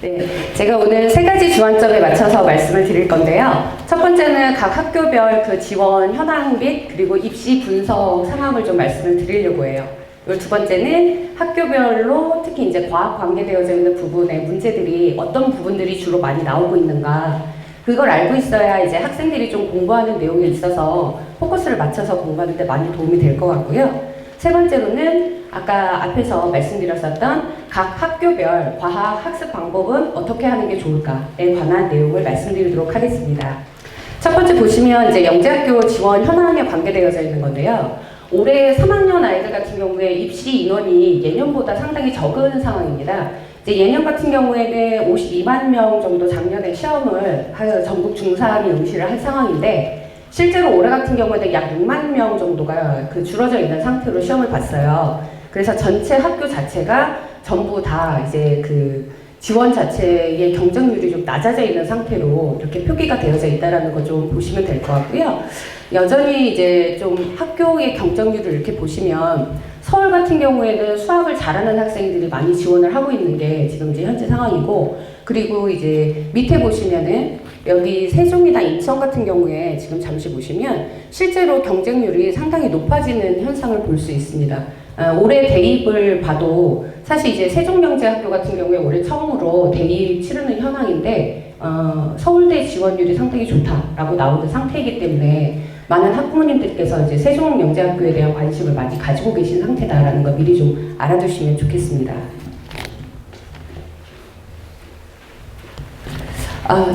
네, 제가 오늘 세 가지 주안점에 맞춰서 말씀을 드릴 건데요. 첫 번째는 각 학교별 그 지원 현황 및 그리고 입시 분석 상황을 좀 말씀을 드리려고 해요. 그리고 두 번째는 학교별로 특히 이제 과학 관계되어져 있는 부분의 문제들이 어떤 부분들이 주로 많이 나오고 있는가, 그걸 알고 있어야 이제 학생들이 좀 공부하는 내용에 있어서 포커스를 맞춰서 공부하는 데 많이 도움이 될 것 같고요. 세 번째로는 아까 앞에서 말씀드렸었던 각 학교별 과학 학습 방법은 어떻게 하는 게 좋을까에 관한 내용을 말씀드리도록 하겠습니다. 첫 번째 보시면 이제 영재학교 지원 현황에 관계되어져 있는 건데요. 올해 3학년 아이들 같은 경우에 입시 인원이 예년보다 상당히 적은 상황입니다. 이제 예년 같은 경우에는 52만 명 정도 작년에 시험을 전국 중3이 응시를 한 상황인데, 실제로 올해 같은 경우에는 약 6만 명 정도가 줄어져 있는 상태로 시험을 봤어요. 그래서 전체 학교 자체가 전부 다 이제 지원 자체의 경쟁률이 좀 낮아져 있는 상태로 이렇게 표기가 되어져 있다는 거 좀 보시면 될 것 같고요. 여전히 이제 좀 학교의 경쟁률을 이렇게 보시면 서울 같은 경우에는 수학을 잘하는 학생들이 많이 지원을 하고 있는 게 지금 이제 현재 상황이고, 그리고 이제 밑에 보시면은 여기 세종이나 인천 같은 경우에 지금 잠시 보시면 실제로 경쟁률이 상당히 높아지는 현상을 볼 수 있습니다. 올해 대입을 봐도 사실 이제 세종명제학교 같은 경우에 올해 처음으로 대입 치르는 현황인데 서울대 지원율이 상당히 좋다라고 나오는 상태이기 때문에 많은 학부모님들께서 이제 세종명제학교에 대한 관심을 많이 가지고 계신 상태다라는 거 미리 좀 알아두시면 좋겠습니다.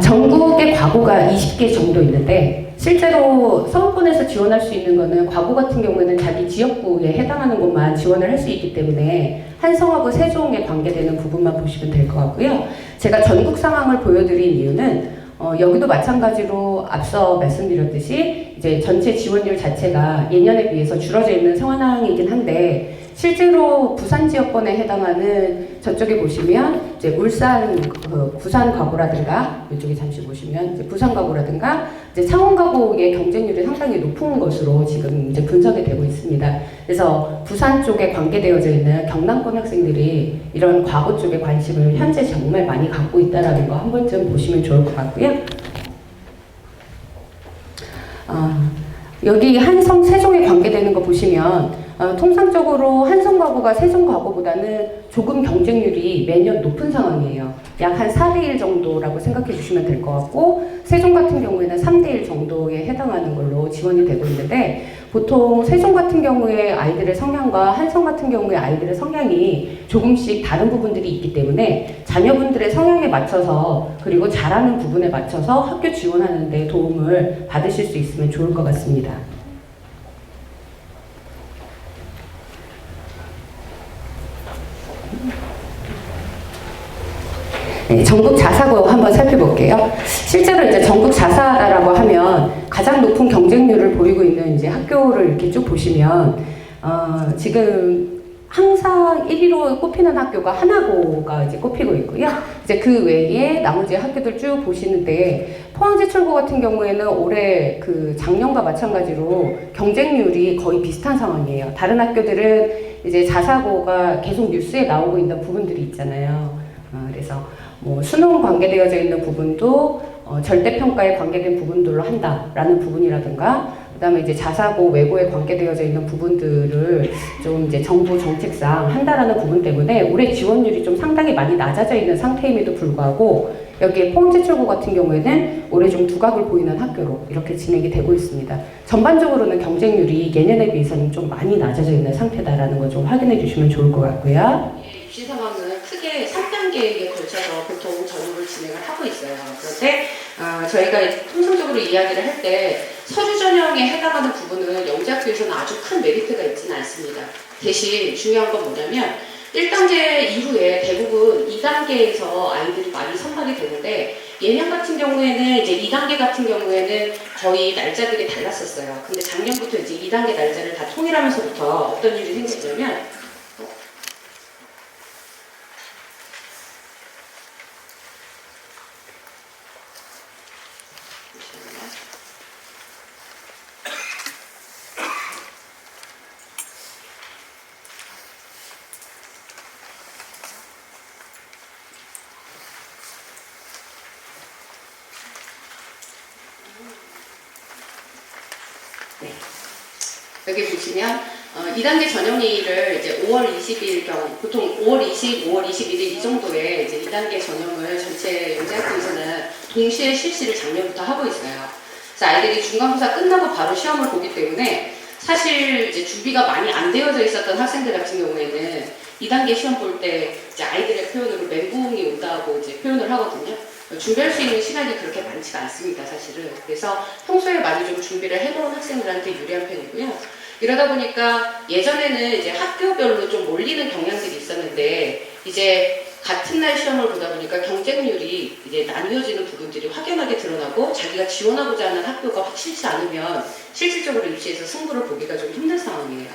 전국에 과고가 20개 정도 있는데, 실제로 서울권에서 지원할 수 있는 거는 과고 같은 경우에는 자기 지역구에 해당하는 곳만 지원을 할 수 있기 때문에 한성하고 세종에 관계되는 부분만 보시면 될 것 같고요. 제가 전국 상황을 보여드린 이유는 여기도 마찬가지로 앞서 말씀드렸듯이 이제 전체 지원율 자체가 예년에 비해서 줄어져 있는 상황이긴 한데, 실제로 부산 지역권에 해당하는 저쪽에 보시면 이제 울산, 부산 가구라든가, 이쪽에 잠시 보시면 이제 부산 가구라든가 이제 창원 가구의 경쟁률이 상당히 높은 것으로 지금 이제 분석이 되고 있습니다. 그래서 부산 쪽에 관계되어져 있는 경남권 학생들이 이런 과거 쪽에 관심을 현재 정말 많이 갖고 있다라는 거 한 번쯤 보시면 좋을 것 같고요. 여기 한성, 세종에 관계되는 거 보시면 통상적으로 한성가구가 세종가구보다는 조금 경쟁률이 매년 높은 상황이에요. 약 한 4대1 정도라고 생각해 주시면 될 것 같고, 세종 같은 경우에는 3대1 정도에 해당하는 걸로 지원이 되고 있는데, 보통 세종 같은 경우에 아이들의 성향과 한성 같은 경우에 아이들의 성향이 조금씩 다른 부분들이 있기 때문에 자녀분들의 성향에 맞춰서 그리고 잘하는 부분에 맞춰서 학교 지원하는 데 도움을 받으실 수 있으면 좋을 것 같습니다. 네, 전국 자사고 한번 살펴볼게요. 실제로 이제 전국 자사라고 하면 가장 높은 경쟁률을 보이고 있는 이제 학교를 이렇게 쭉 보시면 지금 항상 1위로 꼽히는 학교가 하나고가 이제 꼽히고 있고요. 이제 그 외에 나머지 학교들 쭉 보시는데, 포항제철고 같은 경우에는 올해 작년과 마찬가지로 경쟁률이 거의 비슷한 상황이에요. 다른 학교들은 이제 자사고가 계속 뉴스에 나오고 있는 부분들이 있잖아요. 그래서 뭐 수능 관계되어져 있는 부분도 절대평가에 관계된 부분들로 한다라는 부분이라든가, 그 다음에 이제 자사고 외고에 관계되어져 있는 부분들을 좀 이제 정부 정책상 한다라는 부분 때문에 올해 지원율이 좀 상당히 많이 낮아져 있는 상태임에도 불구하고, 여기에 포항제철고 같은 경우에는 올해 좀 두각을 보이는 학교로 이렇게 진행이 되고 있습니다. 전반적으로는 경쟁률이 예년에 비해서는 좀 많이 낮아져 있는 상태다라는 거 좀 확인해 주시면 좋을 것 같고요. 입시 상황은 크게 3단계에 걸쳐서 보통 전후를 진행을 하고 있어요. 그런데 저희가 통상적으로 이야기를 할 때 서류 전형에 해당하는 부분은 영재학교에서는 아주 큰 메리트가 있지는 않습니다. 대신 중요한 건 뭐냐면 1단계 이후에 대부분 2단계에서 아이들이 많이 선발이 되는데, 예년 같은 경우에는 이제 2단계 같은 경우에는 거의 날짜들이 달랐었어요. 근데 작년부터 이제 2단계 날짜를 다 통일하면서부터 어떤 일이 생겼냐면, 여기 보시면 2단계 전형일을 이제 5월 20일 경우, 보통 5월 20, 5월 21일 이 정도에 이제 2단계 전형을 전체 영재학교에서는 동시에 실시를 작년부터 하고 있어요. 그래서 아이들이 중간고사 끝나고 바로 시험을 보기 때문에 사실 이제 준비가 많이 안 되어져 있었던 학생들 같은 경우에는 2단계 시험 볼 때 이제 아이들의 표현으로 멘붕이 온다고 이제 표현을 하거든요. 준비할 수 있는 시간이 그렇게 많지가 않습니다, 사실은. 그래서 평소에 많이 좀 준비를 해놓은 학생들한테 유리한 편이고요. 이러다 보니까 예전에는 이제 학교별로 좀 몰리는 경향들이 있었는데 이제 같은 날 시험을 보다 보니까 경쟁률이 이제 나뉘어지는 부분들이 확연하게 드러나고 자기가 지원하고자 하는 학교가 확실치 않으면 실질적으로 입시에서 승부를 보기가 좀 힘든 상황이에요.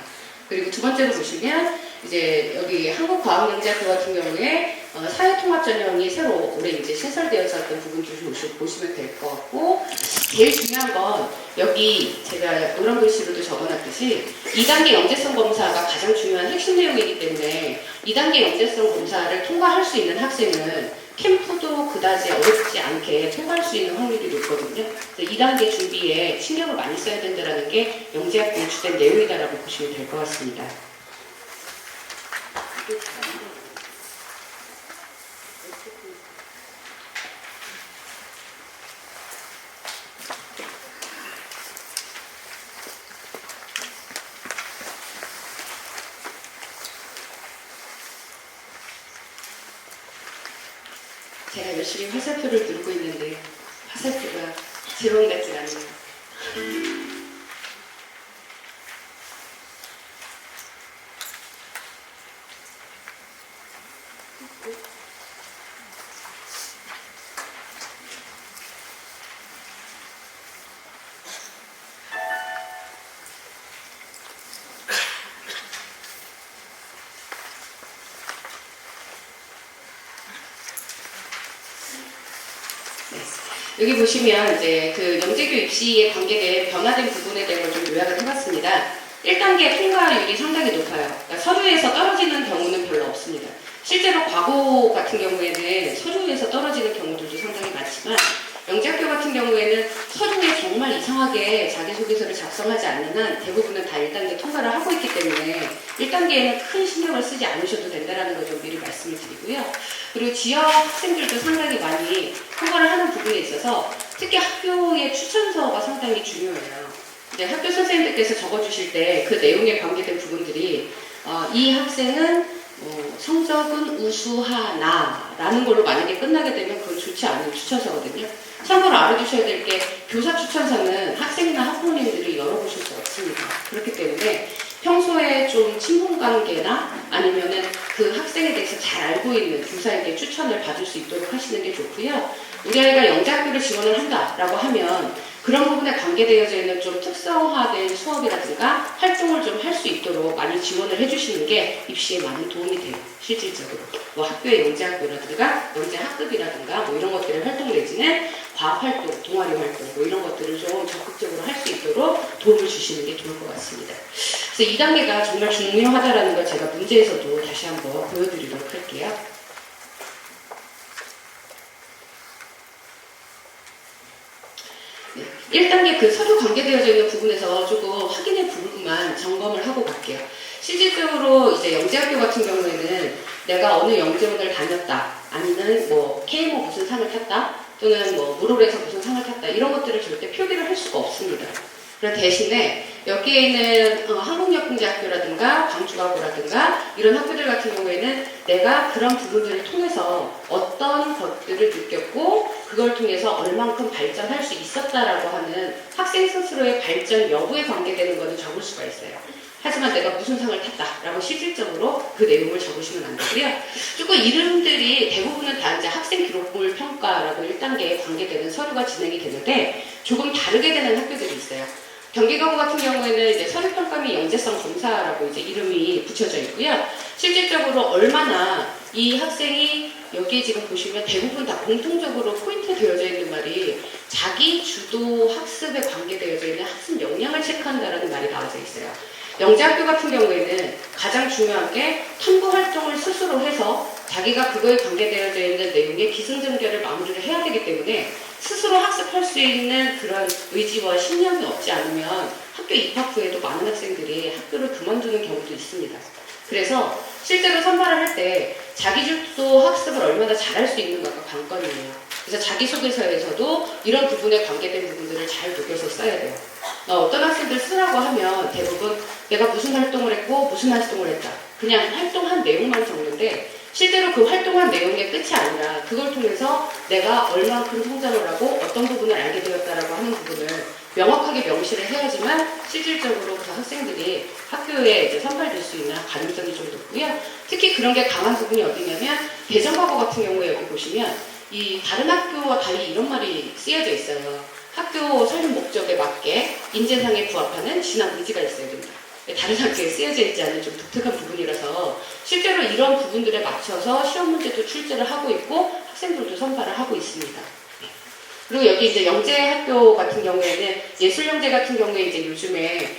그리고 두 번째로 보시면 이제 여기 한국과학영재학교 같은 경우에 사회통합전형이 새로 올해 이제 신설되어졌던 부분들 보시면 될 것 같고, 제일 중요한 건 여기 제가 이런 글씨로도 적어놨듯이 2단계 영재성 검사가 가장 중요한 핵심 내용이기 때문에 2단계 영재성 검사를 통과할 수 있는 학생은 캠프도 그다지 어렵지 않게 통과할 수 있는 확률이 높거든요. 2단계 준비에 신경을 많이 써야 된다는 게 영재학교의 주된 내용이다라고 보시면 될 것 같습니다. 제가 열심히 화살표를 누르고 있는데 화살표가 제법 같지 않네요. 여기 보시면 이제 그 영재교 입시에 관계된 변화된 부분에 대한 걸 좀 요약을 해봤습니다. 1단계 통과율이 상당히 높아요. 그러니까 서류에서 떨어지는 경우는 별로 없습니다. 실제로 과거 같은 경우에는 서류에서 떨어지는 경우들도 상당히 많지만 영재학교 같은 경우에는 서류에 정말 이상하게 자기소개서를 작성하지 않는 한 대부분은 다 1단계 통과를 하고 있기 때문에 1단계에는 큰 신경을 쓰지 않으셔도 된다는 걸 좀 미리 말씀을 드리고요. 그리고 지역 학생들도 상당히 많이 통과를 하는 부분에 있어서 특히 학교의 추천서가 상당히 중요해요. 이제 학교 선생님들께서 적어주실 때 그 내용에 관계된 부분들이 이 학생은 성적은 우수하나라는 걸로 만약에 끝나게 되면 그건 좋지 않은 추천서거든요. 참고로 알아두셔야 될 게 교사 추천서는 학생이나 학부모님들이 열어보실 수 없습니다. 그렇기 때문에 평소에 좀 친분관계나 아니면은 그 학생에 대해서 잘 알고 있는 교사에게 추천을 받을 수 있도록 하시는 게 좋고요. 우리 아이가 영재학교를 지원을 한다라고 하면 그런 부분에 관계되어져 있는 좀 특성화된 수업이라든가 활동을 좀 할 수 있도록 많이 지원을 해주시는 게 입시에 많은 도움이 돼요. 실질적으로. 뭐 학교의 영재학교라든가 영재학급이라든가 뭐 이런 것들을 활동 내지는 과학활동, 동아리 활동 뭐 이런 것들을 좀 적극적으로 할 수 있도록 도움을 주시는 게 좋을 것 같습니다. 그래서 2단계가 정말 중요하다는 걸 제가 문제에서도 다시 한번 보여드리도록 할게요. 1단계 그 서류 관계되어져 있는 부분에서 조금 확인의 부분만 점검을 하고 갈게요. 실질적으로 이제 영재학교 같은 경우에는 내가 어느 영재원을 다녔다, 아니면 뭐 KMO 무슨 상을 탔다, 또는 뭐 무롤에서 무슨 상을 탔다, 이런 것들을 절대 표기를 할 수가 없습니다. 그런 대신에 여기에 있는 한국여공대학교라든가 광주과고라든가 이런 학교들 같은 경우에는 내가 그런 부분들을 통해서 어떤 것들을 느꼈고 그걸 통해서 얼만큼 발전할 수 있었다라고 하는 학생 스스로의 발전 여부에 관계되는 것을 적을 수가 있어요. 하지만 내가 무슨 상을 탔다라고 실질적으로 그 내용을 적으시면 안 되고요. 조금 이름들이 대부분은 다 이제 학생 기록물 평가라고 1단계에 관계되는 서류가 진행이 되는데 조금 다르게 되는 학교들이 있어요. 경기과고 같은 경우에는 이제 서류평가 및 영재성 검사라고 이제 이름이 붙여져 있고요. 실질적으로 얼마나 이 학생이 여기에 지금 보시면 대부분 다 공통적으로 포인트 되어져 있는 말이 자기 주도 학습에 관계되어져 있는 학습 역량을 체크한다라는 말이 나와져 있어요. 영재학교 같은 경우에는 가장 중요한 게 탐구 활동을 스스로 해서 자기가 그거에 관계되어져 있는 내용의 기승전결을 마무리를 해야 되기 때문에 스스로 학습할 수 있는 그런 의지와 신념이 없지 않으면 학교 입학 후에도 많은 학생들이 학교를 그만두는 경우도 있습니다. 그래서 실제로 선발을 할 때 자기주도 학습을 얼마나 잘할 수 있는가가 관건이에요. 그래서 자기소개서에서도 이런 부분에 관계된 부분들을 잘 녹여서 써야 돼요. 어떤 학생들 쓰라고 하면 대부분 내가 무슨 활동을 했고 무슨 활동을 했다. 그냥 활동한 내용만 적는데 실제로 그 활동한 내용의 끝이 아니라 그걸 통해서 내가 얼만큼 성장을 하고 어떤 부분을 알게 되었다라고 하는 부분을 명확하게 명시를 해야지만 실질적으로 그 학생들이 학교에 이제 선발될 수 있는 가능성이 좀 높고요. 특히 그런 게 강한 부분이 어디냐면 대전과거 같은 경우에 여기 보시면 이 다른 학교와 달리 이런 말이 쓰여져 있어요. 학교 설립 목적에 맞게 인재상에 부합하는 진학 의지가 있어야 된다. 다른 학교에 쓰여져 있지 않은 좀 독특한 부분이라서 실제로 이런 부분들에 맞춰서 시험 문제도 출제를 하고 있고 학생들도 선발을 하고 있습니다. 그리고 여기 이제 영재학교 같은 경우에는 예술영재 같은 경우에 이제 요즘에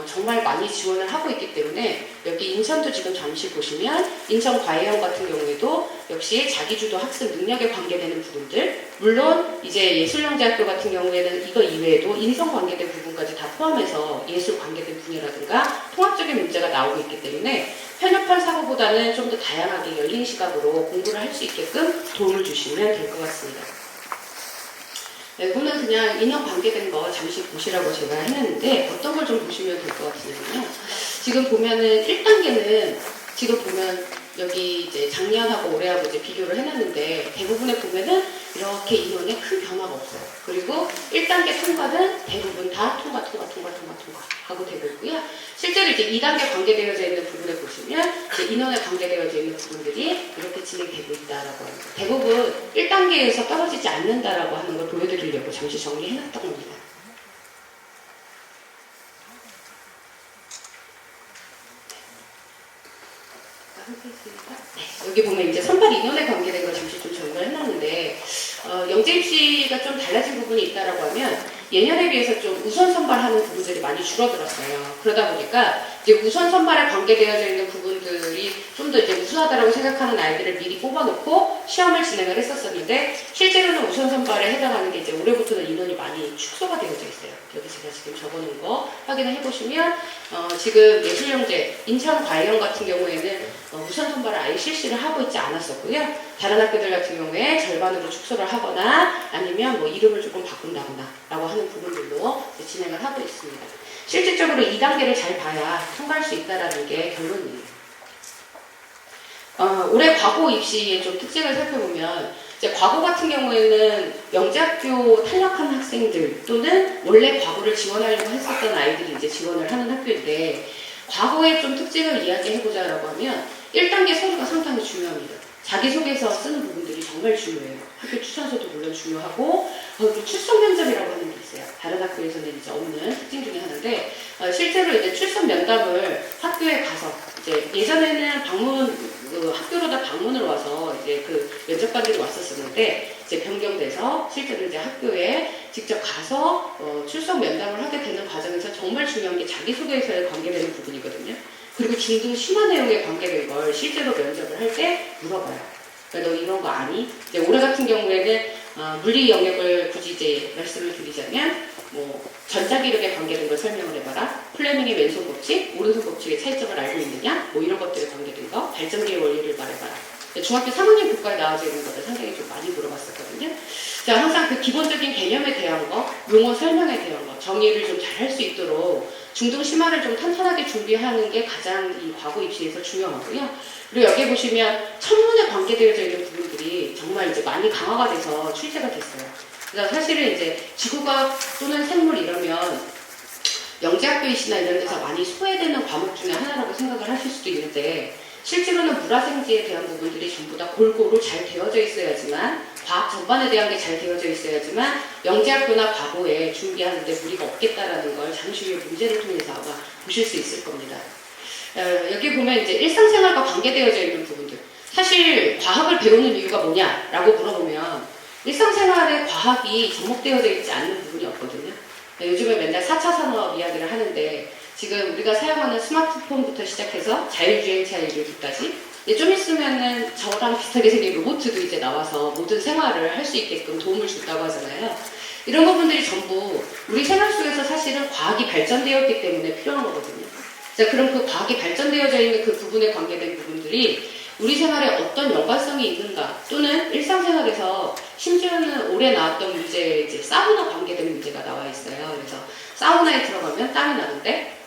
정말 많이 지원을 하고 있기 때문에 여기 인천도 지금 잠시 보시면 인천과외형 같은 경우에도 역시 자기주도 학습 능력에 관계되는 부분들, 물론 이제 예술영재학교 같은 경우에는 이거 이외에도 인성 관계된 부분까지 다 포함해서 예술 관계된 분야라든가 통합적인 문제가 나오고 있기 때문에 편협한 사고보다는 좀 더 다양하게 열린 시각으로 공부를 할 수 있게끔 도움을 주시면 될 것 같습니다. 네, 이거는 그냥 인형 관계된 거 잠시 보시라고 제가 해놨는데 어떤 걸 좀 보시면 될 것 같으냐면요. 지금 보면은 1단계는 지금 보면 여기 이제 작년하고 올해하고 이제 비교를 해놨는데 대부분에 보면은 이렇게 인원에 큰 변화가 없어요. 그리고 1단계 통과는 대부분 다 통과 하고 되고 있고요. 실제로 이제 2단계 관계되어져 있는 부분에 보시면 이제 인원에 관계되어져 있는 부분들이 이렇게 진행되고 있다라고 합니다. 대부분 1단계에서 떨어지지 않는다라고 하는 걸 보여드리려고 잠시 정리해놨던 겁니다. 네, 여기 보면 이제 선발 인원에 관계된 걸 잠시 좀 정리를 해놨는데 영재 입시가 좀 달라진 부분이 있다라고 하면 예년에 비해서 좀 우선 선발하는 부분들이 많이 줄어들었어요. 그러다 보니까 이제 우선 선발에 관계되어져 있는 부분들이 좀 더 이제 우수하다라고 생각하는 아이들을 미리 뽑아놓고 시험을 진행을 했었었는데 실제로는 우선 선발에 해당하는 게 이제 올해부터는 인원이 많이 축소가 되어져 있어요. 여기 제가 지금 적어놓은 거 확인을 해보시면 지금 예술영재 인천과외형 같은 경우에는 우선 선발을 아예 실시를 하고 있지 않았었고요. 다른 학교들 같은 경우에 절반으로 축소를 하거나 아니면 뭐 이름을 조금 바꾼다거나 라고 하는 부분들로 진행을 하고 있습니다. 실질적으로 2단계를 잘 봐야 통과할 수 있다는 게 결론이에요. 올해 과고 입시의 좀 특징을 살펴보면 이제 과고 같은 경우에는 영재학교 탈락한 학생들 또는 원래 과고를 지원하려고 했었던 아이들이 이제 지원을 하는 학교인데 과거의 좀 특징을 이야기해보자라고 하면 1단계 서류가 상당히 중요합니다. 자기소개서 쓰는 부분들이 정말 중요해요. 학교 추천서도 물론 중요하고 또 출석 면접이라고 하는 게 있어요. 다른 학교에서는 이제 없는 특징 중에 하나인데 실제로 이제 출석 면담을 학교에 가서 이제 예전에는 학교로다 방문을 와서 이제 그 면접관들이 왔었었는데 이제 변경돼서 실제로 이제 학교에 직접 가서 출석 면담을 하게 되는 과정에서 정말 중요한 게 자기소개서에 관계되는 부분이거든요. 그리고 중등 심화 내용에 관계된 걸 실제로 면접을 할 때 물어봐요. 그러니까 너 이런 거 아니? 이제 올해 같은 경우에는 물리 영역을 굳이 이제 말씀을 드리자면 뭐 전자기력에 관계된 걸 설명을 해봐라. 플레밍의 왼손 법칙, 오른손 법칙의 차이점을 알고 있느냐? 뭐 이런 것들에 관계된 거, 발전기의 원리를 말해봐라. 중학교 3학년 교과에 나와져 있는 것들 상당히 좀 많이 물어봤었거든요. 자, 항상 그 기본적인 개념에 대한 거, 용어 설명에 대한 거, 정의를 좀 잘 할 수 있도록 중등 심화를 좀 탄탄하게 준비하는 게 가장 이 과거 입시에서 중요하고요. 그리고 여기 보시면 천문에 관계되어져 있는 부분들이 정말 이제 많이 강화가 돼서 출제가 됐어요. 그래서 사실은 이제 지구과학 또는 생물 이러면 영재학교이시나 이런 데서 많이 소외되는 과목 중에 하나라고 생각을 하실 수도 있는데 실제로는 물화생지에 대한 부분들이 전부 다 골고루 잘 되어져 있어야지만 과학 전반에 대한 게 잘 되어져 있어야지만 영재학교나 과거에 준비하는데 무리가 없겠다라는 걸 잠시 후에 문제를 통해서 아마 보실 수 있을 겁니다. 여기 보면 이제 일상생활과 관계되어져 있는 부분들. 사실 과학을 배우는 이유가 뭐냐라고 물어보면 일상생활에 과학이 접목되어져 있지 않는 부분이 없거든요. 요즘에 맨날 4차 산업 이야기를 하는데 지금 우리가 사용하는 스마트폰부터 시작해서 자율주행차 이르기까지 좀 있으면은 저랑 비슷하게 생긴 로봇도 이제 나와서 모든 생활을 할 수 있게끔 도움을 준다고 하잖아요. 이런 부분들이 전부 우리 생활 속에서 사실은 과학이 발전되었기 때문에 필요한 거거든요. 자, 그럼 그 과학이 발전되어져 있는 그 부분에 관계된 부분들이 우리 생활에 어떤 연관성이 있는가, 또는 일상생활에서 심지어는 올해 나왔던 문제에 이제 사우나 관계된 문제가 나와 있어요. 그래서 사우나에 들어가면 땀이 나는데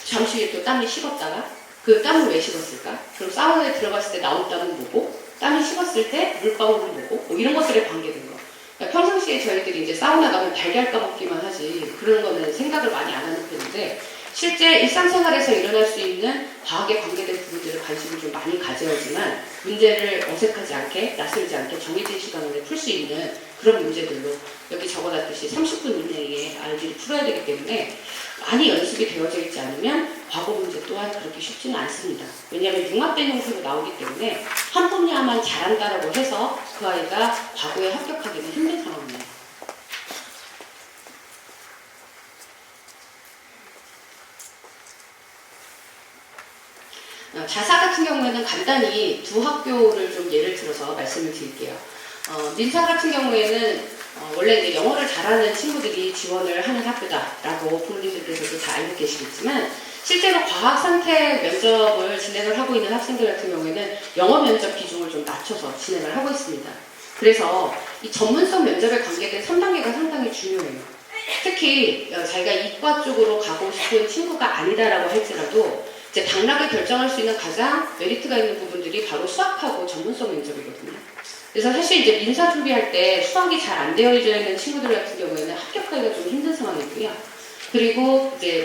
잠시 후에 또 땀이 식었다가 그 땀을 왜 식었을까? 그럼 사우나에 들어갔을 때 나온 땀은 뭐고, 땀이 식었을 때 물방울은 뭐고, 뭐 이런 것들에 관계된 거. 그러니까 평상시에 저희들이 이제 사우나 가면 달걀 까먹기만 하지 그런 거는 생각을 많이 안 하는 편인데, 실제 일상생활에서 일어날 수 있는 과학에 관계된 부분들을 관심을 좀 많이 가져야지만 문제를 어색하지 않게, 낯설지 않게 정해진 시간 안에 풀 수 있는 그런 문제들로, 여기 적어놨듯이 30분 이내에 아이들이 풀어야 되기 때문에 많이 연습이 되어져 있지 않으면 과거 문제 또한 그렇게 쉽지는 않습니다. 왜냐하면 융합된 형태로 나오기 때문에 한 분야만 잘한다라고 해서 그 아이가 과거에 합격하기는 힘든 상황입니다. 자사 같은 경우에는 간단히 두 학교를 좀 예를 들어서 말씀을 드릴게요. 민사 같은 경우에는 원래 이제 영어를 잘하는 친구들이 지원을 하는 학교다라고 부모님들께서도 다 알고 계시겠지만, 실제로 과학 선택 면접을 진행을 하고 있는 학생들 같은 경우에는 영어 면접 비중을 좀 낮춰서 진행을 하고 있습니다. 그래서 이 전문성 면접에 관계된 3단계가 상당히 중요해요. 특히 자기가 이과 쪽으로 가고 싶은 친구가 아니다라고 할지라도 이제 당락을 결정할 수 있는 가장 메리트가 있는 부분들이 바로 수학하고 전문성 면접이거든요. 그래서 사실 이제 민사 준비할 때 수학이 잘 안 되어져 있는 친구들 같은 경우에는 합격하기가 좀 힘든 상황이고요. 그리고 이제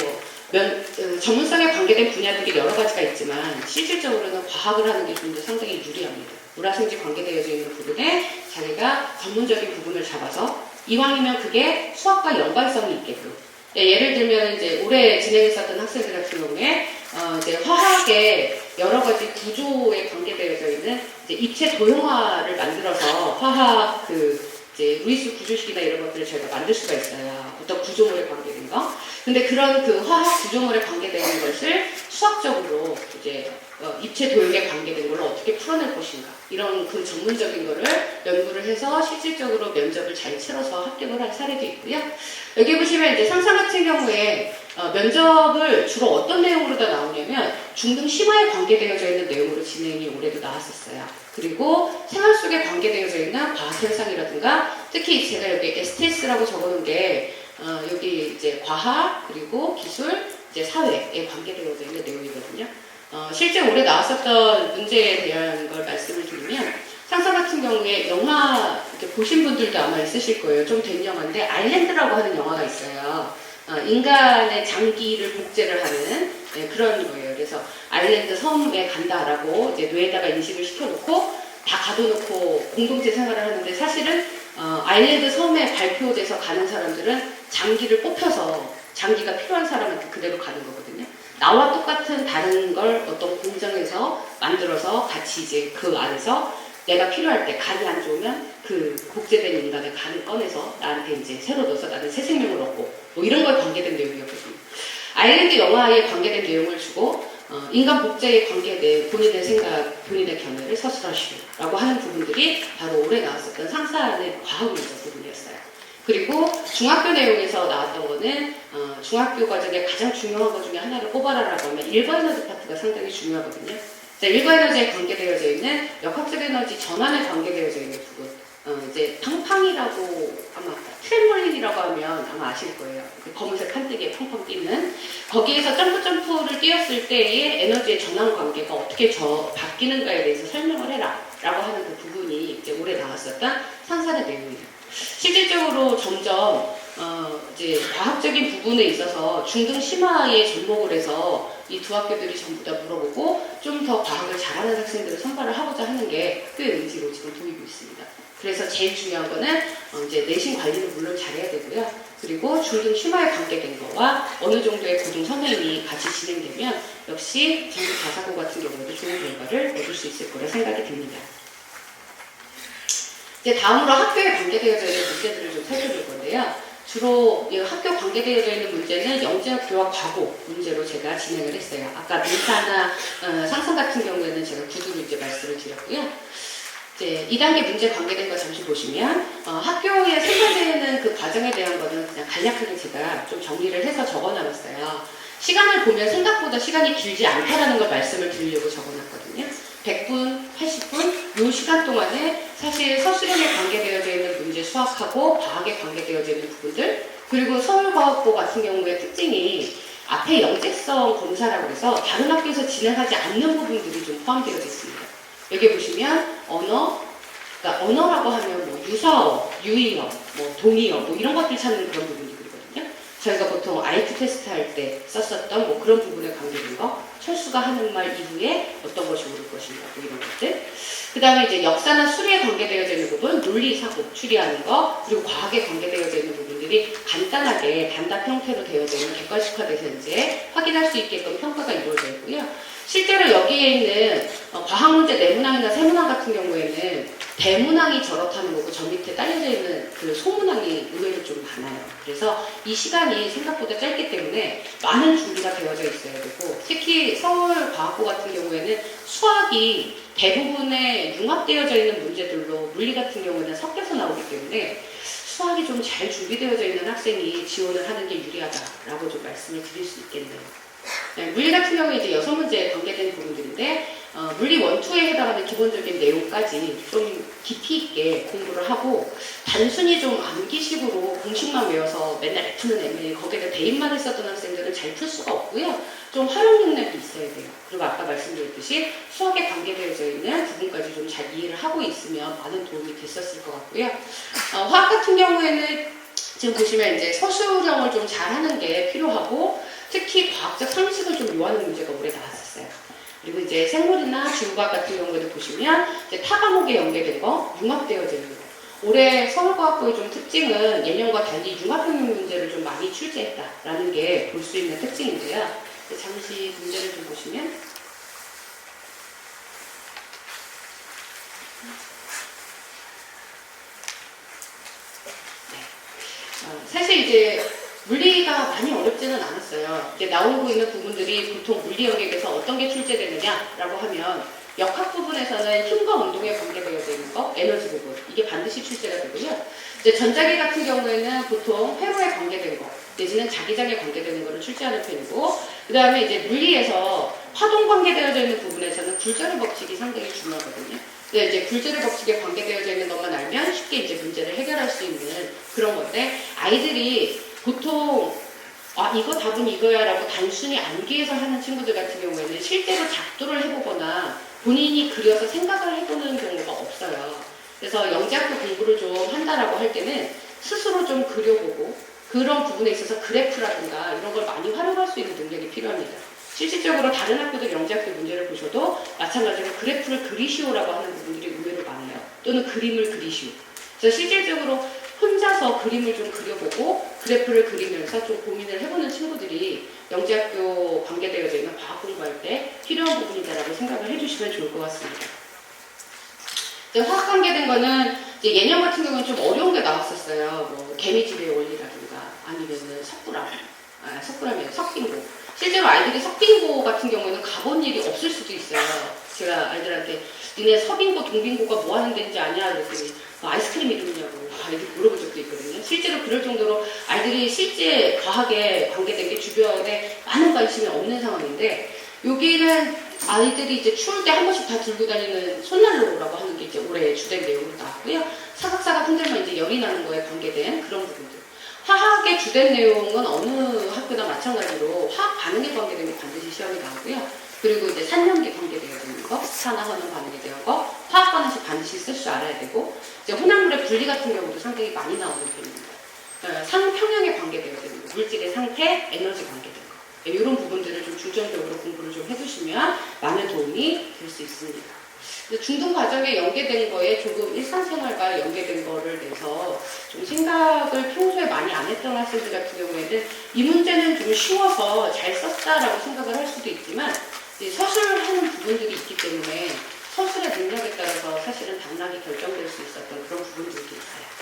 전문성에 관계된 분야들이 여러 가지가 있지만 실질적으로는 과학을 하는 게 좀 더 상당히 유리합니다. 물화생지 관계되어져 있는 부분에 자기가 전문적인 부분을 잡아서 이왕이면 그게 수학과 연관성이 있게끔. 예를 들면 이제 올해 진행했었던 학생들 같은 경우에 이제 화학의 여러 가지 구조에 관계되어져 있는 이제 입체 도형화를 만들어서 화학 이제 루이스 구조식이나 이런 것들을 저희가 만들 수가 있어요. 어떤 구조물에 관계된 거. 근데 그런 그 화학 구조물에 관계되는 것을 수학적으로 이제 입체 도형에 관계된 걸로 어떻게 풀어낼 것인가. 이런 그 전문적인 거를 연구를 해서 실질적으로 면접을 잘 치러서 합격을 한 사례도 있고요. 여기 보시면 이제 상상 같은 경우에 면접을 주로 어떤 내용으로 다 나오냐면 중등 심화에 관계되어져 있는 내용으로 진행이 올해도 나왔었어요. 그리고 생활 속에 관계되어져 있는 과학 현상이라든가, 특히 제가 여기 STS라고 적어놓은 게 여기 이제 과학 그리고 기술, 이제 사회에 관계되어져 있는 내용이거든요. 실제 올해 나왔었던 문제에 대한 걸 말씀을 드리면, 상상 같은 경우에 영화 이렇게 보신 분들도 아마 있으실 거예요. 좀 된 영화인데 아일랜드라고 하는 영화가 있어요. 인간의 장기를 복제를 하는 그런 거예요. 그래서 아일랜드 섬에 간다라고 이제 뇌에다가 인식을 시켜놓고 다 가둬놓고 공동체 생활을 하는데, 사실은 아일랜드 섬에 발표돼서 가는 사람들은 장기를 뽑혀서 장기가 필요한 사람한테 그대로 가는 거거든요. 나와 똑같은 다른 걸 어떤 공장에서 만들어서 같이 이제 그 안에서 내가 필요할 때 간이 안 좋으면 그 복제된 인간의 간을 꺼내서 나한테 이제 새로 넣어서 나는 새 생명을 얻고, 뭐 이런 거에 관계된 내용이었거든요. 아일랜드 영화에 관계된 내용을 주고 인간 복제에 관계된 본인의 생각, 본인의 견해를 서술하시오라고 하는 부분들이 바로 올해 나왔었던 상사의 과학 문제 부분이었어요. 그리고 중학교 내용에서 나왔던 거는 중학교 과정에 가장 중요한 것 중에 하나를 꼽아라라고 하면 일과 에너지 파트가 상당히 중요하거든요. 일과 에너지에 관계되어져 있는 역학적 에너지 전환에 관계되어져 있는 부분. 이제 팡팡이라고 아마 트램볼린이라고 하면 아마 아실 거예요. 검은색 판때기에 팡팡 뛰는 거기에서 점프를 뛰었을 때의 에너지의 전환 관계가 어떻게 바뀌는가에 대해서 설명을 해라 라고 하는 그 부분이 이제 올해 나왔었던 상산의 내용입니다. 실질적으로 점점 이제 과학적인 부분에 있어서 중등 심화에 접목을 해서 이 두 학교들이 전부 다 물어보고 좀 더 과학을 잘하는 학생들을 선발을 하고자 하는 게 학교의 의지로 지금 보이고 있습니다. 그래서 제일 중요한 거는 이제 내신 관리는 물론 잘해야 되고요. 그리고 중등 심화에 관계된 거와 어느 정도의 고등 선행이 같이 진행되면 역시 전국 자사고 같은 경우에도 좋은 결과를 얻을 수 있을 거라 생각이 듭니다. 이제 다음으로 학교에 관계되어져 있는 문제들을 좀 살펴볼 건데요. 주로 학교 관계되어져 있는 문제는 영재학 교학 과고 문제로 제가 진행을 했어요. 아까 민사나 상상 같은 경우에는 제가 구두로 이제 말씀을 드렸고요. 이제 2단계 문제 관계된 거 잠시 보시면 학교에 생활되는 그 과정에 대한 거는 그냥 간략하게 제가 좀 정리를 해서 적어놨어요. 시간을 보면 생각보다 시간이 길지 않다라는 걸 말씀을 드리려고 적어놨거든요. 100분, 80분 이 시간 동안에 사실 서술형에 관계되어져 있는 문제 수학하고 과학에 관계되어져 있는 부분들, 그리고 서울과학고 같은 경우의 특징이 앞에 영재성 검사라고 해서 다른 학교에서 진행하지 않는 부분들이 좀 포함되어 있습니다. 여기 보시면 언어, 그러니까 언어라고 하면 뭐 유사어, 유의어, 뭐 동의어 뭐 이런 것들 찾는 그런 부분이거든요. 저희가 보통 IQ 테스트 할 때 썼었던 뭐 그런 부분에 관계된 거, 철수가 하는 말 이후에 어떤 것이 옳을 것인가 뭐 이런 것들. 그 다음에 이제 역사나 수리에 관계되어져 있는 부분, 논리, 사고, 추리하는 거, 그리고 과학에 관계되어져 있는 부분들이 간단하게 단답 형태로 되어져 있는 객관식화돼서 이제 확인할 수 있게끔 평가가 이루어져 있고요. 실제로 여기에 있는 과학 문제 내문항이나 세문항 같은 경우에는 대문항이 저렇다는 거고 저 밑에 딸려져 있는 그 소문항이 의외로 좀 많아요. 그래서 이 시간이 생각보다 짧기 때문에 많은 준비가 되어져 있어야 되고, 특히 서울과학고 같은 경우에는 수학이 대부분의 융합되어져 있는 문제들로 물리 같은 경우에는 섞여서 나오기 때문에 수학이 좀 잘 준비되어져 있는 학생이 지원을 하는 게 유리하다라고 좀 말씀을 드릴 수 있겠네요. 네, 물리 같은 경우에 이제 6문제에 관계된 부분들인데 물리 1, 2에 해당하는 기본적인 내용까지 좀 깊이 있게 공부를 하고, 단순히 좀 암기식으로 공식만 외워서 맨날 F는 M에 거기에 대입만 했었던 학생들은 잘 풀 수가 없고요. 좀 활용 능력이 있어야 돼요. 그리고 아까 말씀드렸듯이 수학에 관계되어져 있는 부분까지 좀 잘 이해를 하고 있으면 많은 도움이 됐었을 것 같고요. 화학 같은 경우에는 지금 보시면 이제 서술형을 좀 잘하는 게 필요하고, 특히 과학적 상식을 좀 요하는 문제가 올해 나왔었어요. 그리고 이제 생물이나 지구과학 같은 경우에도 보시면 이제 타 과목에 연계된 거, 융합되어져 있는 거. 올해 서울과학고의 좀 특징은 예년과 달리 융합형용 문제를 좀 많이 출제했다라는 게 볼 수 있는 특징인데요. 잠시 문제를 좀 보시면 사실 이제 물리가 많이 어렵지는 않았어요. 이제 나오고 있는 부분들이 보통 물리 영역에서 어떤 게 출제되느냐라고 하면 역학 부분에서는 힘과 운동에 관계되어져 있는 거, 에너지 부분, 이게 반드시 출제가 되고요. 이제 전자기 같은 경우에는 보통 회로에 관계된 거, 내지는 자기장에 관계되는 거를 출제하는 편이고, 그 다음에 이제 물리에서 파동 관계되어져 있는 부분에서는 굴절의 법칙이 상당히 중요하거든요. 근데 이제 굴절의 법칙에 관계되어져 있는 것만 알면 쉽게 이제 문제를 해결할 수 있는 그런 건데, 아이들이 보통 이거 답은 이거야 라고 단순히 암기해서 하는 친구들 같은 경우에는 실제로 작도를 해보거나 본인이 그려서 생각을 해보는 경우가 없어요. 그래서 영재학교 공부를 좀 한다라고 할 때는 스스로 좀 그려보고, 그런 부분에 있어서 그래프라든가 이런 걸 많이 활용할 수 있는 능력이 필요합니다. 실질적으로 다른 학교들 영재학교 문제를 보셔도 마찬가지로 그래프를 그리시오라고 하는 부분들이 의외로 많아요. 또는 그림을 그리시오. 그래서 실질적으로 혼자서 그림을 좀 그려보고 그래프를 그리면서 좀 고민을 해보는 친구들이 영재학교 관계되어져 있는 과학 공부할 때 필요한 부분이다라고 생각을 해주시면 좋을 것 같습니다. 이제 화학 관계된 거는 이제 예년 같은 경우는 좀 어려운 게 나왔었어요. 뭐 개미집의 원리라든가 아니면은 석굴암의 석빙고. 실제로 아이들이 석빙고 같은 경우에는 가본 일이 없을 수도 있어요. 제가 아이들한테 니네 서빙고 동빙고가 뭐 하는 데인지 아냐 그랬더니 아이스크림 이름이냐고 아이들이 물어본 적도 있거든요. 실제로 그럴 정도로 아이들이 실제 과학에 관계된 게 주변에 많은 관심이 없는 상황인데, 여기는 아이들이 이제 추울 때 한 번씩 다 들고 다니는 손난로라고 하는 게 이제 올해 주된 내용으로 나왔고요. 사각사각 흔들면 이제 열이 나는 거에 관계된 그런 부분들. 화학의 주된 내용은 어느 학교나 마찬가지로 화학 반응에 관계된 게 반드시 시험이 나오고요. 그리고 이제 산염기 관계되어 있는 거, 산화환원 반응에 대한 거, 화학 반응식 반드시 쓸 줄 알아야 되고, 이제 혼합물의 분리 같은 경우도 상당히 많이 나오는 편입니다. 상평형에 관계되어 있는 거, 물질의 상태, 에너지 관계된 거, 이런 부분들을 좀 중점적으로 공부를 좀 해두시면 많은 도움이 될 수 있습니다. 중등 과정에 연계된 거에 조금 일상생활과 연계된 거를 내서 좀 생각을 평소에 많이 안 했던 학생들 같은 경우에는 이 문제는 좀 쉬워서 잘 썼다라고 생각을 할 수도 있지만, 서술하는 부분들이 있기 때문에 서술의 능력에 따라서 사실은 당락이 결정될 수 있었던 그런 부분들도 있어요.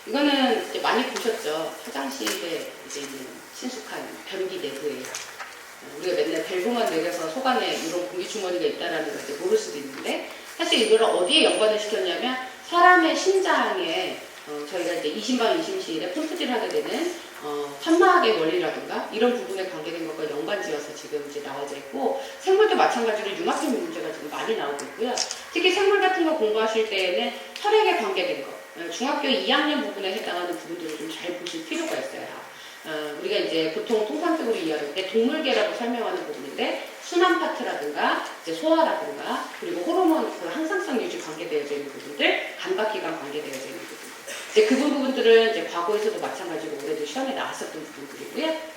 이거는 이제 많이 보셨죠. 화장실에 이제 있는 친숙한 변기 내부예요. 우리가 맨날 벨붕만 내려서 속 안에 이런 공기주머니가 있다는 걸 이제 모를 수도 있는데, 사실 이거를 어디에 연관을 시켰냐면 사람의 심장에 저희가 이제 이심방 이심실에 펌프질을 하게 되는 판막의 원리라든가 이런 부분에 관계된 것과 연관지어서 지금 이제 나와져 있고, 생물도 마찬가지로 융합형 문제가 지금 많이 나오고 있고요. 특히 생물 같은 거 공부하실 때에는 혈액에 관계된 것, 중학교 2학년 부분에 해당하는 부분들을 좀 잘 보실 필요가 있어요. 우리가 이제 보통 통상적으로 이해할 때 동물계라고 설명하는 부분인데, 순환 파트라든가 이제 소화라든가 그리고 호르몬 그 항상성 유지 관계되어져 있는 부분들, 감각기관 관계되어져 있는 부분들, 이제 그 부분들은 이제 과거에서도 마찬가지로 올해도 시험에 나왔었던 부분들이고요.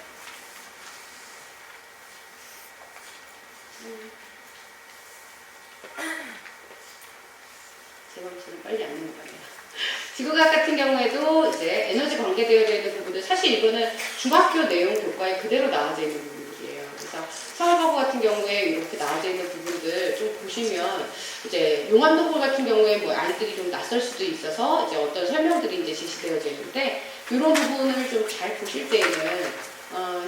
제 머리처럼 빨리 안 넘어가네요. 지구과학 같은 경우에도 이제 에너지 관계되어져 있는 부분들, 사실 이거는 중학교 내용 교과에 그대로 나와져 있는 부분들이에요. 그래서 서울과거 같은 경우에 이렇게 나와져 있는 부분들 좀 보시면, 이제 용암동굴 같은 경우에 뭐 아이들이 좀 낯설 수도 있어서 이제 어떤 설명들이 이제 제시되어져 있는데, 이런 부분을 좀 잘 보실 때에는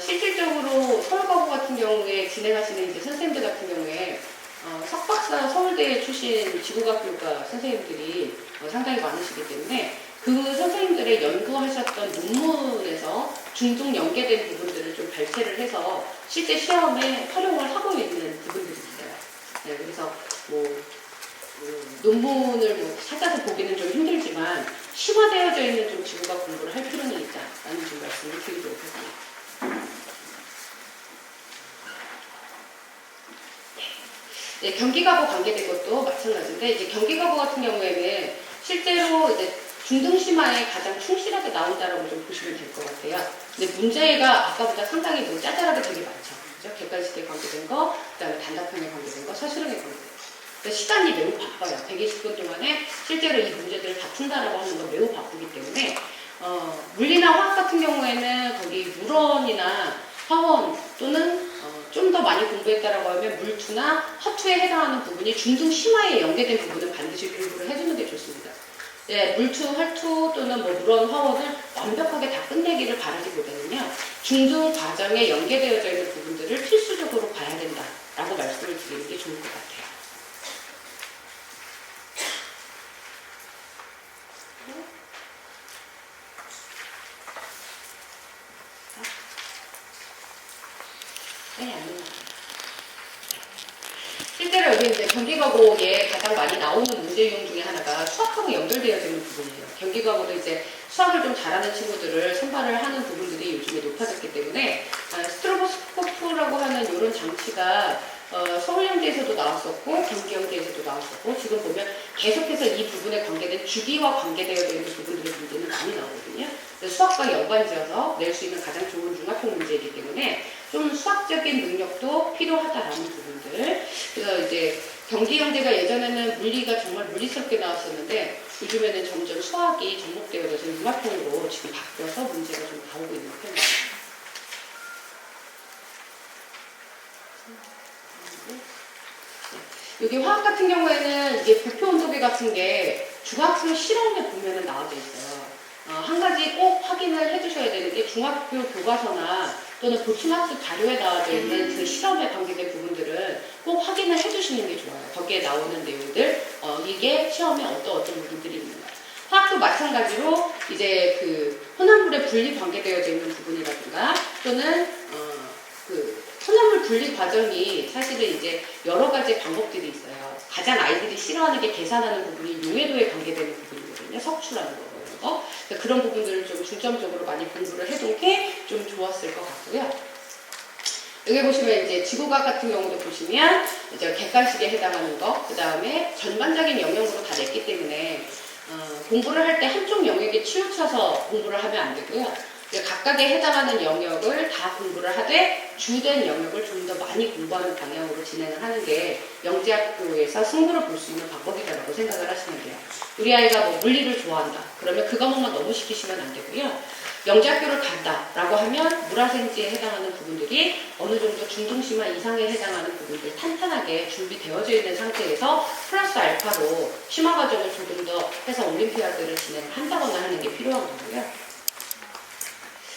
실질적으로 서울과거 같은 경우에 진행하시는 이제 선생님들 같은 경우에 석박사 서울대 출신 지구과학 교과 선생님들이 상당히 많으시기 때문에 그 선생님들의 연구하셨던 논문에서 중증 연계된 부분들을 좀 발췌를 해서 실제 시험에 활용을 하고 있는 부분들이 있어요. 네, 그래서 논문을 찾아서 보기는 좀 힘들지만 심화되어져 있는 좀 지구과학 공부를 할 필요는 있다라는 좀 말씀을 드리도록 하겠습니다. 네, 경기과거 관계된 것도 마찬가지인데, 이제 경기과거 같은 경우에는 실제로 이제 중등심화에 가장 충실하게 나온다라고 좀 보시면 될 것 같아요. 근데 문제가 아까보다 상당히 짜잘하게 되게 많죠. 그죠? 객관식에 관계된 거, 그 다음에 단답형에 관계된 거, 서술형에 관계된 거. 그러니까 시간이 매우 바빠요. 120분 동안에 실제로 이 문제들을 다 푼다라고 하는 건 매우 바쁘기 때문에, 물리나 화학 같은 경우에는 거기 물원이나 화원 또는 좀 더 많이 공부했다라고 하면 물투나 화투에 해당하는 부분이 중등 심화에 연계된 부분은 반드시 공부를 해주는 게 좋습니다. 네, 물투, 화투 또는 물원, 화원을 완벽하게 다 끝내기를 바라기보다는요, 중등 과정에 연계되어져 있는 부분들을 필수적으로 봐야 된다라고 말씀을 드리는 게 좋을 것 같아요. 실제로 여기 이제 경기과거에 가장 많이 나오는 문제 유형 중에 하나가 수학하고 연결되어 있는 부분이에요. 경기과거도 이제 수학을 좀 잘하는 친구들을 선발을 하는 부분들이 요즘에 높아졌기 때문에 스트로보스코프라고 하는 이런 장치가 서울형제에서도 나왔었고 경기형제에서도 나왔었고, 지금 보면 계속해서 이 부분에 관계된 주기와 관계되어 있는 부분들의 문제는 많이 나오거든요. 수학과 연관지어서 낼 수 있는 가장 좋은 융합형 문제이기 때문에 좀 수학적인 능력도 필요하다라는 부분들. 그래서 이제 경기형제가 예전에는 물리가 정말 물리스럽게 나왔었는데, 요즘에는 점점 수학이 접목되어져서 융합형으로 지금 바뀌어서 문제가 좀 나오고 있는 편입니다. 여기 화학 같은 경우에는 이게 부표 온도계 같은 게 중학생 실험에 보면은 나와져 있어요. 한 가지 꼭 확인을 해주셔야 되는 게, 중학교 교과서나 또는 보충학습 자료에 나와져 있는 그 실험에 관계된 부분들은 꼭 확인을 해주시는 게 좋아요. 거기에 나오는 내용들, 이게 시험에 어떤 부분들이 있는가. 화학도 마찬가지로 이제 그 혼합물의 분리 관계되어져 있는 부분이라든가 또는 그 혼합물 분리 과정이 사실은 이제 여러 가지 방법들이 있어요. 가장 아이들이 싫어하는 게 계산하는 부분이 용해도에 관계되는 부분이거든요. 석출하는 거. 그런 부분들을 좀 중점적으로 많이 공부를 해둔 게 좀 좋았을 것 같고요. 여기 보시면 이제 지구과학 같은 경우도 보시면 이제 객관식에 해당하는 거, 그 다음에 전반적인 영역으로 다 냈기 때문에 공부를 할 때 한쪽 영역에 치우쳐서 공부를 하면 안 되고요. 각각에 해당하는 영역을 다 공부를 하되 주된 영역을 좀 더 많이 공부하는 방향으로 진행을 하는 게 영재학교에서 승부를 볼 수 있는 방법이라고 생각을 하시면 돼요. 우리 아이가 물리를 좋아한다. 그러면 그 과목만 너무 시키시면 안 되고요. 영재학교를 간다라고 하면 물화생지에 해당하는 부분들이 어느 정도 중등심화 이상에 해당하는 부분들 탄탄하게 준비되어져 있는 상태에서 플러스 알파로 심화 과정을 조금 더 해서 올림피아드를 진행한다거나 하는 게 필요한 거고요.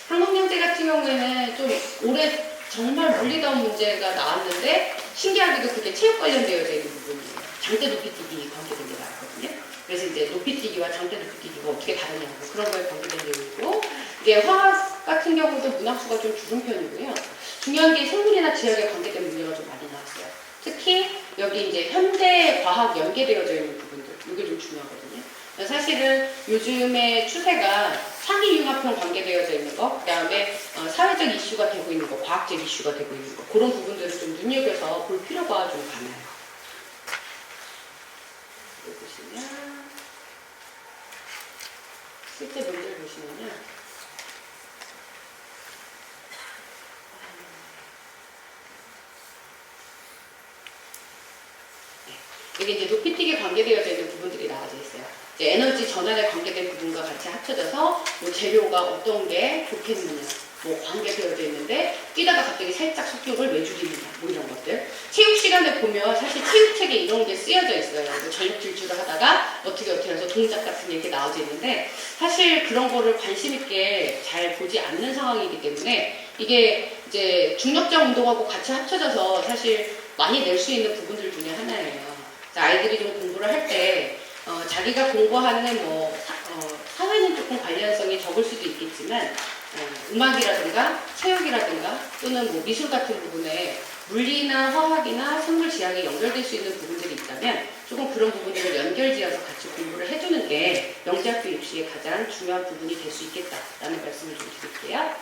한국영재 같은 경우에는 좀 올해 정말 물리다운 문제가 나왔는데 신기하게도 그게 체육 관련되어져 있는 부분이에요. 장대 높이뛰기 관계된 게 나왔거든요. 그래서 이제 높이뛰기와 장대 높이뛰기가 어떻게 다르냐고 그런 거에 관계된 내용이고, 이게 화학 같은 경우도 문학수가 좀 줄은 편이고요. 중요한 게 생물이나 지역에 관계된 문제가 좀 많이 나왔어요. 특히 여기 이제 현대 과학 연계되어져 있는 부분들, 이게 좀 중요하거든요. 사실은 요즘의 추세가 창의융합형 관계되어져 있는 거, 그 다음에 사회적 이슈가 되고 있는 거, 과학적 이슈가 되고 있는 거, 그런 부분들을 좀 눈여겨서 볼 필요가 좀 많아요. 여기 보시면 실제 문제를 보시면요. 여기 이제 높이뛰기에 관계되어져 있는 부분들이 나와져 있어요. 이제 에너지 전환에 관계된 부분과 같이 합쳐져서 뭐 재료가 어떤 게 좋겠느냐, 뭐 관계되어져 있는데 뛰다가 갑자기 살짝 속력을 왜 줄이느냐, 뭐 이런 것들. 체육 시간에 보면 사실 체육책에 이런 게 쓰여져 있어요. 뭐 전력 질주를 하다가 어떻게 해서 동작 같은 게 이렇게 나와져 있는데 사실 그런 거를 관심 있게 잘 보지 않는 상황이기 때문에 이게 이제 중력적 운동하고 같이 합쳐져서 사실 많이 낼 수 있는 부분들 중에 하나예요. 아이들이 좀 공부를 할 때 자기가 공부하는 사회는 조금 관련성이 적을 수도 있겠지만 음악이라든가 체육이라든가 또는 뭐 미술 같은 부분에 물리나 화학이나 생물 지학이 연결될 수 있는 부분들이 있다면 조금 그런 부분들을 연결지어서 같이 공부를 해주는 게 영재학교 입시의 가장 중요한 부분이 될 수 있겠다라는 말씀을 좀 드릴게요.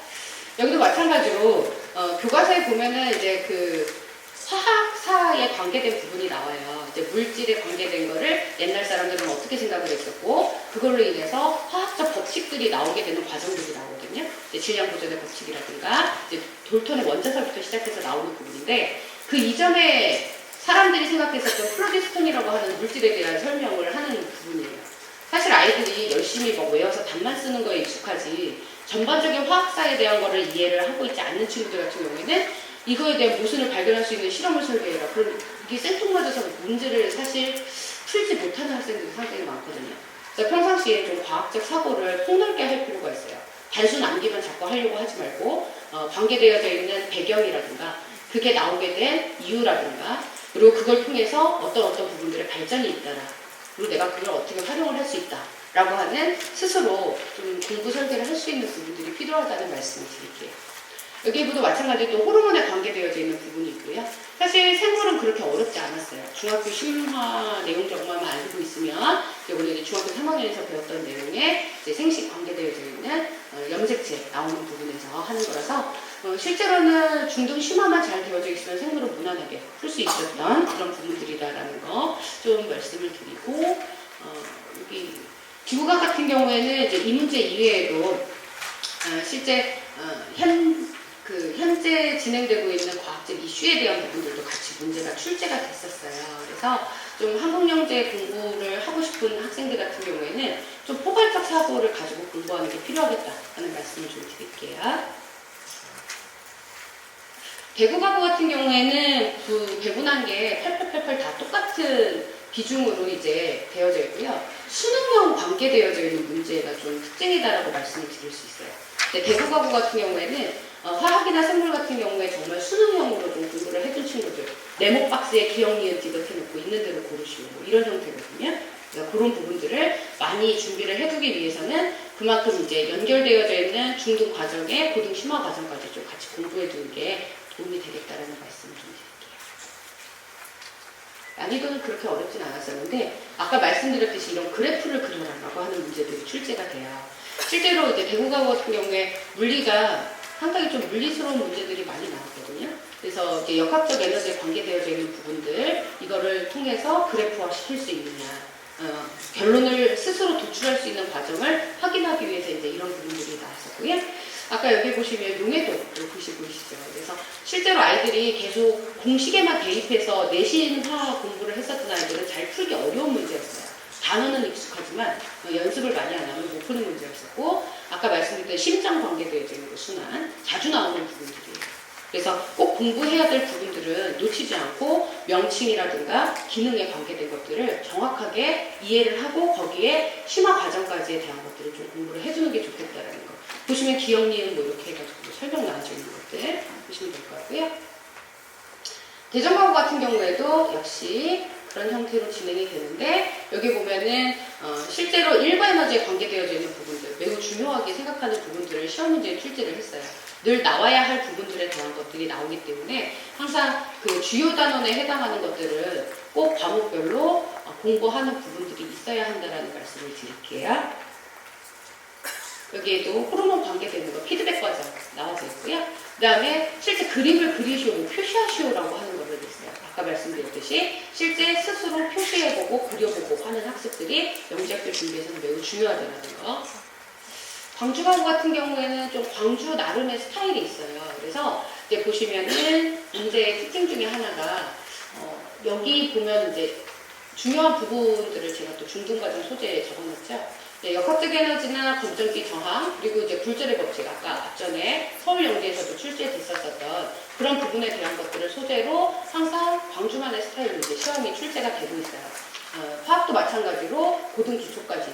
여기도 마찬가지로 교과서에 보면은 이제 그 화학사에 관계된 부분이 나와요. 이제 물질에 관계된 거를 옛날 사람들은 어떻게 생각을 했었고, 그걸로 인해서 화학적 법칙들이 나오게 되는 과정들이 나오거든요. 이제 질량 보존의 법칙이라든가, 이제 돌톤의 원자설부터 시작해서 나오는 부분인데, 그 이전에 사람들이 생각했었던 플로기스톤이라고 하는 물질에 대한 설명을 하는 부분이에요. 사실 아이들이 열심히 뭐 외워서 답만 쓰는 거에 익숙하지, 전반적인 화학사에 대한 거를 이해를 하고 있지 않는 친구들 같은 경우에는 이거에 대한 모순을 발견할 수 있는 실험을 설계해라. 그럼 이게 생뚱맞아서 문제를 사실 풀지 못하는 학생들이 상당히 많거든요. 그래서 평상시에 좀 과학적 사고를 폭넓게 할 필요가 있어요. 단순 암기만 자꾸 하려고 하지 말고 관계되어져 있는 배경이라든가 그게 나오게 된 이유라든가 그리고 그걸 통해서 어떤 부분들의 발전이 있다라. 그리고 내가 그걸 어떻게 활용을 할 수 있다. 라고 하는 스스로 좀 공부 설계를 할 수 있는 부분들이 필요하다는 말씀을 드릴게요. 여기에도 마찬가지로 또 호르몬에 관계되어져 있는 부분이 있고요. 사실 생물은 그렇게 어렵지 않았어요. 중학교 심화 내용 정보만 알고 있으면 오늘 이제 중학교 3학년에서 배웠던 내용에 이제 생식 관계되어져 있는 염색체 나오는 부분에서 하는 거라서 실제로는 중등 심화만 잘 되어져 있으면 생물은 무난하게 풀 수 있었던 그런 부분들이다라는 거 좀 말씀을 드리고 여기 기후학 같은 경우에는 이제 이 문제 이외에도 실제 현재 진행되고 있는 과학적 이슈에 대한 부분들도 같이 문제가 출제가 됐었어요. 그래서 좀 한국영재 공부를 하고 싶은 학생들 같은 경우에는 좀 포괄적 사고를 가지고 공부하는 게 필요하겠다 하는 말씀을 좀 드릴게요. 배구가구 같은 경우에는 그 배분한 게 8888 다 똑같은 비중으로 이제 되어져 있고요. 수능형 관계되어져 있는 문제가 좀 특징이다라고 말씀을 드릴 수 있어요. 배구가구 같은 경우에는 화학이나 생물 같은 경우에 정말 수능형으로 좀 공부를 해둔 친구들 네모 박스에 기억, 니은, 디귿 해놓고 있는 대로 고르시오 뭐 이런 형태거든요. 그러니까 그런 부분들을 많이 준비를 해두기 위해서는 그만큼 이제 연결되어져 있는 중등 과정에 고등 심화 과정까지 좀 같이 공부해두는 게 도움이 되겠다라는 말씀을 좀 드릴게요. 난이도는 그렇게 어렵진 않았었는데 아까 말씀드렸듯이 이런 그래프를 그려라라고 하는 문제들이 출제가 돼요. 실제로 이제 배구가구 같은 경우에 물리가 상당히 좀 물리스러운 문제들이 많이 나왔거든요. 그래서 이제 역학적 에너지에 관계되어져 있는 부분들 이거를 통해서 그래프화 시킬 수 있느냐 결론을 스스로 도출할 수 있는 과정을 확인하기 위해서 이제 이런 부분들이 나왔었고요. 아까 여기 보시면 용해도 글씨 보이시죠? 그래서 실제로 아이들이 계속 공식에만 대입해서 내신화 공부를 했었던 아이들은 잘 풀기 어려운 문제였어요. 단어는 익숙하지만 연습을 많이 안 하면 못 푸는 문제였었고 아까 말씀드렸던 심장 관계되어져 있는 거 순환 자주 나오는 부분들이에요. 그래서 꼭 공부해야 될 부분들은 놓치지 않고 명칭이라든가 기능에 관계된 것들을 정확하게 이해를 하고 거기에 심화 과정까지에 대한 것들을 좀 공부를 해두는 게 좋겠다라는 거. 보시면 기억, 니은 뭐 이렇게 해가지고 설명 나와져 있는 것들 보시면 될 것 같고요. 대전과고 같은 경우에도 역시 그런 형태로 진행이 되는데 여기 보면은 실제로 일부 에너지에 관계되어져 있는 부분들 매우 중요하게 생각하는 부분들을 시험 문제에 출제를 했어요. 늘 나와야 할 부분들에 대한 것들이 나오기 때문에 항상 그 주요 단원에 해당하는 것들은 꼭 과목별로 공부하는 부분들이 있어야 한다는 말씀을 드릴게요. 여기에도 호르몬 관계되는 거 피드백 과정 나와져 있고요. 그 다음에 실제 그림을 그리시오, 표시하시오라고 하는 거를 있어요. 아까 말씀드렸듯이 실제 스스로 표시해보고 그려보고 하는 학습들이 영재학교 준비에서는 매우 중요하다는 거. 광주과고 같은 경우에는 좀 광주 나름의 스타일이 있어요. 그래서 이제 보시면은 문제의 특징 중에 하나가 여기 보면 이제 중요한 부분들을 제가 또 중등과정 소재에 적어놨죠. 네, 역학적 에너지나 검정기 저항 그리고 이제 굴절의 법칙 아까 앞전에 서울영재에서도 출제됐었던 그런 부분에 대한 것들을 소재로 항상 광주만의 스타일로 이제 시험이 출제가 되고 있어요. 화학도 마찬가지로 고등 기초까지.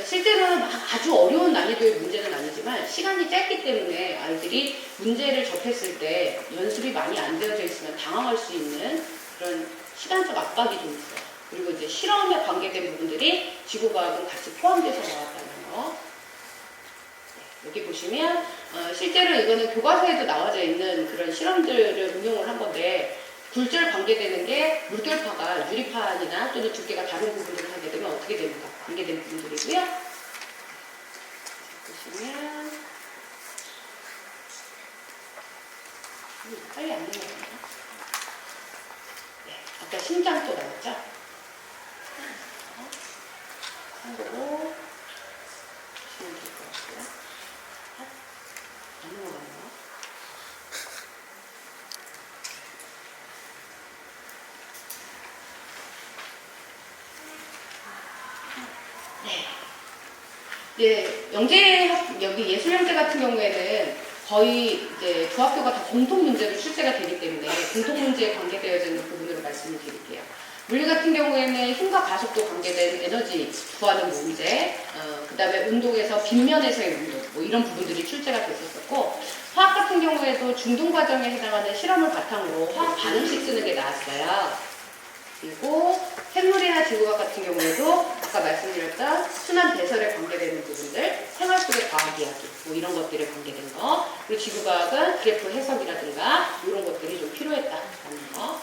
실제로는 막 아주 어려운 난이도의 문제는 아니지만 시간이 짧기 때문에 아이들이 문제를 접했을 때 연습이 많이 안 되어져 있으면 당황할 수 있는 그런 시간적 압박이 좀 있어요. 그리고 이제 실험에 관계된 부분들이 지구과학은 같이 포함돼서 나왔다는 거. 여기 보시면 실제로 이거는 교과서에도 나와져 있는 그런 실험들을 응용을 한 건데 굴절 관계되는 게 물결파가 유리판이나 또는 두께가 다른 부분들을 하게 되면 어떻게 됩니까? 관계된 부분들이고요. 보시면 빨리 안 넘어가요. 네, 아까 심장 또 나왔죠? 참고로 보시면 될 것 같고요. 안 넘어가네요. 네, 여기 예술영재 같은 경우에는 거의 이제 두 학교가 다 공통 문제로 출제가 되기 때문에 공통 문제에 관계되어져 있는 부분으로 말씀을 드릴게요. 물리 같은 경우에는 힘과 가속도 관계된 에너지 구하는 문제, 그 다음에 운동에서 빗면에서의 운동, 뭐 이런 부분들이 출제가 됐었고, 화학 같은 경우에도 중등 과정에 해당하는 실험을 바탕으로 화학 반응식 쓰는 게 나왔어요. 그리고 생물이나 지구과학 같은 경우에도 아까 말씀드렸던 순환 배설에 관계되는 부분들, 생활 속의 과학 이야기, 뭐 이런 것들에 관계된 거, 그리고 지구과학은 그래프 해석이라든가 이런 것들이 좀 필요했다라는 거.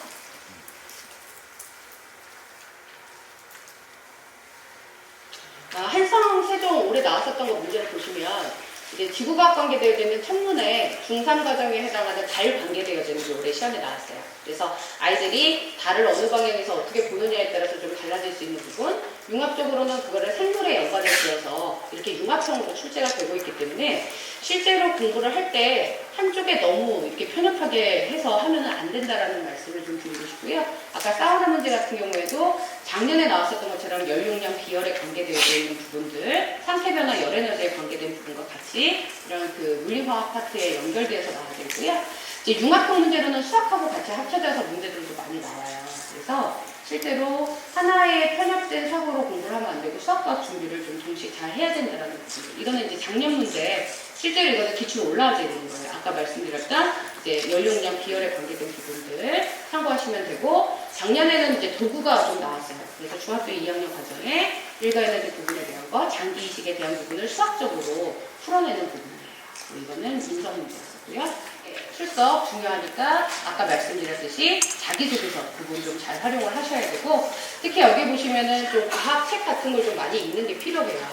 한성, 세종 올해 나왔었던 거 문제를 보시면 이제 지구과학 관계되어져 있는 천문에 중3 과정에 해당하는 달 관계되어져 있는 게 올해 시험에 나왔어요. 그래서 아이들이 달을 어느 방향에서 어떻게 보느냐에 따라서 좀 달라질 수 있는 부분, 융합적으로는 그거를 생물에 연관을 지어서 이렇게 융합형으로 출제가 되고 있기 때문에 실제로 공부를 할 때 한쪽에 너무 이렇게 편협하게 해서 하면은 안 된다라는 말씀을 좀 드리고 싶고요. 아까 사우나 문제 같은 경우에도 작년에 나왔었던 것처럼 열용량 비열에 관계되어져 있는 부분들, 상태 변화 열에너지에 관계된 부분과 같이 이런 그 물리화학 파트에 연결되어서 나와야 되고요. 이제 융합형 문제로는 수학하고 같이 합쳐져서 문제들도 많이 나와요. 그래서 실제로 하나의 편협된 사고로 공부를 하면 안 되고 수학과학 준비를 좀 동시에 잘 해야 된다는 부분. 이거는 이제 작년 문제, 실제로 이거는 기출이 올라와져 있는 거예요. 아까 말씀드렸던 이제 연용량 비열에 관계된 부분들 참고하시면 되고, 작년에는 이제 도구가 좀 나왔어요. 그래서 중학교 2학년 과정에 일가에너지 부분에 대한 거, 장기 이식에 대한 부분을 수학적으로 풀어내는 부분이에요. 이거는 인성 문제였었고요. 출석 중요하니까 아까 말씀드렸듯이 자기소개서 부분 좀 잘 활용을 하셔야 되고, 특히 여기 보시면은 좀 과학 책 같은 걸 좀 많이 읽는 게 필요해요.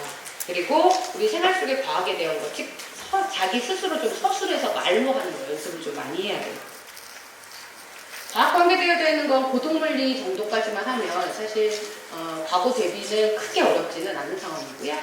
그리고 우리 생활 속의 과학에 대한 거, 즉 자기 스스로 좀 서술해서 말로 하는 거 연습을 좀 많이 해야 돼요. 과학 관계되어져 있는 건 고동물리 정도까지만 하면 사실 과거 대비는 크게 어렵지는 않은 상황이고요.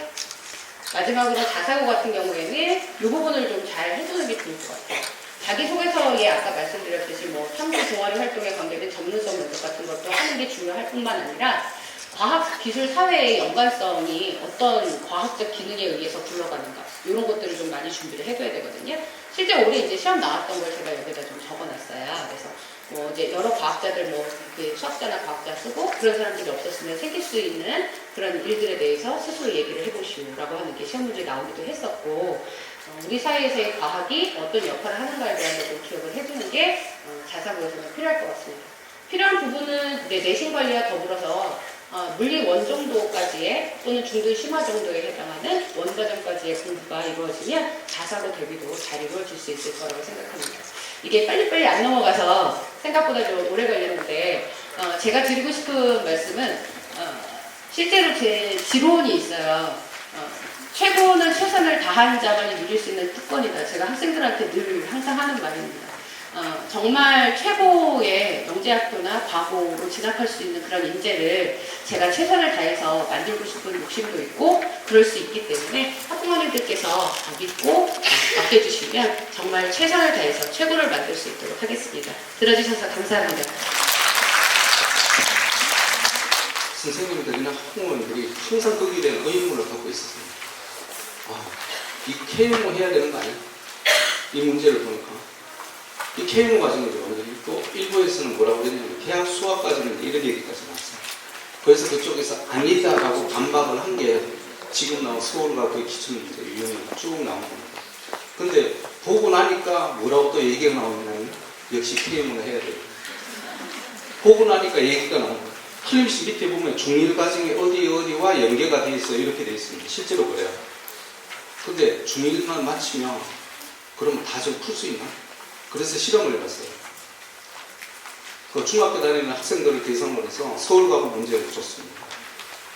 마지막으로 자사고 같은 경우에는 이 부분을 좀 잘 해두는 게 좋을 것 같아요. 자기소개서에 아까 말씀드렸듯이 뭐 탐구 동아리 활동에 관계된 전문성 면접 같은 것도 하는 게 중요할 뿐만 아니라 과학, 기술, 사회의 연관성이 어떤 과학적 기능에 의해서 굴러가는가 이런 것들을 좀 많이 준비를 해둬야 되거든요. 실제 올해 이제 시험 나왔던 걸 제가 여기다 좀 적어놨어요. 그래서 뭐 이제 여러 과학자들 뭐 수학자나 과학자 쓰고 그런 사람들이 없었으면 생길 수 있는 그런 일들에 대해서 스스로 얘기를 해보시오라고 하는 게 시험 문제에 나오기도 했었고 우리 사회에서의 과학이 어떤 역할을 하는가에 대한 것을 기억을 해주는 게 자사고에서는 필요할 것 같습니다. 필요한 부분은 내신 관리와 더불어서 물리 원정도까지의 또는 중등 심화 정도에 해당하는 원과정까지의 공부가 이루어지면 자사고 대비도 잘 이루어질 수 있을 거라고 생각합니다. 이게 빨리빨리 안 넘어가서 생각보다 좀 오래 걸렸는데 제가 드리고 싶은 말씀은 실제로 제 지론이 있어요. 최고는 최선을 다한 자만이 누릴 수 있는 특권이다. 제가 학생들한테 늘 항상 하는 말입니다. 정말 최고의 영재학교나 과고로 진학할 수 있는 그런 인재를 제가 최선을 다해서 만들고 싶은 욕심도 있고 그럴 수 있기 때문에 학부모님들께서 믿고 맡겨주시면 정말 최선을 다해서 최고를 만들 수 있도록 하겠습니다. 들어주셔서 감사합니다. 선생님들이나 학부모님들이 항상 거기에 대한 의문을 갖고 있었습니다. 이 KMO 해야 되는 거 아니야? 이 문제를 보니까. 이 KMO 과정이죠. 또 일부에서는 뭐라고 그랬냐면 계약 수학 과정인데 이런 얘기까지 나왔어요. 그래서 그쪽에서 아니다라고 반박을 한 게 지금 나온 서울과학의 기출문제 유형이 쭉 나온 겁니다. 근데 보고 나니까 뭐라고 또 얘기가 나오냐면 역시 KMO는 해야 돼요. 보고 나니까 얘기가 나옵니다. 클림스 밑에 보면 중일 과정이 어디와 연계가 되어 있어 이렇게 되어 있습니다. 실제로 그래요. 근데 중일만 맞추면 그러면 다 좀 풀 수 있나? 그래서 실험을 해봤어요. 그 중학교 다니는 학생들을 대상으로 해서 서울과학 문제를 줬습니다.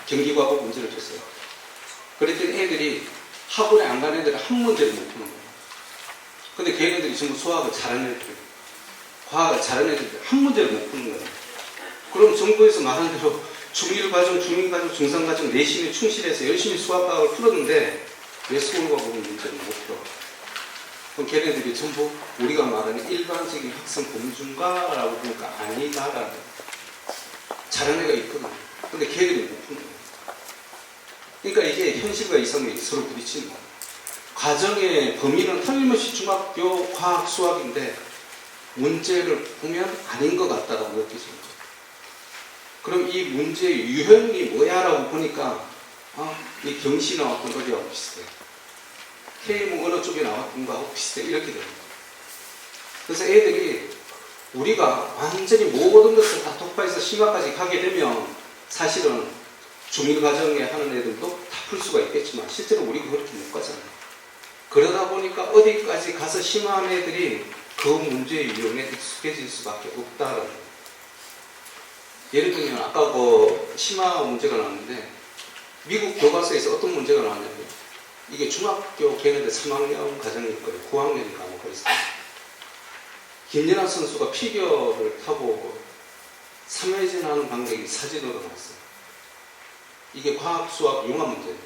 경기과학 문제를 줬어요. 그랬더니 애들이 학원에 안 가는 애들은 한 문제를 못 푸는 거예요. 근데 걔네들이 전부 수학을 잘하는 애들, 과학을 잘하는 애들이 한 문제를 못 푸는 거예요. 그럼 정부에서 말한 대로 중일과정, 중위과정, 중상과정 내신에 충실해서 열심히 수학과학을 풀었는데 왜 서울과학 문제를 못 풀어? 그럼 걔네들이 전부 우리가 말하는 일반적인 학생 범준가라고 보니까 아니다라는 잘하는 애가 있거든. 근데 걔들이 못 푸는 거예요. 그러니까 이게 현실과 이성이 서로 부딪히는 거예요. 과정의 범위는 틀림없이 중학교 과학 수학인데 문제를 보면 아닌 것 같다라고 느끼시는 거예요. 그럼 이 문제의 유형이 뭐야라고 보니까 이 경시 나왔던 거리하고 비슷해요. K모 어느 쪽에 나왔던 거하고 비슷해 이렇게 됩니다. 그래서 애들이 우리가 완전히 모든 것을 다 독파해서 심화까지 가게 되면 사실은 중일 과정에 하는 애들도 다 풀 수가 있겠지만 실제로 우리가 그렇게 못 가잖아요. 그러다 보니까 어디까지 가서 심화한 애들이 그 문제의 유형에 익숙해질 수밖에 없다라는 거예요. 예를 들면 아까 그 심화 문제가 나왔는데 미국 교과서에서 어떤 문제가 나왔냐면 이게 중학교 걔네들 3학년 과정일 거예요. 9학년인가 뭐 그랬어요. 김연아 선수가 피겨를 타고 3회전 하는 방식이 사진으로 나왔어요. 이게 과학, 수학, 융합 문제예요.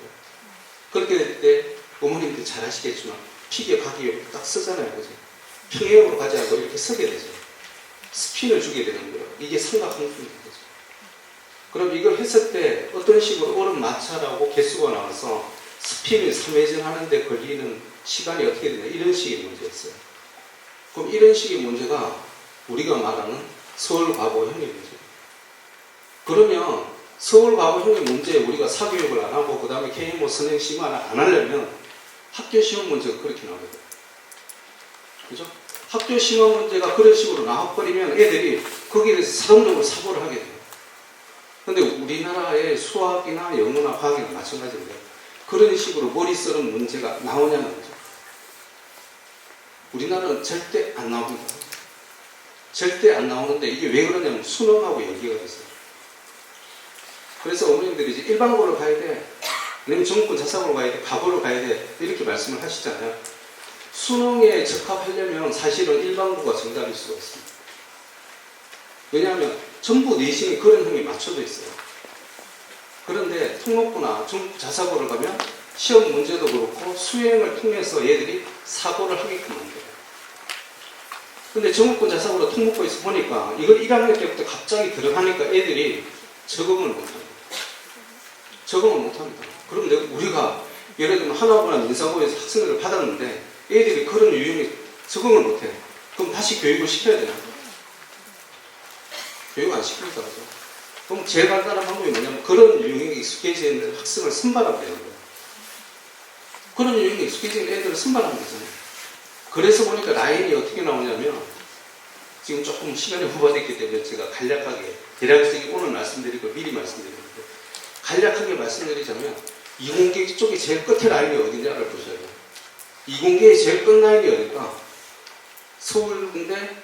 그렇게 될 때 어머님들 잘 아시겠지만 피겨 가기 위해 딱 쓰잖아요. 그죠? 평행으로 가지 않고 이렇게 서게 되죠. 스핀을 주게 되는 거예요. 이게 삼각함수인 거죠. 그럼 이걸 했을 때 어떤 식으로 옳은 마찰하고 개수가 나와서 스핀을 3회전 하는데 걸리는 시간이 어떻게 되냐 이런 식의 문제였어요. 그럼 이런 식의 문제가 우리가 말하는 서울과거형의 문제예요. 그러면 서울과거형의 문제에 우리가 사교육을 안 하고 그 다음에 KMO 선행 심화를 안 하려면 학교 시험 문제가 그렇게 나오거든요. 그죠? 학교 심화 문제가 그런 식으로 나와버리면 애들이 거기에 대해서 자동적으로 사고를 하게 돼요. 근데 우리나라의 수학이나 영어나 과학이나 마찬가지인데 그런 식으로 머리 쓰는 문제가 나오냐는 거죠. 우리나라는 절대 안 나옵니다. 절대 안 나오는데 이게 왜 그러냐면 수능하고 연계가 있어요. 그래서 어머님들이 이제 일반고로 가야 돼, 아니면 전문 자사고로 가야 돼, 과고로 가야 돼 이렇게 말씀을 하시잖아요. 수능에 적합하려면 사실은 일반고가 정답일 수가 있습니다. 왜냐하면 전부 내신이 그런 형이 맞춰져 있어요. 그런데 통목고나 전국 자사고를 가면 시험 문제도 그렇고 수행을 통해서 얘들이 사고를 하게끔 만들어요. 근데 전국고 자사고로 통목고에서 보니까 이걸 1학년 때부터 갑자기 들어가니까 애들이 적응을 못합니다. 적응을 못합니다. 그럼 우리가 예를 들면 하나고나 민사고에서 학생들을 받았는데 애들이 그런 유형에 적응을 못해. 그럼 다시 교육을 시켜야 되나? 교육 안 시키니까 그죠. 그럼 제일 간단한 방법이 뭐냐면 그런 유형에 익숙해져 있는 학생을 선발하면 되는 거예요. 그런 유형에 익숙해져 있는 애들을 선발하면 되잖아요. 그래서 보니까 라인이 어떻게 나오냐면 지금 조금 시간이 후반됐기 때문에 제가 간략하게 대략적인 오늘 말씀드리고 미리 말씀드리는데 간략하게 말씀드리자면 이공계 쪽에 제일 끝에 라인이 어디냐를 보셔야 돼요. 이공계의 제일 끝 라인이 어딜까? 서울대,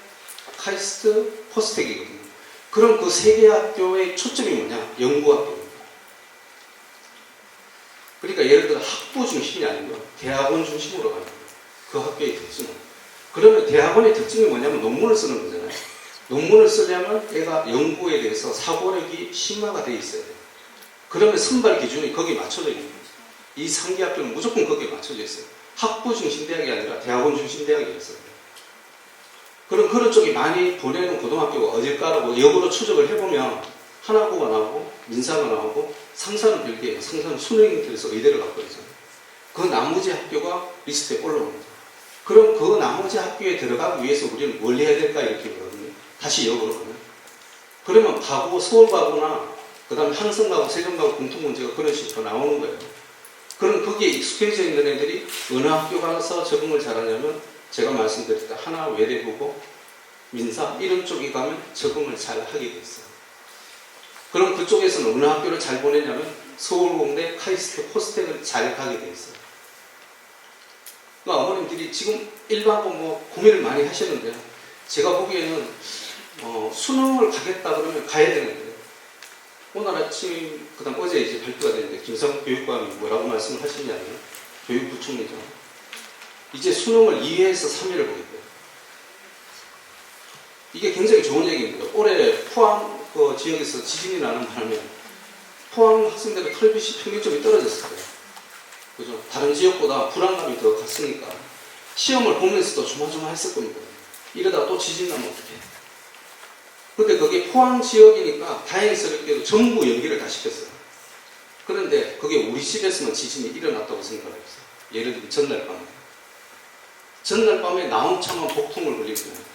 카이스트, 포스텍이거든요. 그럼 그 세 개 학교의 초점이 뭐냐? 연구학교입니다. 그러니까 예를 들어 학부 중심이 아니고 대학원 중심으로 가는 거예요. 그 학교의 특징은. 그러면 대학원의 특징이 뭐냐면 논문을 쓰는 거잖아요. 논문을 쓰려면 애가 연구에 대해서 사고력이 심화가 되어 있어야 돼요. 그러면 선발 기준이 거기에 맞춰져 있는 거죠. 이 3개 학교는 무조건 거기에 맞춰져 있어요. 학부 중심 대학이 아니라 대학원 중심 대학이었어요. 그럼 그런 쪽이 많이 보내는 고등학교가 어딜까라고 역으로 추적을 해보면 하나고가 나오고 민사가 나오고 상사는 별개예요. 상사는 수능인들에서 의대를 갖고 있잖아요. 그 나머지 학교가 리스트에 올라옵니다. 그럼 그 나머지 학교에 들어가기 위해서 우리는 뭘 해야 될까 이렇게 보거든요. 다시 역으로 가면. 그러면 가고 서울가고나 그 다음에 한성가고 세종가고 공통문제가 그런 식으로 나오는 거예요. 그럼 거기에 익숙해져 있는 애들이 어느 학교 가서 적응을 잘하냐면 제가 말씀드렸던 하나 외대보고 민사 이런 쪽에 가면 적응을 잘 하게 돼 있어요. 그럼 그쪽에서는 어느 학교를 잘 보내냐면 서울공대, 카이스트, 포스텍을 잘 가게 돼 있어요. 그러니까 어머님들이 지금 일반고 뭐 고민을 많이 하시는데요. 제가 보기에는 수능을 가겠다 그러면 가야 되는데 오늘 아침 그다음 어제 이제 발표가 됐는데 김상국 교육감이 뭐라고 말씀을 하시냐면 교육부총리죠. 이제 수능을 2회에서 3회를 보겠대요. 이게 굉장히 좋은 얘기입니다. 올해 포항 그 지역에서 지진이 나는 바람에 포항 학생들의 털빛이 평균점이 떨어졌을 거예요. 그죠? 다른 지역보다 불안감이 더 갔으니까 시험을 보면서도 조마조마했을 겁니다. 이러다가 또 지진 나면 어떡해? 근데 그게 포항 지역이니까 다행스럽게도 전부 연기를 다 시켰어요. 그런데 그게 우리 집에서만 지진이 일어났다고 생각을 했어요. 예를 들면 전날 밤에. 전날 밤에 나 혼자만 복통을 걸린 거예요.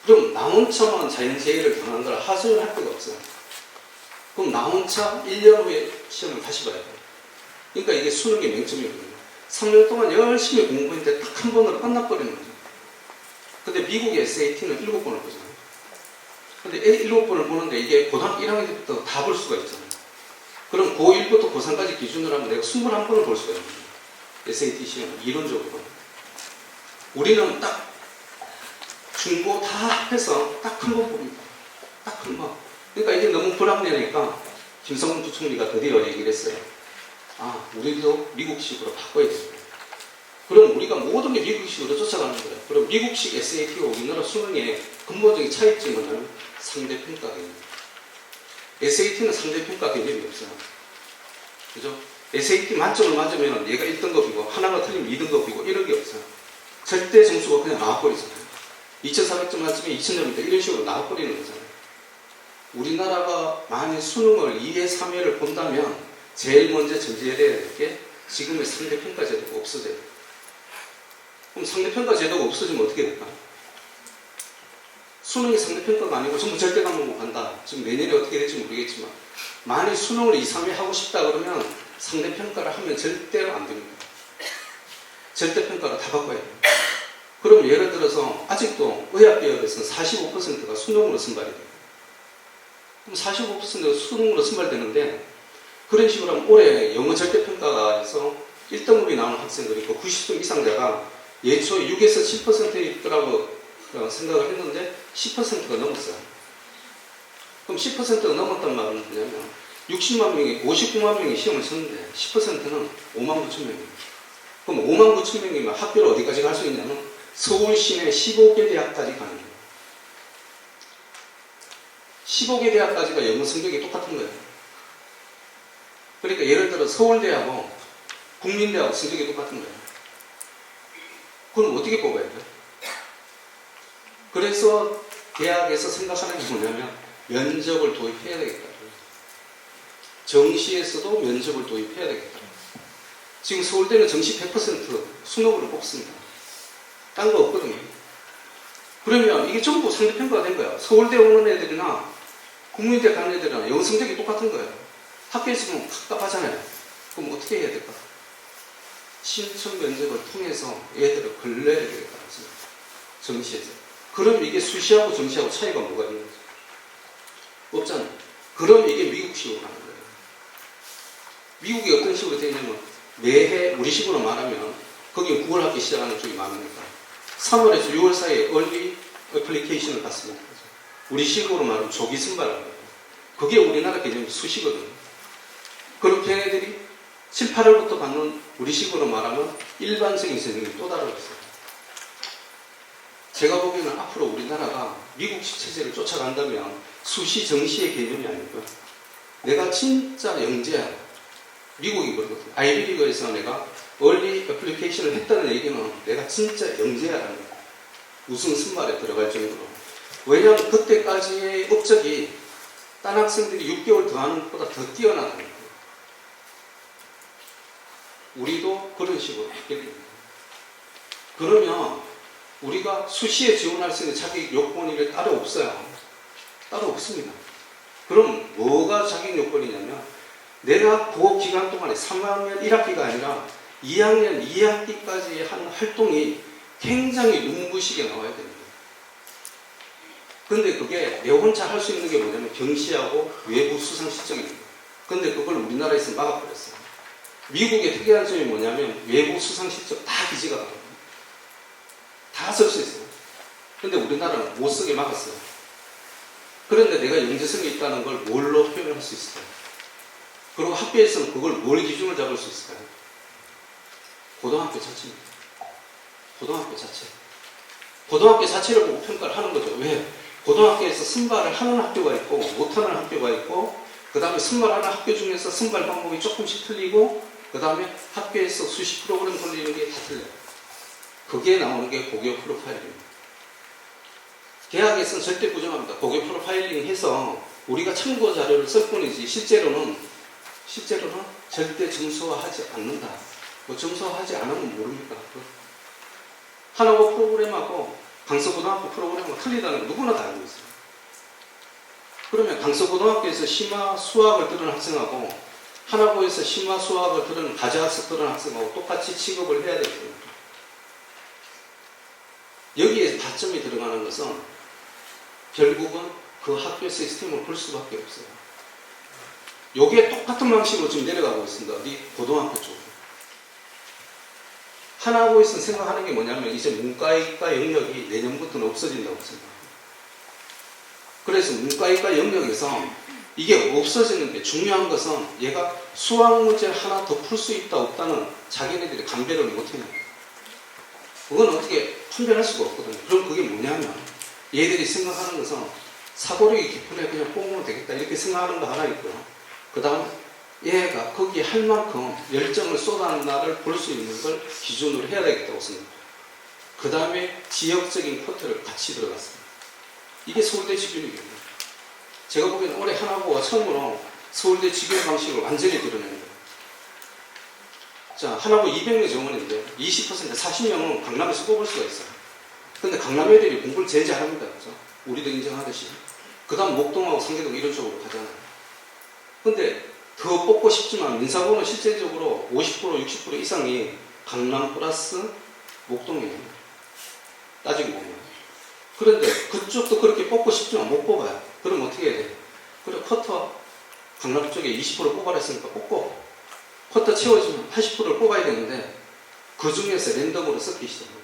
그럼 나 혼자만 자연재해를 당한 걸 하소연할 데가 없어요. 그럼 나 혼자 1년 후에 시험을 다시 봐야 돼요. 그러니까 이게 수능의 맹점이거든요. 3년 동안 열심히 공부했는데 딱 한 번으로 끝나버리는 거죠. 근데 미국의 SAT는 7번을 보잖아요. 근데 7번을 보는데 이게 고등학교 1학년 때부터 다 볼 수가 있잖아요. 그럼 고1부터 고3까지 기준으로 하면 내가 21번을 볼 수가 있는 거예요. SAT 시험은 이론적으로. 우리는 딱 중고 다 합해서 딱 한 번 봅니다. 딱 한 번. 그러니까 이게 너무 불합리하니까 김성훈 부총리가 드디어 얘기를 했어요. 아, 우리도 미국식으로 바꿔야 됩니다. 그럼 우리가 모든 게 미국식으로 쫓아가는 거예요. 그럼 미국식 SAT와 우리나라 수능의 근본적인 차이점은 뭐냐면 상대평가 개념. SAT는 상대평가 개념이 없어요. 그죠? SAT 만점을 맞으면 얘가 1등급이고 하나가 틀리면 2등급이고 이런 게 없어요. 절대 점수가 그냥 나와버리잖아요. 2400점 만점에 2000점이다 이런 식으로 나와버리는 거잖아요. 우리나라가 만약 수능을 2회, 3회를 본다면 제일 먼저 전제해야 될 게 지금의 상대평가 제도가 없어져요. 그럼 상대평가 제도가 없어지면 어떻게 될까? 수능이 상대평가가 아니고 전부 절대 과목으로 간다. 지금 내년에 어떻게 될지 모르겠지만 만약 수능을 2, 3회 하고 싶다 그러면 상대평가를 하면 절대로 안 됩니다. 절대평가를 다 바꿔야 돼요. 그럼 예를 들어서 아직도 의학계열에서는 45%가 수능으로 선발이 돼요. 그럼 45%가 수능으로 선발되는데 그런 식으로 하면 올해 영어 절대평가에서 1등급이 나오는 학생들이 있고 90점 이상자가 예초 6에서 7%일 거라고 생각을 했는데 10%가 넘었어요. 그럼 10%가 넘었단 말은 뭐냐면 60만 명이 59만 명이 시험을 쳤는데 10%는 5만 9천 명이에요. 그럼 5만 9천 명이면 학교를 어디까지 갈 수 있냐면 서울 시내 15개 대학까지 가는 거예요. 15개 대학까지가 영어 성적이 똑같은 거예요. 그러니까 예를 들어 서울대하고 국민대하고 성적이 똑같은 거예요. 그럼 어떻게 뽑아야 돼요? 그래서 대학에서 생각하는 게 뭐냐면 면접을 도입해야 되겠다. 정시에서도 면접을 도입해야 되겠다. 지금 서울대는 정시 100% 수능으로 뽑습니다. 딴 거 없거든요. 그러면 이게 전부 상대평가가 된 거야. 서울대 오는 애들이나 국민대 가는 애들이나 영어 성적이 똑같은 거예요. 학교에서 보면 답답하잖아요. 그럼 어떻게 해야 될까? 신청 면접을 통해서 애들을 걸러야 되겠다. 정시에서. 그럼 이게 수시하고 정시하고 차이가 뭐가 있는 거죠? 없잖아요. 그럼 이게 미국식으로 가는 거예요. 미국이 어떤 식으로 되냐면 매해 우리식으로 말하면 거기 9월 학기 시작하는 쪽이 많으니까 3월에서 6월 사이에 얼리 애플리케이션을 받습니다. 우리식으로 말하면 조기 선발을 합니다. 그게 우리나라 개념이 수시거든요. 그럼 걔네들이 7, 8월부터 받는 우리식으로 말하면 일반적인 선생님이 또 다르겠어요. 제가 보기에는 앞으로 우리나라가 미국식 체제를 쫓아간다면 수시 정시의 개념이 아니고요. 내가 진짜 영재야. 미국이 그러거든요. 아이비리그에서 내가 얼리 애플리케이션을 했다는 얘기는 내가 진짜 영재야라는 거예요. 우승 선발에 들어갈 정도로. 왜냐하면 그때까지의 업적이 딴 학생들이 6개월 더 하는 것보다 더 뛰어나다는 거예요. 우리도 그런 식으로 하게 됩니다. 그러면 우리가 수시에 지원할 수 있는 자격 요건이 따로 없어요. 따로 없습니다. 그럼 뭐가 자격 요건이냐면 내가 그 기간 동안에 3학년 1학기가 아니라 2학년 2학기까지 한 활동이 굉장히 눈부시게 나와야 됩니다. 근데 그게 내 혼자 할 수 있는 게 뭐냐면 경시하고 외부 수상 실적입니다. 근데 그걸 우리나라에서 막아버렸어요. 미국의 특이한 점이 뭐냐면 외부 수상 실적 다 기재가 나옵니다. 다 쓸 수 있어요. 근데 우리나라는 못 쓰게 막았어요. 그런데 내가 영재성이 있다는 걸 뭘로 표현을 할 수 있을까요? 그리고 학교에서는 그걸 뭘 기준을 잡을 수 있을까요? 고등학교 자체입니다. 고등학교 자체. 고등학교 자체를 보고 평가를 하는 거죠. 왜? 고등학교에서 선발을 하는 학교가 있고 못하는 학교가 있고 그 다음에 선발하는 학교 중에서 선발 방법이 조금씩 틀리고 그 다음에 학교에서 수시 프로그램 돌리는 게 다 틀려요. 그게 나오는 게 고교 프로파일링입니다. 대학에서는 절대 부정합니다. 고교 프로파일링 해서 우리가 참고 자료를 쓸 뿐이지 실제로는 절대 점수화하지 않는다. 뭐 점수화하지 않으면 모릅니까? 하나고 프로그램하고 강서고등학교 프로그램하고 틀리다는 걸 누구나 다 알고 있어요. 그러면 강서고등학교에서 심화 수학을 들은 학생하고 하나고에서 심화 수학을 들은 가제학습 들은 학생하고 똑같이 취급을 해야 되거든요. 여기에 다점이 들어가는 것은 결국은 그 학교 시스템을 볼 수밖에 없어요. 여기에 똑같은 방식으로 지금 내려가고 있습니다. 어디? 고등학교 쪽으로. 하나고에서 생각하는 게 뭐냐면 이제 문과이과 영역이 내년부터는 없어진다고 생각합니다. 그래서 문과이과 영역에서 이게 없어지는 게 중요한 것은 얘가 수학 문제를 하나 더 풀 수 있다 없다는 자기네들이 감별을 못해요. 그건 어떻게 판별할 수가 없거든요. 그럼 그게 뭐냐면 얘들이 생각하는 것은 사고력이 깊은 애 그냥 뽑으면 되겠다 이렇게 생각하는 거 하나 있고요. 그 다음 얘가 거기에 할 만큼 열정을 쏟아나를 볼 수 있는 걸 기준으로 해야 되겠다고 생각해요. 그 다음에 지역적인 쿼터를 같이 들어갔습니다. 이게 서울대 지교육입니다. 제가 보기에는 올해 하나고가 처음으로 서울대 지교육 방식을 완전히 드러내는 거예요. 자, 하나고 200명 정원인데 20% 40명은 강남에서 뽑을 수가 있어요. 근데 강남 애들이 공부를 제일 잘합니다. 그죠? 우리도 인정하듯이. 그 다음 목동하고 상계동 이런 쪽으로 가잖아요. 근데 더 뽑고 싶지만 민사고는 실제적으로 50% 60% 이상이 강남 플러스 목동이에요. 따지고 보면. 그런데 그쪽도 그렇게 뽑고 싶지만 못 뽑아요. 그럼 어떻게 해야 돼요? 그래 쿼터 강남 쪽에 20% 뽑아라 했으니까 뽑고 쿼터 채워지면 80%를 뽑아야 되는데 그 중에서 랜덤으로 섞기 시작합니다.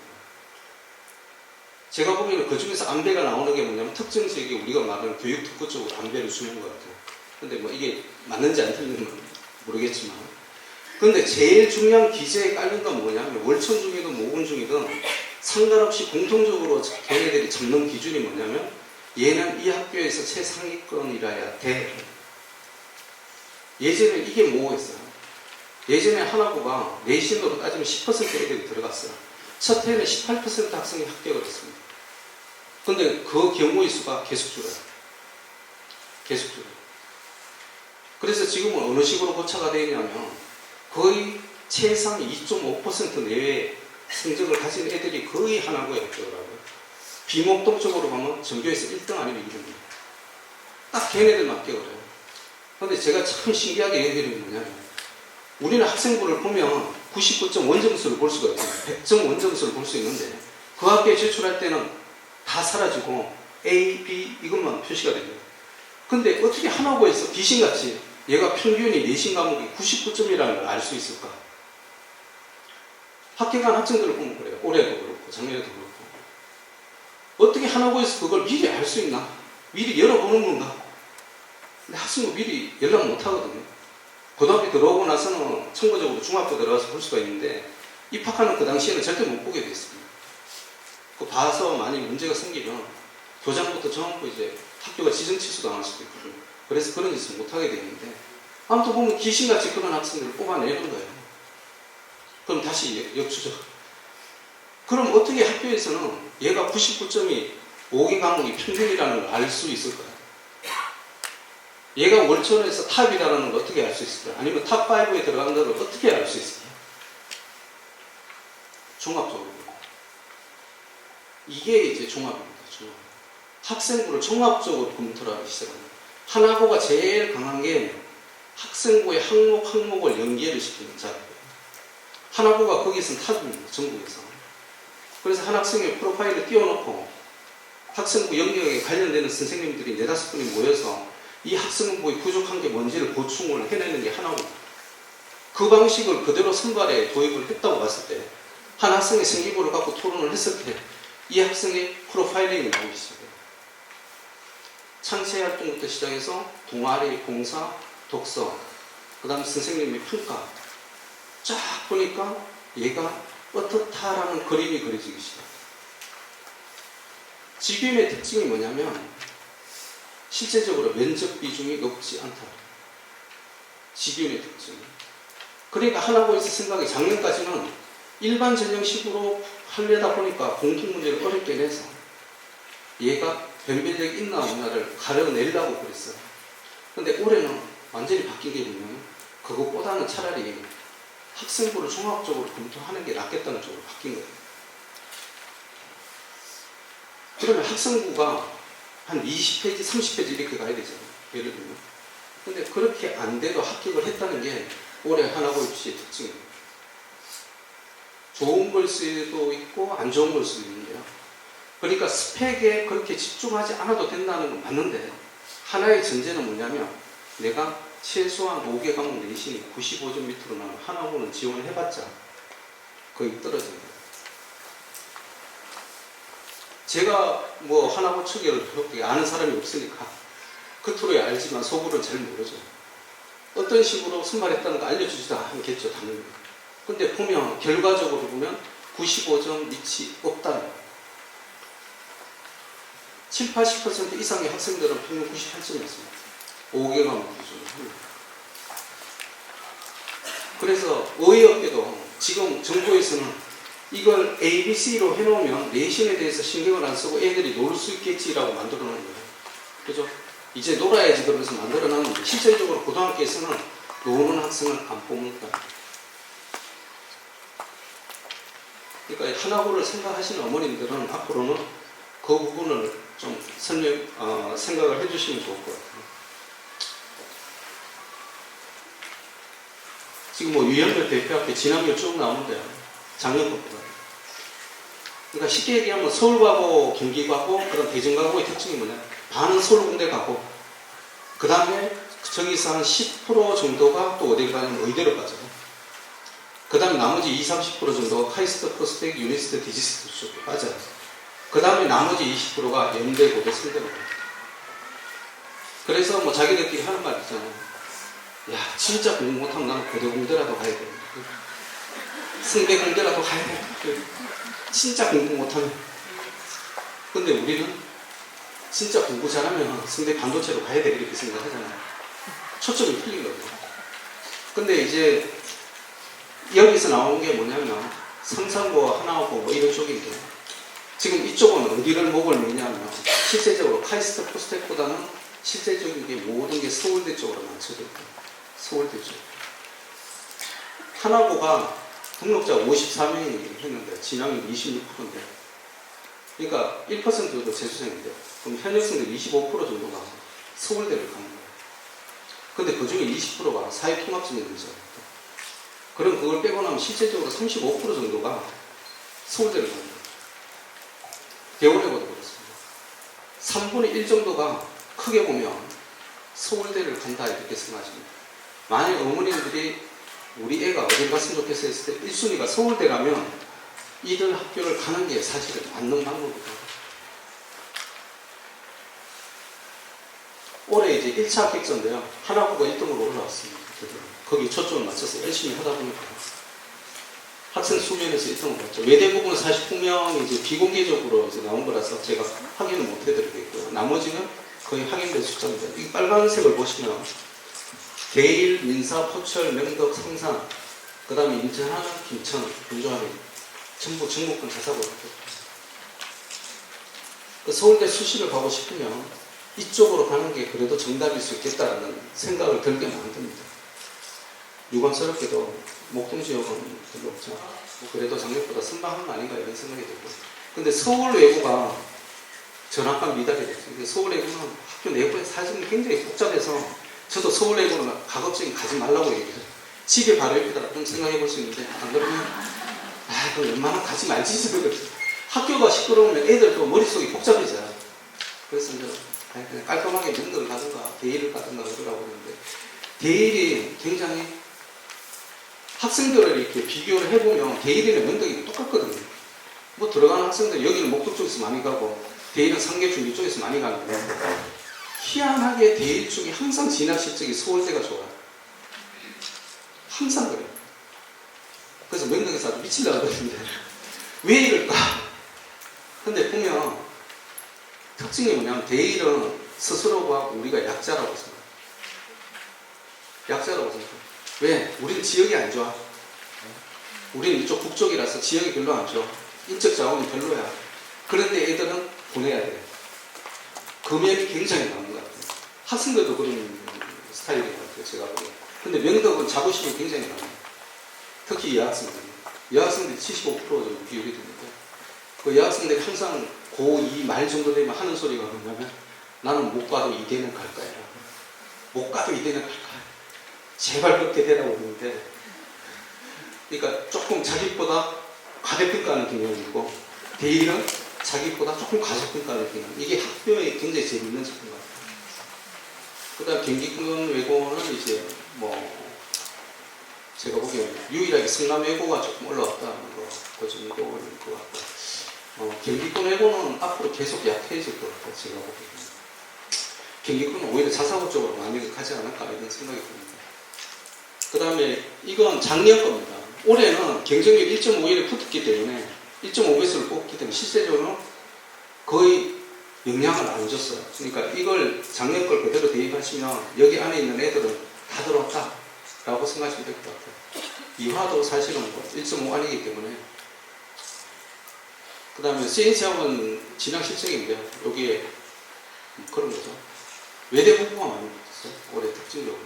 제가 보기에는 그 중에서 안배가 나오는 게 뭐냐면 특정 지역에 우리가 말하는 교육 특구 쪽으로 안배를 주는 것 같아요. 근데 뭐 이게 맞는지 안 틀리는지 모르겠지만 근데 제일 중요한 기재에 깔린 건 뭐냐면 월천 중이든 모금 중이든 상관없이 공통적으로 걔네들이 잡는 기준이 뭐냐면 얘는 이 학교에서 최상위권이라야 돼. 예전에 이게 뭐였어요? 예전에 하나고가 내신으로 따지면 10% 애들이 들어갔어요. 첫 해에는 18% 학생이 합격을 했습니다. 근데 그 경우의 수가 계속 줄어요. 계속 줄어요. 그래서 지금은 어느 식으로 고차가 되냐면 거의 최상 2.5% 내외의 성적을 가진 애들이 거의 하나고에 합격하고요. 비목동 쪽으로 가면 전교에서 1등 아니면 2등입니다. 딱 걔네들만 합격을 해요. 그런데 제가 참 신기하게 얘기하는 게 뭐냐면 우리는 학생부를 보면 99점 원점수를 볼 수가 있잖아요. 100점 원점수를 볼 수 있는데 그 학교에 제출할 때는 다 사라지고 A, B 이것만 표시가 됩니다. 근데 어떻게 하나고에서 귀신같이 얘가 평균이 내신 과목이 99점이라는 걸 알 수 있을까? 합격한 학생들을 보면 그래요. 올해도 그렇고 작년에도 그렇고 어떻게 하나고에서 그걸 미리 알 수 있나? 미리 열어보는 건가? 근데 학생도 미리 연락 못 하거든요. 고등학교 들어오고 나서는 청구적으로 중학교 들어가서 볼 수가 있는데 입학하는 그 당시에는 절대 못 보게 돼 있습니다. 그 봐서 많이 문제가 생기면 교장부터 전부 이제 학교가 지정치수 당할 수도 있거든요. 그래서 그런 짓을 못 하게 되는데 아무튼 보면 귀신같이 그런 학생들을 뽑아내는 거예요. 그럼 다시 역추적. 그럼 어떻게 학교에서는 얘가 99점이 5개 과목이 평균이라는 걸 알 수 있을까요? 얘가 월천에서 탑이라는 걸 어떻게 알 수 있을까요? 아니면 탑5에 들어간다는 걸 어떻게 알 수 있을까요? 종합적으로. 이게 이제 종합입니다. 종합. 학생부를 종합적으로 검토를 하기 시작합니다. 하나고가 제일 강한 게 학생부의 항목을 연계를 시키는 자리예요. 하나고가 거기서는 탑입니다. 전국에서. 그래서 한 학생의 프로파일을 띄워놓고 학생부 연계에 관련되는 선생님들이 4-5분이 모여서 이 학생부의 부족한 게 뭔지를 보충을 해내는 게 하나고 그 방식을 그대로 선발에 도입을 했다고 봤을 때 한 학생의 생기부를 갖고 토론을 했을 때 이 학생의 프로파일링이 나오기 시작해요. 창체 활동부터 시작해서 동아리, 봉사, 독서, 그 다음 선생님의 평가 쫙 보니까 얘가 어떻다라는 그림이 그려지기 시작해요. 지균의 특징이 뭐냐면 실제적으로 면접 비중이 높지 않다. 지균의 특징. 그러니까 하나고에서 생각이 작년까지는 일반 전형식으로 하려다 보니까 공통 문제를 어렵게 내서 얘가 변별력이 있나 없나를 가려내려고 그랬어요. 근데 올해는 완전히 바뀐 게 뭐냐면 그것보다는 차라리 학생부를 종합적으로 검토하는 게 낫겠다는 쪽으로 바뀐 거예요. 그러면 학생부가 한 20페이지, 30페이지 이렇게 가야 되잖아요. 예를 들면. 근데 그렇게 안 돼도 합격을 했다는 게 올해 하나고 입시의 특징이에요. 좋은 걸 수도 있고 안 좋은 걸 수도 있는데요. 그러니까 스펙에 그렇게 집중하지 않아도 된다는 건 맞는데 하나의 전제는 뭐냐면 내가 최소한 5개 과목 내신이 95점 밑으로 나면 하나고는 지원을 해봤자 거의 떨어집니다. 제가 뭐 하나고 측을 그렇게 아는 사람이 없으니까 겉으로야 알지만 속으로는 잘 모르죠. 어떤 식으로 선발했다는 거 알려주지도 않겠죠, 당연히. 근데 보면 결과적으로 보면 95점 밑이 없다는 거예요. 70-80% 이상의 학생들은 평균 98점이었습니다. 5개 과목 기준으로. 그래서 어이없게도 지금 정부에서는 이걸 ABC로 해놓으면 내신에 대해서 신경을 안 쓰고 애들이 놀 수 있겠지라고 만들어 놓은 거예요. 그죠? 이제 놀아야지 그러면서 만들어 놨는데 실질적으로 고등학교에서는 노는 학생을 안 뽑는다. 그러니까 하나고를 생각하시는 어머님들은 앞으로는 그 부분을 좀 생각을 해주시면 좋을 것 같아요. 지금 뭐 유연별 대표학교 진학률 쭉 나오는데요. 작년 것보다. 그러니까 쉽게 얘기하면 서울 가고 경기 가고 그다음 대전 가고의 특징이 뭐냐? 반은 서울 공대 가고 그 다음에 저기서 한 10% 정도가 또 어디를 가냐면 의대로 가죠. 그 다음에 나머지 20-30% 정도가 카이스트, 코스텍, 유니스트, 디지스트 쪽으로 빠져요. 그 다음에 나머지 20%가 연대, 고대, 성대로 가요. 그래서 뭐 자기들끼리 하는 말 있잖아요. 야, 진짜 공부 못하면 나는 고대 공대라도 가야 돼. 성대 공대라도 가야 돼. 진짜 공부 못하면. 근데 우리는 진짜 공부 잘하면 성대 반도체로 가야 돼. 이렇게 생각하잖아요. 초점이 틀린 거죠. 근데 이제 여기서 나온 게 뭐냐면 삼성고, 하나고 뭐 이런 쪽인데 지금 이쪽은 어디를 목을 매냐면 실제적으로 카이스트, 코스텍보다는 실제적인 게 모든 게 서울대 쪽으로 맞춰져 있다. 서울대 쪽. 하나고가 등록자 54명이 했는데 진학률 26%인데, 그러니까 1%도 재수생인데, 그럼 현역생들 25% 정도가 서울대를 가는 거예요. 근데 그 중에 20%가 사회통합증에 있는 죠. 그럼 그걸 빼고 나면 실제적으로 35% 정도가 서울대를 가는 거예요. 대원외고도 그렇습니다. 3분의 1 정도가 크게 보면 서울대를 간다 이렇게 생각하십니다. 만약 어머님들이 우리 애가 어딜 갔으면 좋겠어 했을 때 1순위가 서울대라면 이들 학교를 가는 게 사실은 맞는 방법이다. 올해 이제 1차 합격자인데요. 하나고가 1등으로 올라왔습니다. 거기 초점을 맞춰서 열심히 하다 보니까 학생 수면에서 1등을 받죠. 외대 부분은 49명이 이제 비공개적으로 이제 나온 거라서 제가 확인을 못 해드리겠고요. 나머지는 거의 확인된 숫자입니다. 이 빨간색을 보시면 대일, 민사, 포철, 명덕, 성산, 그 다음에 인천하는, 김천, 분주하는 전부 정보권 자사고로 그 서울대 수시를 가고 싶으면 이쪽으로 가는 게 그래도 정답일 수 있겠다는 생각을 들게 만듭니다. 유감스럽게도 목동 지역은 별로 없죠. 뭐 그래도 작년보다 선방한 거 아닌가 이런 생각이 들고. 근데 서울 외고가 전학간 미달이 됐어요. 서울 외고는 학교 내부의 사정이 굉장히 복잡해서 저도 서울 외고는 가급적이 가지 말라고 얘기해요. 집에 바로 옆에다 좀 생각해 볼 수 있는데 안 그러면 그럼 웬만하면 가지 말지. 학교가 시끄러우면 애들도 머릿속이 복잡해져요. 그래서 이제 그냥 깔끔하게 명덕을 가든가 대일을 가든가 그러라고 그러는데, 대일이 굉장히 학생들을 이렇게 비교를 해보면 대일이나 명덕이 똑같거든요. 뭐 들어가는 학생들 여기는 목동 쪽에서 많이 가고 대일은 상계 중교 쪽에서 많이 가는데, 희한하게 대일 쪽이 항상 진학 실적이 서울대가 좋아요. 항상 그래요. 그래서 명덕에서 아주 미친다고 그러는데 왜 이럴까? 근데 보면 특징이 뭐냐면 대일은 스스로가 우리가 약자라고 생각해요. 약자라고 생각해요. 왜? 우리는 지역이 안 좋아. 우리는 이쪽 북쪽이라서 지역이 별로 안 좋아. 인적 자원이 별로야. 그런데 애들은 보내야 돼. 금액이 굉장히 많은 것 같아요. 학생들도 그런 스타일인 것 같아요. 제가 보기에. 근데 명덕은 자부심이 굉장히 많아요. 특히 여학생들. 여학생들이 75% 정도 비율이 되는데, 그 여학생들이 항상 고2 말 정도 되면 하는 소리가 뭐냐면, 나는 못 가도 이대는 갈 거야. 못 가도 이대는 갈 거야. 제발 그렇게 되라고 그러는데, 그러니까 조금 자기보다 과대평가하는 경향이 있고, 대일은 자기보다 조금 과소평가하는 경향. 이게 학교에 굉장히 재미있는 점인 것 같아요. 그 다음 경기권 외고는 이제 제가 보기에는 유일하게 성남 외고가 조금 올라왔다는 거, 그 정도 올릴 것 같고, 경기권 외고는 앞으로 계속 약해질 것 같아요. 제가 보기에는. 경기권은 오히려 자사고 쪽으로 많이 가지 않을까 이런 생각이 듭니다. 그 다음에 이건 작년 겁니다. 올해는 경쟁률 1.5에 붙었기 때문에 1.5배수를 뽑기 때문에 실제적으로 거의 영향을 안 줬어요. 그러니까 이걸 작년 걸 그대로 대입하시면 여기 안에 있는 애들은 다 들어왔다 라고 생각하시면 될 것 같아요. 이화도 사실은 1.5 아니기 때문에. 그 다음에 CNC학원 진학 실적인데요. 여기에 그런 거죠. 외대 후보가 많이 붙었어요. 올해 특징적으로.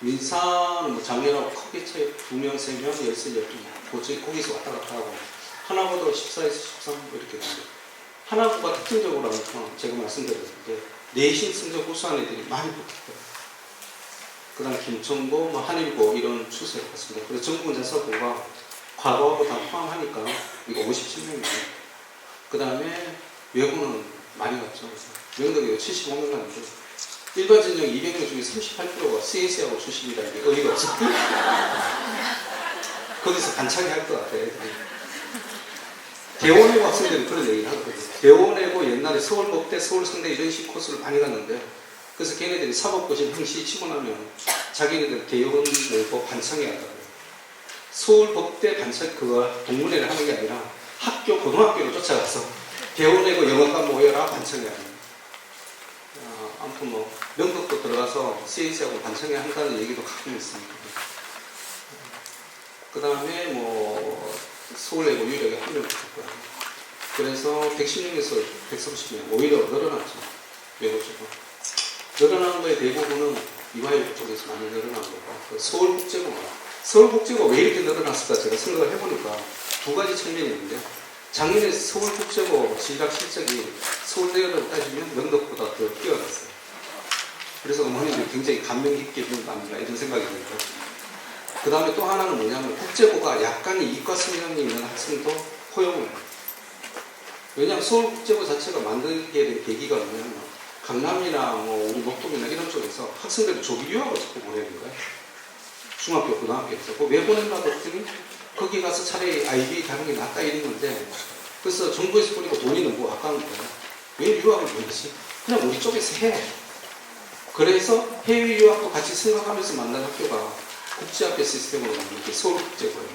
민사는 작년하고 크게 차이 2명, 3명, 13, 12명. 거기서 왔다 갔다 하고. 하나고도 14에서 13 이렇게 되는데, 하나고가 특징적으로 하면 제가 말씀드렸는데 내신 성적 우수한 애들이 많이 붙었어요. 그 다음 김천고, 한일고 이런 추세를 봤습니다. 그래서 전국은 자사고가 과거하고 다 포함하니까 이거 57명이에요. 그 다음에 외고는 많이 갔죠. 명덕이 75명 갔는데 일반 전형 200명 중에 38%가 CNC하고 출신이라는 게 어이가 없어. 거기서 반창이 할 것 같아요. 대원외고 학생들이 그런 얘기를 하거든요. 대원외고 옛날에 서울법대, 서울성대 이런 식 코스를 많이 갔는데, 그래서 걔네들이 사법고시 행시 치고 나면 자기네들 대원외고 반창이 한다고요. 서울법대 반창 그거 동문회를 하는 게 아니라 학교, 고등학교로 쫓아가서 대원외고 영어과 모여라 반창이 하는 거예요. 아무튼 명덕도 들어가서 CNC하고 반창회 한다는 얘기도 가끔 있습니다. 그 다음에 서울외고 유일하게 한 명 붙었고요. 그래서 116에서 130명 오히려 늘어났죠. 외고 쪽은. 늘어나는 거에 대부분은 이화여고 쪽에서 많이 늘어난 거고, 서울국제고가 왜 이렇게 늘어났을까 제가 생각을 해보니까 두 가지 측면이 있는데, 작년에 서울국제고 진학 실적이 서울대를 따지면 명덕보다 더 뛰어났어요. 그래서 어머니들이 굉장히 감명 깊게 본 거 아닌가 이런 생각이 들고, 그 다음에 또 하나는 뭐냐면 국제고가 약간의 이과 성향이 있는 학생도 포용을 해요. 왜냐하면 서울국제고 자체가 만들게 된 계기가 뭐냐면 강남이나 뭐 우리 목동이나 이런 쪽에서 학생들이 조기 유학을 자꾸 보내는 거예요. 중학교, 고등학교에서. 왜 보냈나 했더니 거기 가서 차라리 아이비 가는 게 낫다 이런 건데, 그래서 정부에서 보니까 돈이 너무 아까운 거예요. 왜 유학을 보내지? 그냥 우리 쪽에서 해. 그래서 해외 유학도 같이 생각하면서 만난 학교가 국제학교 시스템으로 만든 게 서울국제고예요.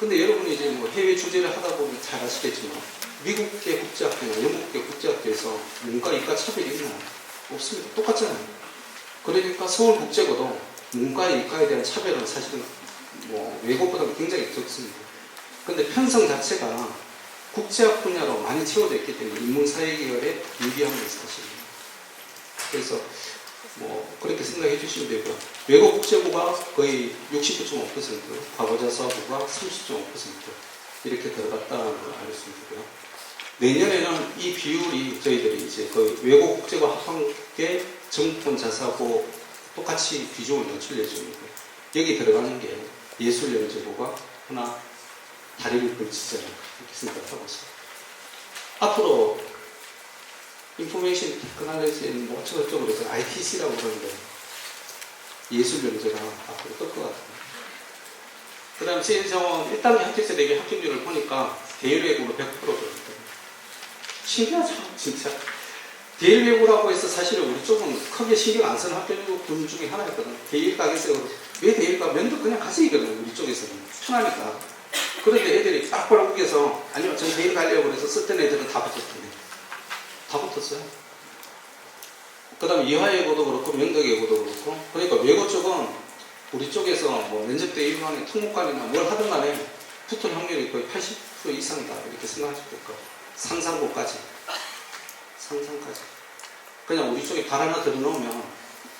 근데 여러분이 이제 뭐 해외 주제를 하다 보면 잘 아시겠지만 미국계 국제학교나 영국계 국제학교에서 문과, 이과 차별이 있나요? 없습니다. 똑같잖아요. 그러니까 서울국제고도 문과, 이과에 대한 차별은 사실은 뭐 외국보다 굉장히 적습니다. 근데 편성 자체가 국제학 분야로 많이 채워져 있기 때문에 인문사회계열에 유리한 게 사실입니다. 그래서 뭐 그렇게 생각해 주시면 되고요. 외국 국제고가 거의 69.5%, 과거자 사고가 30.5% 이렇게 들어갔다는 걸 알 수 있고요. 내년에는 이 비율이 저희들이 이제 거의 외국 국제고 합학계 정권 자사고 똑같이 비중을 낮출 예정이고요. 여기 들어가는 게 예술영재고가 하나 다리를 걸치지 않을까 이렇게 생각하고 있습니다. 앞으로 인포메이션 테크놀로지는 뭐 어쩌고저쩌고 그래서 ITC라고 그러는데 예술영재가 앞으로 뜰 것 같아요. 그 다음에 제일정원 1단계 합격자 대비 합격률을 보니까 대일외고로 100%거든요. 신기하죠, 진짜. 대일외고라고 해서 사실은 우리 쪽은 크게 신경 안 쓰는 학교군 중에 하나였거든. 대일가 하겠어요. 왜 대일가? 면도 그냥 가서 이거든, 우리 쪽에서는. 편하니까. 그런데 애들이 딱 벌어보겨서 아니요, 전 대일 가려고 그래서 썼던 애들은 다 붙었던데. 다 붙었어요. 그 다음에 이화예고도 그렇고 명덕예고도 그렇고, 그러니까 외고 쪽은 우리 쪽에서 뭐 면접 때 일반의 특목관이나 뭘 하든 간에 붙을 확률이 거의 80% 이상이다 이렇게 생각하시면 될 거예요. 상상고까지. 그냥 우리 쪽에 발 하나 들어놓으면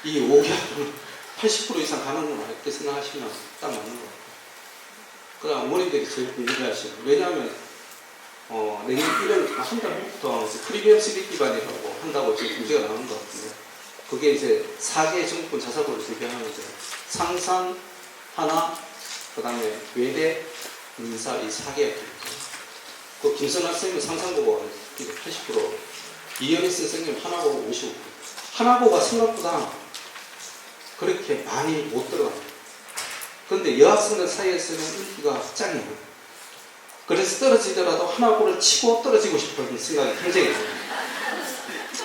이 5개월은 80% 이상 가는구나 이렇게 생각하시면 딱 맞는 것 같아요. 그 다음 어머님들이 제일 궁금해하시는, 왜냐하면 내년 1월 한 달 후부터 프리미엄 시리 기반이라고 한다고 지금 문제가 나오는 것 같은데, 그게 이제 4개 정부권 자사고를 대비하는데 상산 하나, 그 다음에 외대, 민사 이 4개 학교입니다. 그 김선아 선생님 상상고가 80%, 이현희 선생님 하나고 55%. 하나고가 생각보다 그렇게 많이 못 들어갑니다. 그런데 여학생들 사이에서는 인기가 짱이에요. 그래서 떨어지더라도 하나고를 치고 떨어지고 싶은 생각이 굉장히 있어요.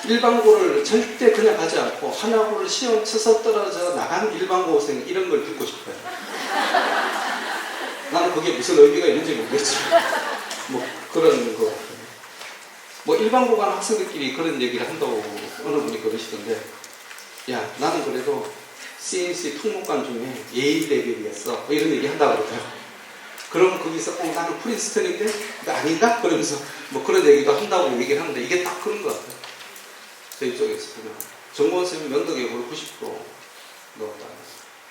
일반고를 절대 그냥 가지 않고 하나고를 시험 쳐서 떨어져 나간 일반고생 이런 걸 듣고 싶어요. 나는 그게 무슨 의미가 있는지 모르겠지만 뭐 그런 거. 뭐 일반고 간 학생들끼리 그런 얘기를 한다고 어느 분이 그러시던데, 야 나는 그래도 CNC 특목관 중에 예일 레벨이었어 뭐 이런 얘기 한다고 그러더라고요. 그럼 거기서 나는 프린스턴인데 아닌가? 그러면서 뭐 그런 얘기도 한다고 얘기를 하는데, 이게 딱 그런 것 같아요. 저희 쪽에서 보면 정보원 선생님 명덕예고를 90% 넣었다.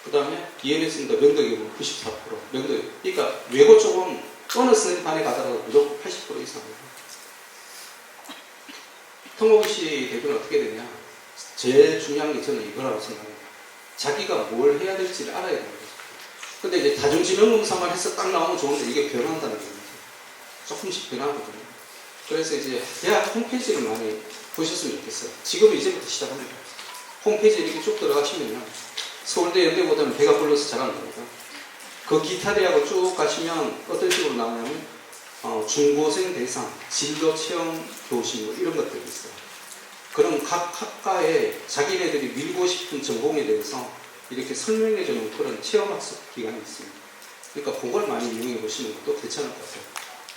그 다음에 이현혜 선생님도 명덕예고 94%. 그러니까 외고 쪽은 어느 선생님 반에 가더라도 무조건 80% 이상입니다. 통곡시 대표는 어떻게 되냐? 제일 중요한 게 저는 이거라고 생각해요. 자기가 뭘 해야 될지를 알아야 되는 거죠. 근데 이제 다중지명검사만 해서 딱 나오면 좋은데 이게 변한다는 겁니다. 조금씩 변하거든요. 그래서 이제 대학 홈페이지를 많이 보셨으면 좋겠어요. 지금은 이제부터 시작합니다. 홈페이지에 이렇게 쭉 들어가시면요. 서울대, 연대보다는 배가 불러서 잘하는 겁니다. 그 기타 대학을 쭉 가시면 어떤 식으로 나오냐면 중고생 대상, 진로 체험 교실 뭐 이런 것들이 있어요. 그럼 각 학과에 자기네들이 밀고 싶은 전공에 대해서 이렇게 설명해주는 그런 체험학습 기간이 있습니다. 그러니까 그걸 많이 이용해 보시는 것도 괜찮을 것 같아요.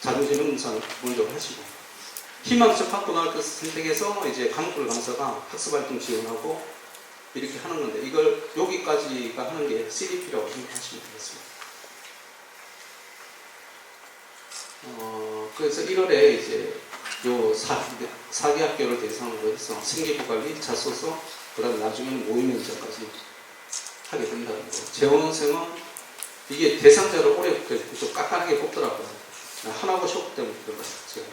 자동지능검사는 기본적으로 하시고, 희망적학고등학교 선택해서 이제 과목별 강사가 학습활동 지원하고 이렇게 하는 건데, 이걸 여기까지가 하는 게 CDP라고 생각하시면 되겠습니다. 그래서 1월에 이제 요 4개 학교를 대상으로 해서 생계부관리, 자소서, 그 다음에 나중에는 모의면접까지 하게 된다는 거예요. 재원생은 이게 대상자를 오래 좀 깐깐하게 뽑더라고요. 하나고 쇼크 때문에 그런 것 같아요.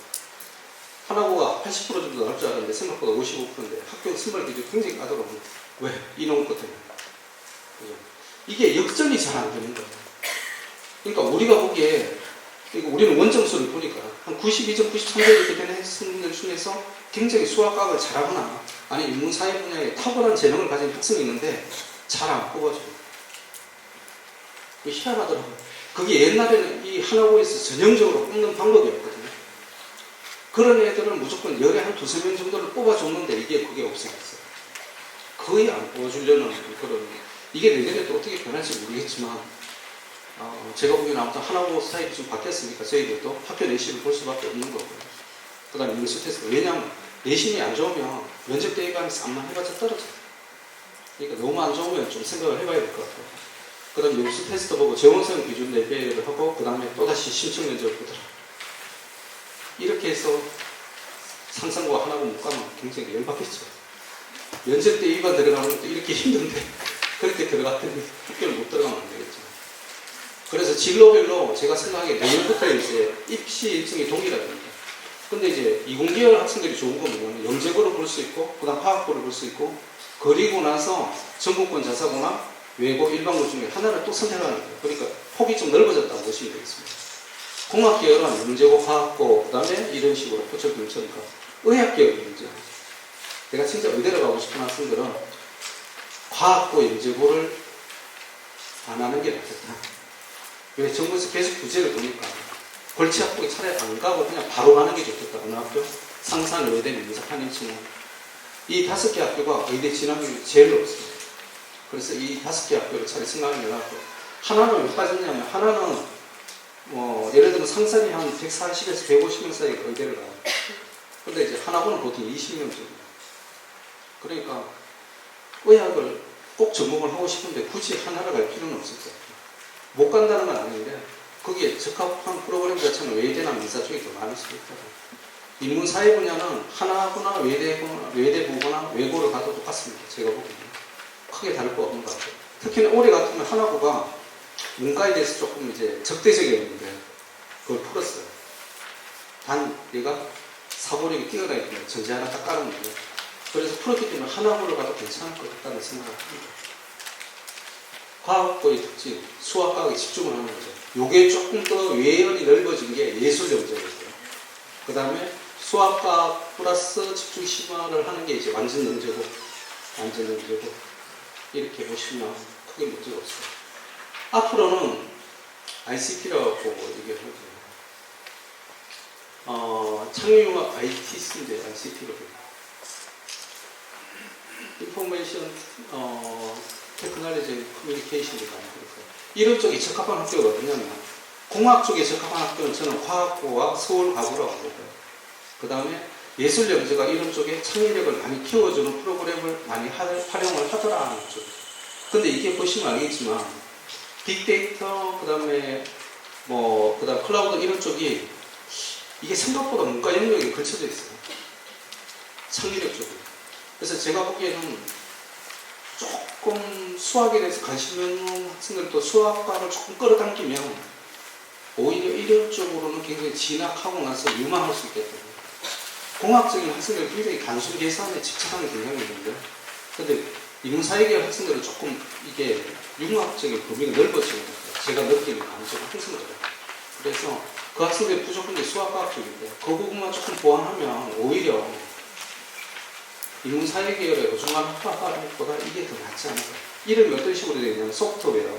하나고가 80% 정도 나올 줄 알았는데 생각보다 55%인데 학교 선발 기준이 굉장히 까다로워요. 왜? 이놈 것 때문에. 이게 역전이 잘 안 되는 거예요. 그러니까 우리가 보기에 우리는 원점수를 보니까 한 92점, 93점 이렇게 되는 학생들 중에서 굉장히 수학과학을 잘하거나 아니 인문사회 분야에 탁월한 재능을 가진 학생이 있는데 잘 안 뽑아줘요. 희한하더라고요. 그게 옛날에는 이 하나고에서 전형적으로 뽑는 방법이었거든요. 그런 애들은 무조건 열에 한 두세 명 정도를 뽑아줬는데 이게 그게 없어졌어요. 거의 안 뽑아주려는 그런, 이게 내년에 또 어떻게 변할지 모르겠지만 제가 보기에는 아무튼 하나고 스타일이 좀 바뀌었으니까 저희들도 학교 내신을 볼 수밖에 없는 거고요. 그 다음에 인수 테스트. 왜냐하면 내신이 안 좋으면 면접 대입하면서 암만 해봤자 떨어져요. 그러니까 너무 안 좋으면 좀 생각을 해봐야 될 것 같아요. 그 다음에 인수 테스트 보고 재원생 기준 레벨을 하고 그 다음에 또다시 신청 면접을 보더라. 이렇게 해서 상상과 하나고 못 가면 굉장히 열받겠죠. 면접 대입만 들어가는 것도 이렇게 힘든데 그렇게 들어갔더니 학교를 못 들어가면 안 되겠죠. 그래서 진로별로 제가 생각하기에 내년부터 이제 입시 일정이 동일합니다. 근데 이제 이공계열 학생들이 좋은 건 뭐냐면 영재고를 볼 수 있고, 그 다음 화학고를 볼 수 있고, 그리고 나서 전국권 자사고나 외고 일반고 중에 하나를 또 선택하는 거예요. 그러니까 폭이 좀 넓어졌다고 보시면 되겠습니다. 공학계열은 영재고, 화학고, 그 다음에 이런 식으로 포철 근처니까 의학계열이 문제예요. 내가 진짜 의대를 가고 싶은 학생들은 과학고, 영재고를 안 하는 게 낫겠다. 왜 정부에서 계속 부재를 보니까 골치 아프게 차라리 안 가고 그냥 바로 가는 게 좋겠다. 어느 학교? 상산, 의대, 민사판, 인치는 이 5개 학교가 의대 진학률이 제일 높습니다. 그래서 이 5개 학교를 차라리 생각을 해갖고 하나는 왜 빠졌냐면 하나는 예를 들면 상산이 한 140에서 150명 사이 의대를 가요. 근데 이제 하나고는 보통 20명 정도. 그러니까 의학을 꼭 전공을 하고 싶은데 굳이 하나를 갈 필요는 없을 것 같아요. 못 간다는 건 아닌데 거기에 적합한 프로그램 자체는 외대나 민사 쪽이 더 많을 수도 있다고. 인문사회 분야는 하나거나 외대부거나 외고를 가도 똑같습니다. 제가 보기에는 크게 다를 거 없는 것 같아요. 특히나 올해 같으면 하나고가 문과에 대해서 조금 이제 적대적이었는데 그걸 풀었어요. 단 얘가 사고력이 뛰어나야 됩니다. 전제 하나 딱 깔았는데 그래서 풀었기 때문에 하나고를 가도 괜찮을 것 같다는 생각을 합니다. 과학고의 특징, 수학과학에 집중을 하는 거죠. 요게 조금 더 외연이 넓어진 게 예술영재고예요. 그 다음에 수학과학 플러스 집중 심화를 하는 게 이제 완전 영재고, 이렇게 보시면 크게 문제가 없어요. 앞으로는 ICT라고 얘기를 하죠. 창의융합 ITC인데 ICT로 돼요. 인포메이션 테크놀로지 커뮤니케이션이 많이 그렇고요. 이런 쪽에 적합한 학교가 어디냐면 공학 쪽에 적합한 학교는 저는 화학고와 서울과구라고 보고요. 그 다음에 예술영재가 이런 쪽에 창의력을 많이 키워주는 프로그램을 많이 활용을 하더라 하는 쪽. 근데 이게 보시면 알겠지만 빅데이터, 그 다음에 그다음 클라우드 이런 쪽이 이게 생각보다 문과 영역에 걸쳐져 있어요. 창의력 쪽이. 그래서 제가 보기에는 조금 수학에 대해서 관심 있는 학생들도 수학과를 조금 끌어당기면 오히려 이런 쪽으로는 굉장히 진학하고 나서 유망할 수 있겠거든요. 공학적인 학생들은 굉장히 단순 계산에 집착하는 경향이 있는데 근데 인문사회계열 학생들은 조금 이게 융합적인 범위가 넓어지는 것 같아요. 제가 느끼는 감정은 항상 그래요. 그래서 그 학생들이 부족한 게 수학과학 쪽인데 그 부분만 조금 보완하면 오히려 인문사회계열의 어중한 학과보다 이게 더 낫지 않을까. 이름이 어떤 식으로 되어 있냐면 소프트웨어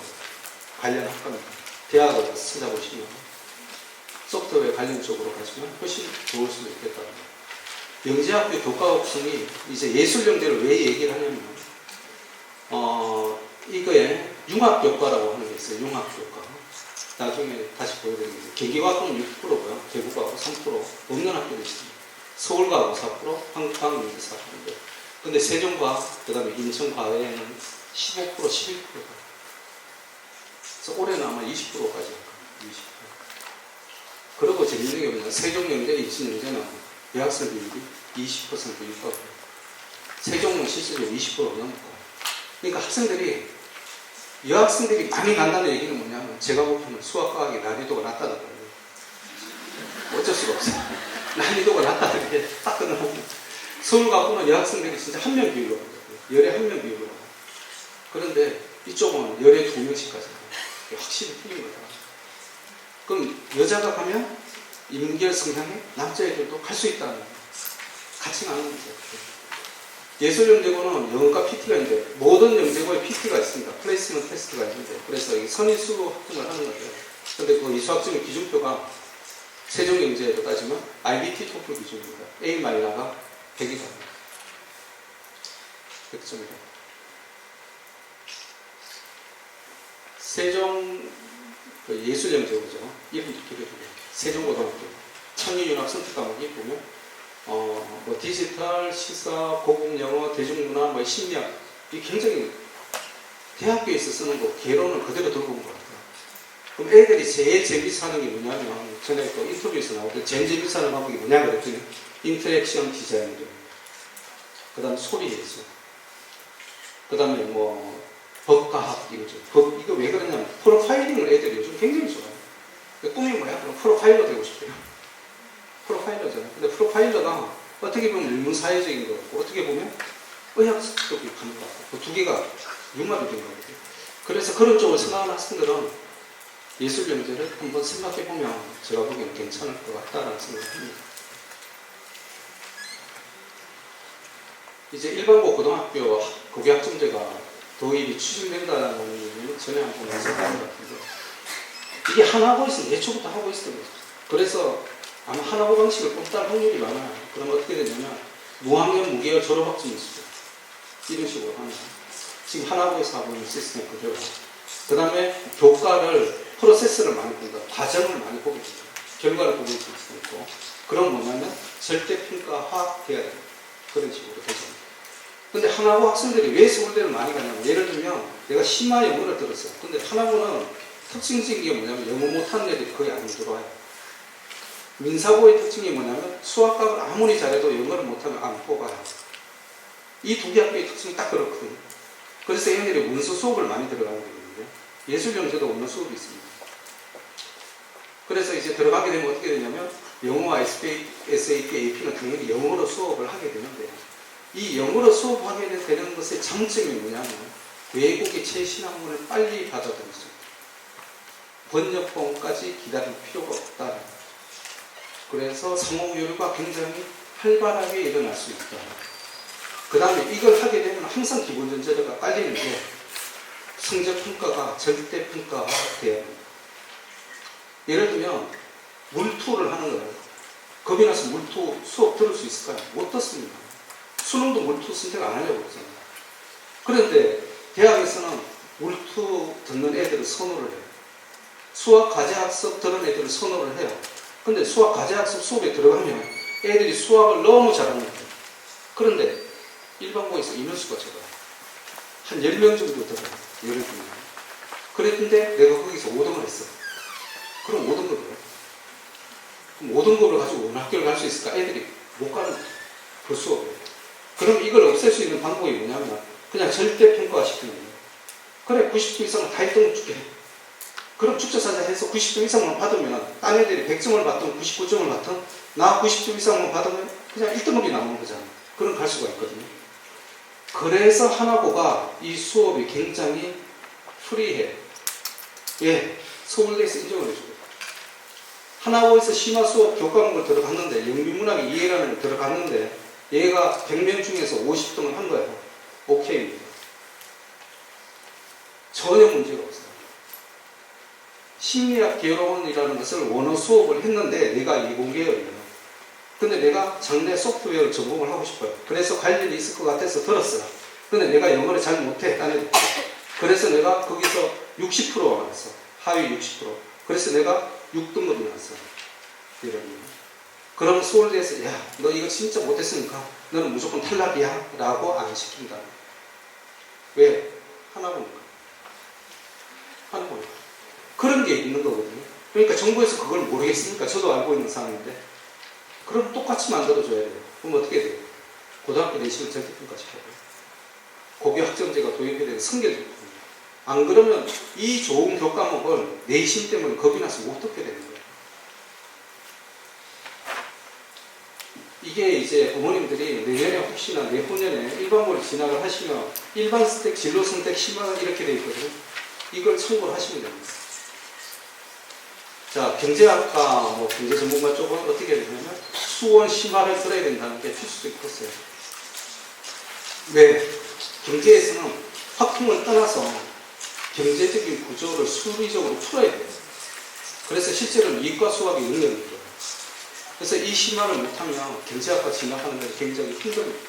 관련 학과입니다. 대학을 찾아보시면 소프트웨어 관련 쪽으로 가시면 훨씬 좋을 수도 있겠다. 영재학교 교과학성이 이제 예술영재를 왜 얘기를 하냐면 이거에 융합교과라고 하는 게 있어요. 융합교과. 나중에 다시 보여드리겠습니다. 경기과학은 6%고요. 대구과학은 3%. 없는 학교도 있습니다. 서울과학은 4%, 한국과학은 4%인데 근데 세종과학, 그 다음에 인천과외에는 15%, 11%가 그래서 올해는 아마 20%까지 갈 거예요. 20%. 그리고 재밌는 게 뭐냐면 세종영재, 인천영재는 여학생 비율이 20% 육박을 해요. 세종은 실질적으로 20%가 넘고. 그러니까 학생들이, 여학생들이 많이 간다는 얘기는 뭐냐면, 제가 보기에는 수학과학의 난이도가 낮다는 거예요. 어쩔 수가 없어요. 난이도가 낮다는 게 딱 끝나고. 서울 가보면 여학생들이 진짜 한 명 비율로 가거든요. 열에 한 명 비율로 가요. 그런데 이쪽은 열에 2명씩 가잖아요. 확실히 틀린 거다. 그럼 여자가 가면 인결 성향에 남자애들도 갈 수 있다는 거예요. 같이 가는 거죠. 예술영재고는 영어과 PT가 있는데, 모든 영재고에 PT가 있습니다. 플레이스먼트 테스트가 있는데, 그래서 이게 선인수로 합격을 하는 거예요. 근데 그 이 수학적인 기준표가 세종영재로 따지면 IBT 토플 기준입니다. A 마이너가 100이다. 100점이다. 세종 그 예술영재고죠. 이름도 기억해주고, 세종고등학교 창의융합 선택 과목이 보면 뭐 디지털, 시사, 고급영어, 대중문화, 뭐 심리학, 이 굉장히 대학교에서 쓰는 거 개론을 그대로 들고 온 것 같아요. 그럼 애들이 제일 재밌어 하는 게 뭐냐면, 전에 또 인터뷰에서 나오던 제일 재밌어 하는 과목이 뭐냐 그랬더니 인터랙션 디자인이죠. 그 다음에 소리 예술, 그 다음에 뭐 법과학 이거죠. 이거 왜 그러냐면 프로파일링을 애들이 요즘 굉장히 좋아해요. 꿈이 뭐야? 그럼 프로파일러 되고 싶대요. 프로파일러잖아요. 근데 프로파일러가 어떻게 보면 인문사회적인 거 같고, 어떻게 보면 의학적인 가는 것 같고, 그 두 개가 융합이 된 거거든요. 그래서 그런 쪽을 생각하는 학생들은 예술영재를 한번 생각해보면 제가 보기에는 괜찮을 것 같다라는 생각을 합니다. 이제 일반고 고등학교 고교학점제가 도입이 추진된다는 얘기는 전에 한번 말씀드린 것 같은데, 이게 하나고에서 예초부터 하고 있었던 거죠. 그래서 아마 하나고 방식을 뽑을 확률이 많아요. 그럼 어떻게 되냐면 무학년 무계열 졸업학점이 있어요. 이런 식으로 하는 거예요. 지금 하나고에서 하고 있는 시스템 그대로. 그 다음에 교과를, 프로세스를 많이 본다. 과정을 많이 보게 됩니다. 결과를 보게 될 수 있고. 그럼 뭐냐면 절대평가화돼야 돼요. 그런 식으로 되죠. 근데 하나고 학생들이 왜 서울대를 많이 가냐면, 예를 들면 내가 심화 영어를 들었어요. 근데 하나고는 특징적인 게 뭐냐면 영어 못하는 애들이 거의 안 들어와요. 민사고의 특징이 뭐냐면 수학과를 아무리 잘해도 영어를 못하면 안 뽑아요. 이 두 개 학교의 특징이 딱 그렇거든요. 그래서 얘네들이 원서 수업을 많이 들어가게 되거든요. 예술영재도 원서 수업이 있습니다. 그래서 이제 들어가게 되면 어떻게 되냐면 영어와 SAP, AP는 당연히 영어로 수업을 하게 되는데, 이 영어로 수업하게 되는 것의 장점이 뭐냐면 외국의 최신 학문을 빨리 받아들일 수 있다. 번역본까지 기다릴 필요가 없다. 그래서 상호교류가 굉장히 활발하게 일어날 수 있다. 그 다음에 이걸 하게 되면 항상 기본 전제가 깔리는 게 성적평가가 절대평가가 돼야 됩니다. 예를 들면 물투를 하는 거예요. 겁이 나서 물투 수업 들을 수 있을까요? 못 듣습니다. 수능도 물투 선택 안 하려고 그러잖아요. 그런데 대학에서는 물투 듣는 애들을 선호를 해요. 수학 과제학습 들은 애들을 선호를 해요. 근데 수학 과제학습 수업에 들어가면 애들이 수학을 너무 잘하는 거예요. 그런데 일반고에서 인원수가 적어요. 한 10명 정도 들어요. 예를 들면. 그랬는데 내가 거기서 5등을 했어. 그럼 5등급이에요. 그럼 5등급을 가지고 어느 학교를 갈 수 있을까? 애들이 못 가는 거죠. 그 수업에. 그럼 이걸 없앨 수 있는 방법이 뭐냐면 그냥 절대평가화 시키는 거예요. 그래, 90점 이상은 다 1등을 줄게. 그럼 축제사자 해서 90점 이상만 받으면 딴 애들이 100점을 받든 99점을 받든 나 90점 이상만 받으면 그냥 1등급이 나오는 거잖아. 그럼 갈 수가 있거든요. 그래서 하나고가 이 수업이 굉장히 프리해. 왜? 서울대에서 인정을 해줘요. 하나고에서 심화 수업 교과목을 들어갔는데, 영미문학의 이해라는 걸 들어갔는데 얘가 100명 중에서 50등을 한 거예요. 오케이입니다. 전혀 문제가 없어요. 심리학 개론이라는 것을 원어 수업을 했는데 내가 이공계열이에요. 근데 내가 장래 소프트웨어 전공을 하고 싶어요. 그래서 관련이 있을 것 같아서 들었어요. 근데 내가 영어를 잘 못해. 딴 애들. 그래서 내가 거기서 60%가 나왔어. 하위 60%. 그래서 내가 6등급이 나왔어요. 이러면. 그럼 서울대에서 야, 너 이거 진짜 못했으니까 너는 무조건 탈락이야 라고 안 시킨다. 왜? 하나보니까. 하나보니까. 그런 게 있는 거거든요. 그러니까 정부에서 그걸 모르겠습니까? 저도 알고 있는 상황인데 그럼 똑같이 만들어줘야 돼요. 그럼 어떻게 돼요? 고등학교 내신을 전기평가 시켜야 돼요. 고교 학점제가 도입이 되는 성결제입니다. 안 그러면 이 좋은 교과목을 내신 때문에 겁이 나서 못 듣게 되는 거예요. 이게 이제 어머님들이 내년에 혹시나 내후년에 일반고를 진학을 하시면 일반 스택, 진로 선택 10만원 이렇게 돼 있거든요. 이걸 참고를 하시면 됩니다. 자, 경제학과, 경제전문가 쪽은 어떻게 되냐면 수원 심화를 들어야 된다는 게 필수적인 코스예요. 왜? 경제에서는 확통을 떠나서 경제적인 구조를 수리적으로 풀어야 돼요. 그래서 실제로는 이과 수학이 능력입니다. 그래서 이 심화를 못하면 경제학과 진학하는 데 굉장히 힘듭니다.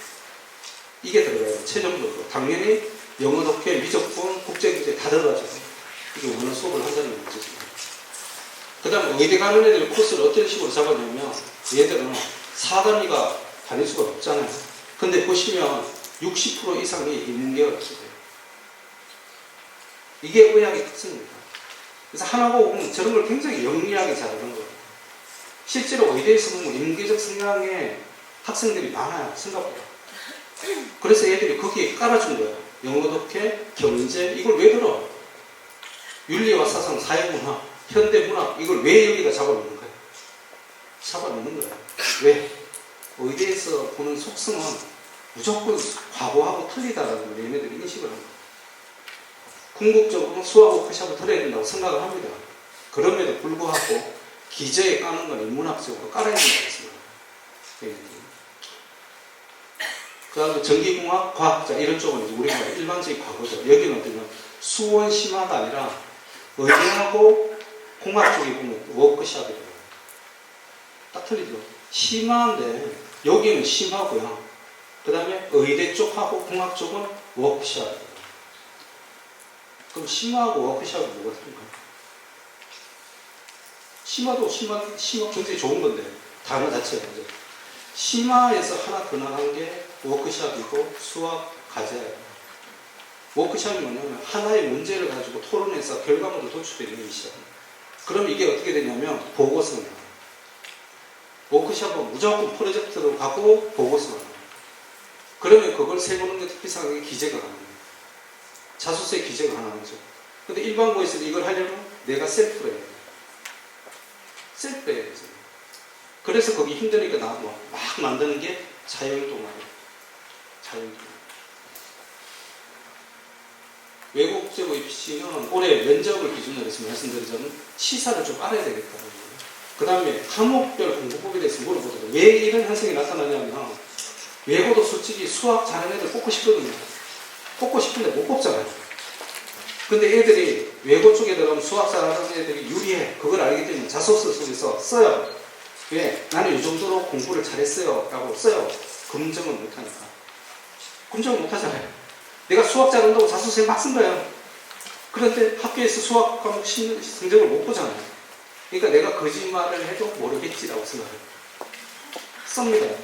이게 들어가요. 최종적으로. 당연히 영어, 독해, 미적분, 국제경제 다 들어가죠. 이게 원어는 수업을 한다는 문제죠. 그 다음에 의대 가는 애들 코스를 어떤 식으로 잡았냐면 얘들은 4단위가 다닐 수가 없잖아요. 근데 보시면 60% 이상이 인문계가 없어요. 이게 의학의 특성입니다. 그래서 하나 보고 보면 저런 걸 굉장히 영리하게 잘하는 거예요. 실제로 의대에서 보면 인문계적 성향의 학생들이 많아요. 생각보다. 그래서 애들이 거기에 깔아준 거예요. 영어, 독해, 경제 이걸 왜 들어? 윤리와 사상, 사회문화, 현대문학 이걸 왜 여기다 잡아놓는 거예요? 잡아놓는 거예요. 왜? 의대에서 보는 속성은 무조건 과거하고 틀리다라는 걸 얘네들이 인식을 합니다. 궁극적으로 수학과科샵을 들어야 된다고 생각을 합니다. 그럼에도 불구하고 기저에 까는 건 인문학적으로 깔아야 된다고 생각합니다. 그 다음에 전기공학, 과학자 이런 쪽은 이제 우리가 일반적인 과거죠. 여기는 어떠면 수원 심화가 아니라 의대하고 공학 쪽에 보면 워크샵이 돼요. 딱 틀리죠. 심화인데 여기는 심화고요. 그 다음에 의대 쪽하고 공학 쪽은 워크샵이에요. 그럼 심화하고 워크샵은 뭐가 다른가요? 심화도 심화 굉장히 좋은 건데 단어 자체가 이제 심화에서 하나 더 나간 게 워크샵이고 수학 과제예요. 워크샵이 뭐냐면 하나의 문제를 가지고 토론해서 결과물을 도출되는 게 시작입니다. 그럼 이게 어떻게 되냐면 보고서가 나와요. 워크샵은 무조건 프로젝트로 가고 보고서가 나와요. 그러면 그걸 세부능력 특기사항에 기재가 가능해요. 자소서에 기재가 가능하죠. 근데 일반고에서는 이걸 하려면 내가 셀프로 해야 돼요. 셀프 해야 되죠. 그래서 거기 힘드니까 막 만드는 게 자율동아리. 자율동아리. 외국제고 입시는 올해 면접을 기준으로 해서 말씀드리자면 시사를 좀 알아야 되겠다는 거예요. 그 다음에 과목별 공부법에 대해서 물어보더라고요. 왜 이런 현상이 나타나냐면 외고도 솔직히 수학 잘하는 애들 뽑고 싶거든요. 뽑고 싶은데 못 뽑잖아요. 근데 애들이 외고 쪽에 들어가면 수학 잘하는 애들이 유리해. 그걸 알기 때문에 자소서 속에서 써요. 왜? 나는 이 정도로 공부를 잘했어요. 라고 써요. 검증을 못하니까. 검증을 못하잖아요. 내가 수학 잘한다고 자소서에 막 쓴 거예요. 그런데 학교에서 수학 과목 성적을 못 보잖아요. 그러니까 내가 거짓말을 해도 모르겠지라고 생각해요. 씁니다.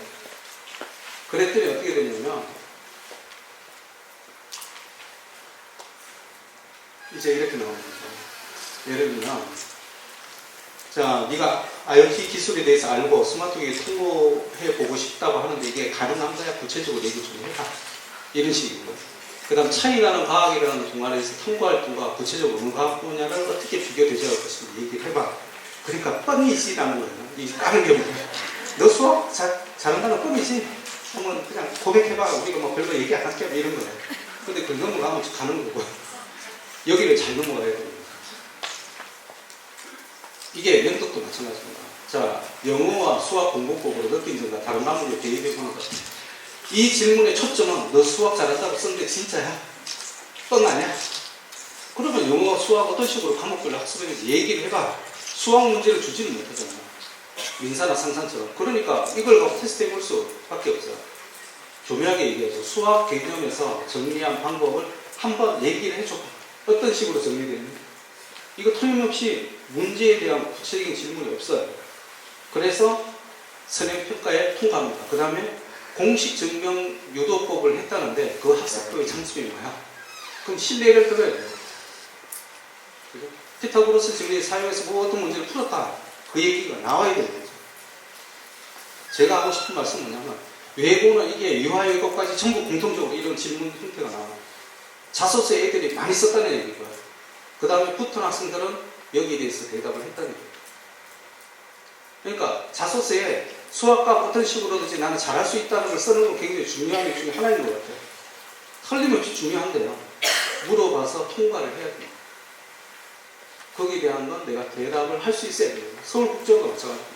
그랬더니 어떻게 되냐면 이제 이렇게 나옵니다. 예를 들면 자, 네가 IoT 기술에 대해서 알고 스마트기에 통보해 보고 싶다고 하는데 이게 가능한 거야? 구체적으로 얘기 좀 해라. 이런 식이고요. 그 다음 차이나는 과학이라는 동아리에서 탐구활동과 구체적으로 어느 과학 분야를 어떻게 비교 대조할 것인지 얘기를 해봐. 그러니까 뻔이지라는 거예요. 이 다른 경우에 너 수학 잘한다는 뻔이지? 한번 그냥 고백해봐. 우리가 뭐 별거 얘기 안 할게 이런 거예요. 근데 그 넘어가면 가는 거고 여기를 잘 넘어가야 됩니다. 이게 면접도 마찬가지입니다. 자, 영어와 수학 공부법으로 느낀 점과 다른 과목을 대입해 보는 것. 이 질문의 초점은 너 수학 잘한다고 썼는데 진짜야? 뻥 아니야? 그러면 영어, 수학 어떤 식으로 과목별로 학습했는지 얘기를 해봐. 수학 문제를 주지는 못하잖아요. 민사나 상상처럼. 그러니까 이걸 갖고 테스트 해볼 수밖에 없어요. 교묘하게 얘기하죠. 수학 개념에서 정리한 방법을 한번 얘기를 해줘. 어떤 식으로 정리되는지. 이거 틀림없이 문제에 대한 구체적인 질문이 없어요. 그래서 선행평가에 통과합니다. 그 다음에 공식 증명 유도법을 했다는데 그 학습법의 장점이 뭐야? 그럼 신뢰를 들어야 돼요. 그죠? 피타고라스 정리를 사용해서 뭐 어떤 문제를 풀었다. 그 얘기가 나와야 되는 거죠. 제가 하고 싶은 말씀은 뭐냐면 외고는 이게 유아외고까지 전부 공통적으로 이런 질문 형태가 나와요. 자소서에 애들이 많이 썼다는 얘기고요. 그 다음에 붙은 학생들은 여기에 대해서 대답을 했다는 얘기예요. 그러니까 자소서에 수학과 어떤 식으로든지 나는 잘할 수 있다는 걸 쓰는 건 굉장히 중요한 것 중에 하나인 것 같아요. 틀림없이 중요한데요. 물어봐서 통과를 해야 돼요. 거기에 대한 건 내가 대답을 할 수 있어야 돼요. 서울국정과 마찬가지입니다.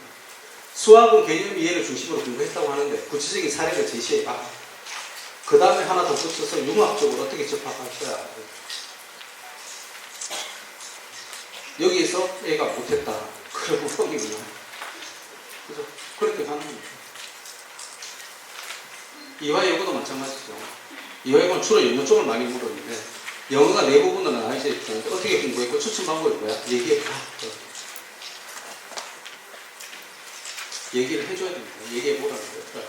수학은 개념 이해를 중심으로 공부했다고 하는데 구체적인 사례를 제시해봐. 그 다음에 하나 더 붙여서 융합적으로 어떻게 접합할 거야. 여기에서 애가 못했다. 그러고 포기구나. 그래서 그렇게 가는 겁니다. 이화여고도 마찬가지죠. 이화여고는 주로 영어 쪽을 많이 물었는데 영어가 네 부분으로 나눠져 있는데 어떻게 공부했고 추천 방법이 뭐야? 얘기해봐. 얘기를 해줘야 됩니다. 얘기해보라는 거예요.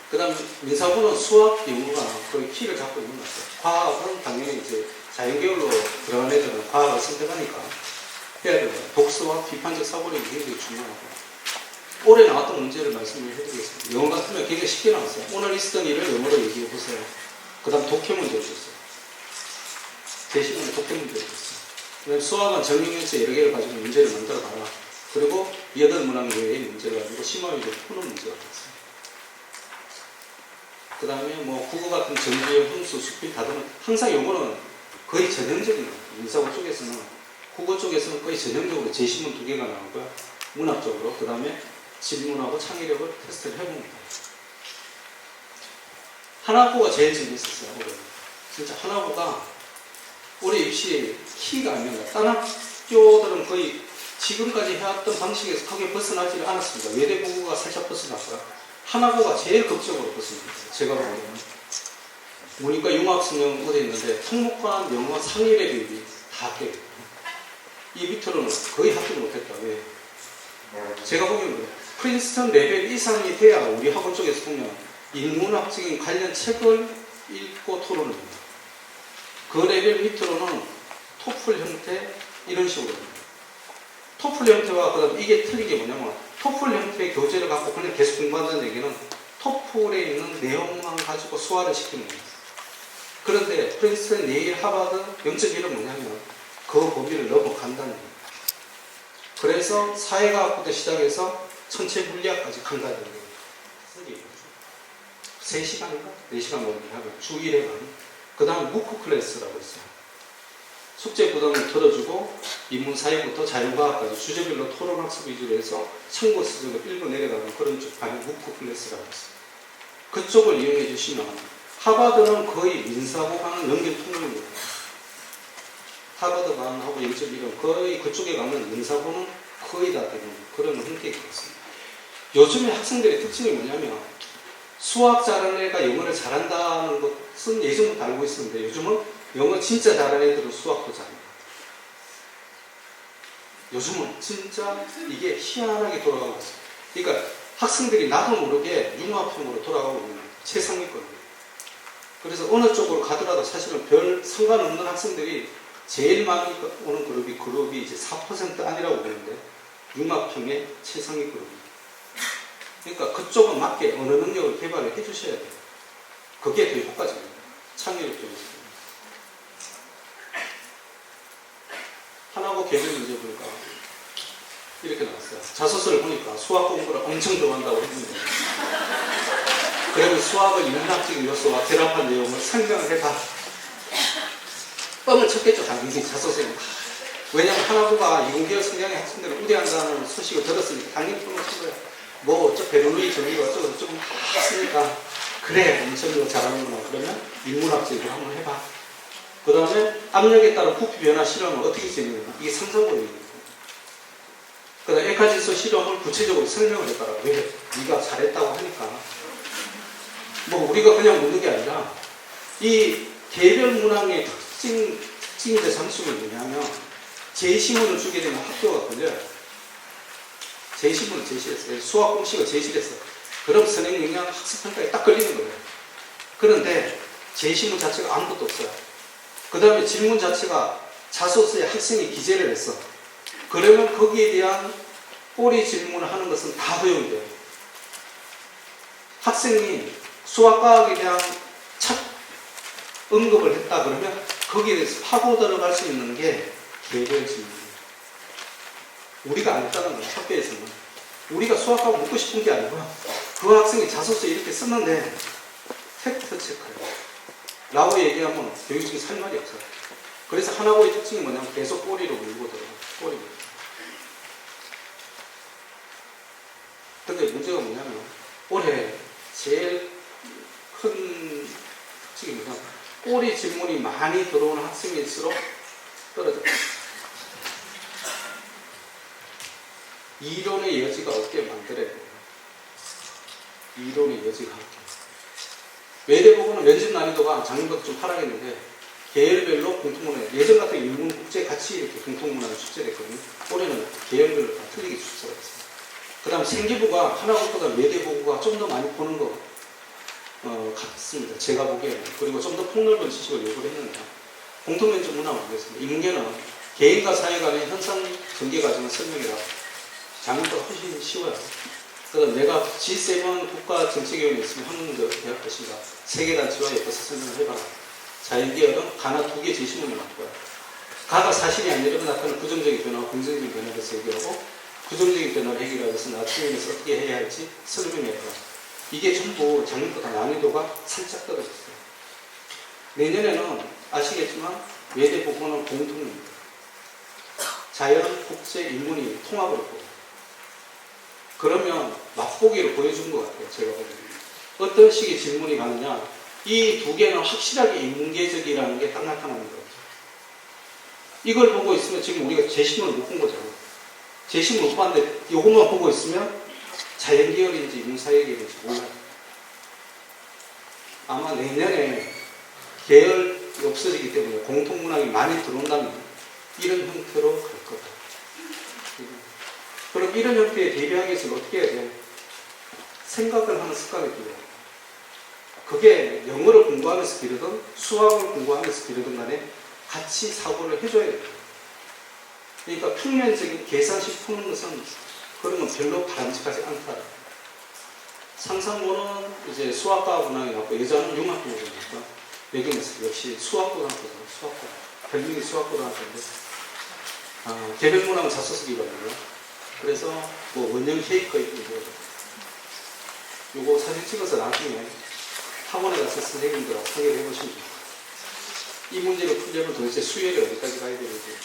그 다음에 민사고는 수학, 영어가 거의 키를 잡고 있는 것 같아요. 과학은 당연히 이제 자연계열로 들어간 애들은 과학을 선택하니까 해야 되고요. 독서와 비판적 사고력이 굉장히 중요하고 올해 나왔던 문제를 말씀을 해드리겠습니다. 영어 같으면 굉장히 쉽게 나왔어요. 오늘 있었던 일을 영어로 얘기해 보세요. 그 다음 독해 문제를 줬어요. 대신에 독해 문제를 줬어요. 그 다음에 수학은 정리문제 여러 개를 가지고 문제를 만들어 봐라. 그리고 8문항 외의 문제를 가지고 심화위로 푸는 문제가 됐어요. 그 다음에 뭐 국어 같은 정규형, 흥수, 수필, 다듬은 항상 요거는 거의 전형적인 거예요. 민사고 쪽에서는 국어 쪽에서는 거의 전형적으로 제시문 2개가 나오고요. 문학적으로 그 다음에 질문하고 창의력을 테스트를 해봅니다. 하나고가 제일 재밌었어요. 올해. 진짜 하나고가 올해 입시 키가 아니라 다른 학교들은 거의 지금까지 해왔던 방식에서 크게 벗어나지를 않았습니다. 외대 국어가 살짝 벗어났고요. 하나고가 제일 극적으로 벗어납니다. 제가 보기에는. 보니까 융합성형 어디 있는데 통목과 영어 상위 레벨이 다 합격해요. 이 밑으로는 거의 합격 못했다. 왜? 제가 보기에는 그래요. 프린스턴 레벨 이상이 돼야 우리 학원 쪽에서 보면 인문학적인 관련 책을 읽고 토론을 합니다. 그 레벨 밑으로는 토플 형태 이런 식으로 합니다. 토플 형태와 그다음 이게 틀린 게 뭐냐면 토플 형태의 교재를 갖고 그냥 계속 공부한다는 얘기는 토플에 있는 내용만 가지고 소화를 시키는 거예요. 그런데 프린스턴, 예일, 하버드 0.1은 뭐냐면 그 범위를 넘어간다는 거예요. 그래서 사회과학부터 시작해서 천체 물리학까지 간다는 거예요. 3시간인가? 4시간 넘게 하고 주 1회만. 그 다음 무크 클래스라고 있어요. 숙제 부담을 덜어주고 인문사회부터 자연과학까지 주제별로 토론학습 위주로 해서 참고 수준을 읽어 내려가는 그런 쪽 반이 무크 클래스라고 있어요. 그쪽을 이용해 주시면 하버드는 거의 민사고과는 연결 통용입니다. 하버드 반하고 0.1은 거의 그쪽에 가면 민사고는 거의 다 되는 그런 형태가 있습니다. 요즘에 학생들의 특징이 뭐냐면 수학 잘하는 애가 영어를 잘한다는 것은 예전부터 알고 있었는데 요즘은 영어 진짜 잘하는 애들은 수학도 잘합니다. 요즘은 진짜 이게 희한하게 돌아가고 있어요. 그러니까 학생들이 나도 모르게 융합형으로 돌아가고 있는 최상위권입니다. 그래서 어느 쪽으로 가더라도 사실은 별 상관없는 학생들이 제일 많이 오는 그룹이 이제 4% 아니라고 보는데 융합형의 최상위 그룹입니다. 그러니까 그쪽은 맞게 어느 능력을 개발을 해주셔야 돼요. 그게 더 효과적입니다. 창의력 쪽에서. 하나고 개별 문제 보니까 이렇게 나왔어요. 자소서를 보니까 수학 공부를 엄청 좋아한다고 했는데 그래도 수학의 인문학적인 요소와 결합한 내용을 설명을 해봐. 뻥을 쳤겠죠, 당연히 자소서에. 왜냐하면 하나고가 이공계열 성향의 학생들을 우대한다는 소식을 들었으니까 당연히 뻥을 친 거예요. 뭐 어쩌 베르누이 정리가 어쩌고 저쩌고 했으니까 그래 엄청 잘하는구나. 그러면 인문학적으로 한번 해봐. 그 다음에 압력에 따른 부피 변화 실험을 어떻게 진행하냐. 이게 상상고입니다. 그 다음에 에카지수 실험을 구체적으로 설명을 해봐라. 왜? 네가 잘했다고 하니까. 뭐 우리가 그냥 묻는 게 아니라 이 개별 문항의 특징인데 상식은 뭐냐면 제시문을 주게 되면 학교가 걸려요. 제시문을 제시했어요. 수학 공식을 제시를 했어요. 그럼 선행 영향 학습평가에 딱 걸리는 거예요. 그런데 제시문 자체가 아무것도 없어요. 그 다음에 질문 자체가 자소서에 학생이 기재를 했어. 그러면 거기에 대한 꼬리 질문을 하는 것은 다 허용이 돼요. 학생이 수학과학에 대한 첫 언급을 했다 그러면 거기에 대해서 파고 들어갈 수 있는 게 개별 질문이에요. 우리가 안 했다는 거예요. 학교에서는. 우리가 수학과학 묻고 싶은 게 아니고 그 학생이 자소서에 이렇게 썼는데 팩트 체크예요. 라고 얘기하면 교육 중에 살 말이 없어요. 그래서 하나고의 특징이 뭐냐면 계속 꼬리로 물고 들어가요. 꼬리로. 근데 문제가 뭐냐면 올해 제일 큰 특징이 뭐냐면 꼬리 질문이 많이 들어오는 학생일수록 떨어져요. 이론의 여지가 없게 만들어야 돼요. 이론의 여지가 없게. 외대보고는 면접 난이도가 작년부터 좀 하락했는데 계열별로 공통문화, 예전 같은 인문 국제 같이 이렇게 공통문화를 출제했거든요. 올해는 계열별로 다 틀리게 출제가 됐습니다. 그 다음 생기부가 하나보다 외대보고가 좀 더 많이 보는 것 같습니다. 제가 보기에는. 그리고 좀 더 폭넓은 지식을 요구를 했는데 공통면접 문화가 보겠습니다. 이 문제는 개인과 사회 간의 현상 전개 과정을 설명이라 작년보다 훨씬 쉬워요. 그래서 내가 G7 국가정책위원회 있으면 한국문제 어떻게 할 것인가 세계단체와 엮어서 설명을 해봐라. 자연계열은 가나 2개 제시문을 할 거야. 가가 사실이 아니라면 나타나는 부정적인 변화와 긍정적인 변화에 대해서 얘기하고 부정적인 변화를 해결하기 위해서 나 측면에서 어떻게 해야 할지 설명해야 거야. 이게 전부 작년보다 난이도가 살짝 떨어졌어요. 내년에는 아시겠지만 외대보고는 공통입니다. 자연, 국제, 인문이 통합을 했고 그러면 맛보기로 보여준 것 같아요. 제가 보기에는. 어떤 식의 질문이 가느냐 이 두 개는 확실하게 인문계적이라는 게 딱 나타나는 거죠. 이걸 보고 있으면 지금 우리가 제시문을 못 본 거잖아요. 제시문을 못 봤는데 이것만 보고 있으면 자연계열인지 인문사회계열인지 몰라요. 아마 내년에 계열이 없어지기 때문에 공통문항이 많이 들어온다면 이런 형태로 갈 거다. 그럼 이런 형태에 대비하기 위해서 어떻게 해야 돼? 생각을 하는 습관이 필요해요. 그게 영어를 공부하면서 기르든 수학을 공부하면서 기르든 간에 같이 사고를 해줘야 돼요. 그러니까 평면적인 계산식 푸는 것은 그러면 별로 바람직하지 않다. 상상고는 이제 수학과 문항이 나왔고 예전은 융합고등학교니까 외경에서 역시 수학고등학교죠. 수학고. 별명이 수학고등학교인데 개별 문항은 자소서 기반이고요. 그래서 뭐 원형 케이크 있고 요거 사진 찍어서 나중에 학원에 가서 선생님들하고 상의를 해보시면 좋을 것 같아요. 이 문제를 풀려면 도대체 수열이 어디까지 가야 되는지.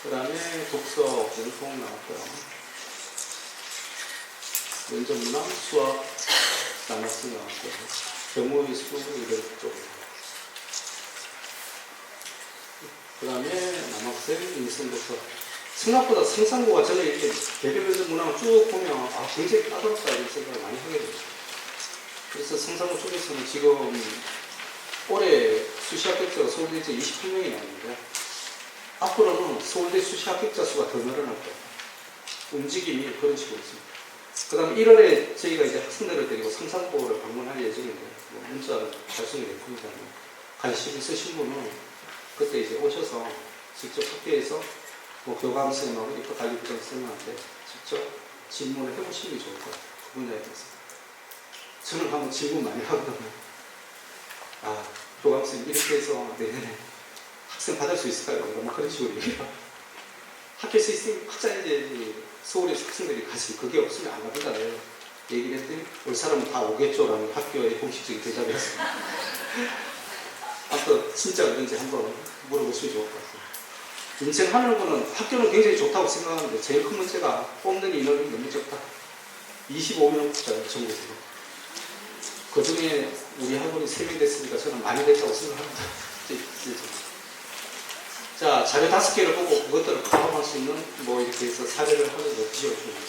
그 다음에 독서 공통 나왔고요. 면접 문항, 수학, 남학생 나왔고요. 경우의 수, 이런 쪽. 그 다음에 남학생, 인성독서. 생각보다 생산고가 저는 이렇게 개별 면접 문항을 쭉 보면 굉장히 까다롭다 이런 생각을 많이 하게 돼요. 그래서 생산고 쪽에서는 지금 올해 수시 합격자가 서울대 28명이 나왔는데 앞으로는 서울대 수시 합격자 수가 더 늘어날 거예요. 움직임이 그런 식으로 있습니다. 그 다음에 1월에 저희가 이제 학생들을 데리고 생산고를 방문할 예정인데 문자를 발송이 됐습니다. 관심 있으신 분은 그때 이제 오셔서 직접 학교에서 뭐 교감선생님하고 입학관리부장선생님한테 직접 질문을 해보시는 게 좋을 것 같아요. 그 분야에 대해서. 저는 한번 질문 많이 하거든요. 교감선생님 이렇게 해서 내년에 학생 받을 수 있을까요? 뭐 그런 식으로 얘기해요. 학교에서 있으면 학자이제 서울에서 학생들이 같이 그게 없으면 안 가본다네. 얘기를 했더니 올 사람은 다 오겠죠라는 학교의 공식적인 대답이었어요. 아무튼 진짜 그런지 한번 물어보시면 좋을 것 같아요. 인천 하늘고는 학교는 굉장히 좋다고 생각하는데 제일 큰 문제가 뽑는 인원이 너무 적다. 25명 뽑자요, 전국으로. 그 중에 우리 학원이 3명 됐으니까 저는 많이 됐다고 생각합니다. 자, 자료 5개를 보고 그것들을 파악할 수 있는 뭐 이렇게 해서 사례를 하면서 지어줍니다.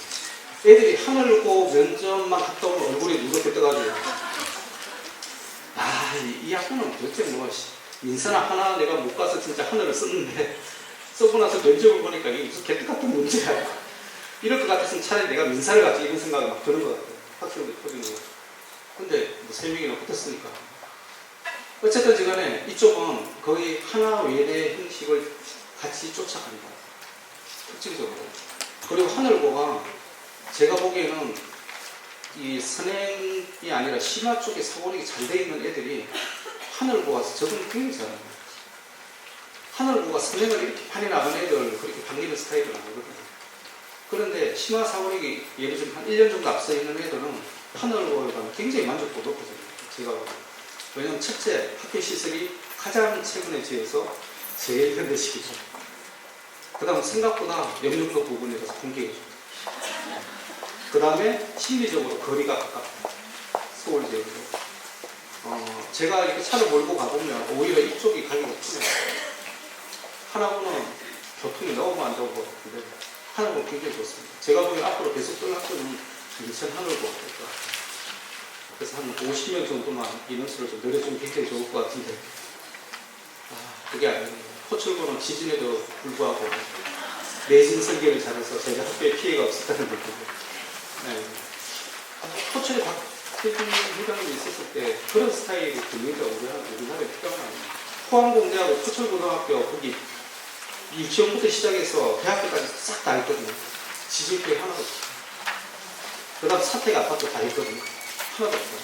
애들이 하늘고 면접만 갔다 오면 얼굴이 누렇게 떠가지고 이 학교는 도대체 뭐 민사나 하나 내가 못 가서 진짜 하늘을 썼는데 쓰고 나서 면접을 보니까 이게 무슨 개떡 같은 문제야. 이럴 것 같았으면 차라리 내가 민사를 가지 이런 생각이 막 드는 것 같아요. 학생들 터지는 거. 근데 뭐 3명이나 붙었으니까. 어쨌든 간에 이쪽은 거의 하나 외래 형식을 같이 쫓아간다. 특징적으로. 그리고 하늘고가 제가 보기에는 이 선행이 아니라 심화 쪽에 사고력이 잘 돼 있는 애들이 하늘고가 적응이 굉장히 잘해요. 하늘고가 선행을 이렇게 판이 나간 애들 그렇게 반기는 스타일은 아니거든요. 그런데 심화 사고력이 예를 들면 한 1년 정도 앞서 있는 애들은 하늘고에 가면 굉장히 만족도가 높아져요. 제가 보기에는. 왜냐하면 첫째, 학교 시설이 가장 최근에 지어서 제일 현대식이죠. 그 다음 생각보다 영등도 부분에 가서 공격이 좋죠. 그 다음에 심리적으로 거리가 가깝다. 서울 지역으로. 제가 이렇게 차를 몰고 가보면 오히려 이쪽이 가기가 편해요. 하나고는 교통이 너무 안 좋은 것 같은데 하나고는 굉장히 좋습니다. 제가 보기엔 앞으로 계속 뜰 학교는 인천 하늘고가 될 것 같아요. 그래서 한 50명 정도만 인원수를 좀 늘려주면 굉장히 좋을 것 같은데 그게 아닙니다. 포철고는 지진에도 불구하고 내신 설계를 잘해서 저희가 학교에 피해가 없었다는 느낌이에요. 네. 포철에 박태준 회장님이 있었을 때 그런 스타일의 교육가 우리나라에 필요한 거 아니에요. 포항공대하고 포철고등학교 거기 유치원부터 시작해서 대학교까지 싹 다 있거든요. 지진 피해 하나도 없어요. 그 다음 사택 아파트 다 있거든요. 하나도 없어요.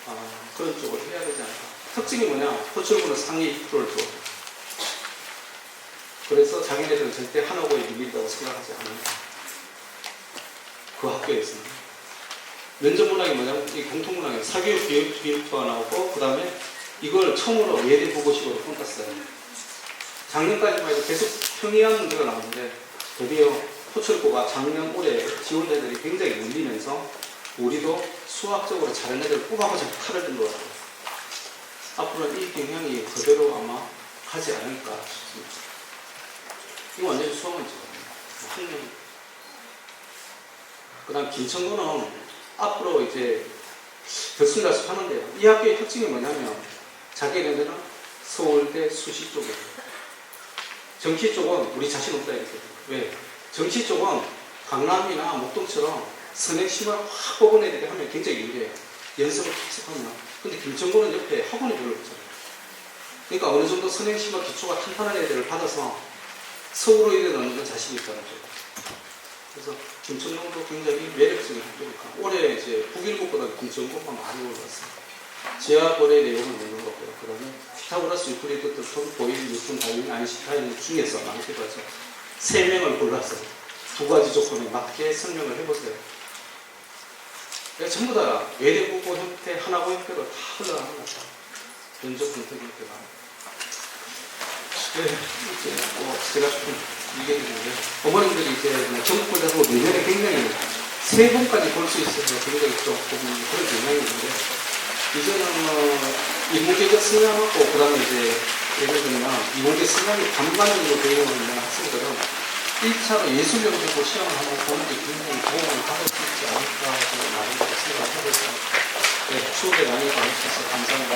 그러니까 그런 쪽을 해야 되지 않을까. 특징이 뭐냐? 포철구는 상위 2%를 줘. 그래서 자기네들은 절대 하나고에 밀린다고 생각하지 않아요. 그 학교에서는. 면접 문항이 뭐냐면 이 공통 문항이 사교육 비율표가 나오고 그 다음에 이걸 처음으로 외대 보고식으로 폰땄어요. 작년까지만 해도 계속 평이한 문제가 나오는데 드디어 포철고가 작년 올해 지원자들이 굉장히 밀리면서 우리도 수학적으로 잘하는 애들을 뽑아가지고 칼을 든 것 같아요. 앞으로는 이 경향이 그대로 아마 하지 않을까 싶습니다. 이거 완전히 수학문제거든요. 학년. 그 다음 김천구는 앞으로 이제 덕순달수 하는데요. 이 학교의 특징이 뭐냐면 자기네들은 서울대 수시 쪽이에요. 정시 쪽은 우리 자신 없다 이렇게. 왜? 정시 쪽은 강남이나 목동처럼 선행 심화를 확 뽑은 애들이 하면 굉장히 유리해요. 연습을 계속 하면. 근데 김천구는 옆에 학원이 별로 없잖아요. 그러니까 어느 정도 선행 심화 기초가 탄탄한 애들을 받아서 서울로 이래 넣는 건 자신이 있다는 거죠. 그래서 김천구도 굉장히 매력적인 학교니까 올해 이제 북일고보다 김천구가 많이 올랐어요. 지하거래 내용을 넣는 거고요. 그 다음에 피타고라스, 유클리드, 뉴턴, 보일, 뉴턴, 다윈, 아인슈타인 중에서 많기도 하죠. 3명을 골라서 2가지 조건에 맞게 설명을 해보세요. 전부 다 외대국어 형태, 하나고 형태로 다 흘러가는 거죠. 면접 형태 형태가. 네, 이제 제가 조금 얘기해드리는데 어머님들이 이제 전국고등학교 내년에 굉장히 3번까지 볼 수 있어서 굉장히 조금 그런 경향이 있는데 이제는 인문계적 성향하고 그 다음에 이제 예를 들면 인문계 성향이 반반 정도 되어 있는 학생들은 1차로 예술영재고 시험을 한번 보는 게 굉장히 도움을 받을 수 있지 않을까 생각을 하고 있습니다. 네, 추억에 많이 받으셔서 감사합니다.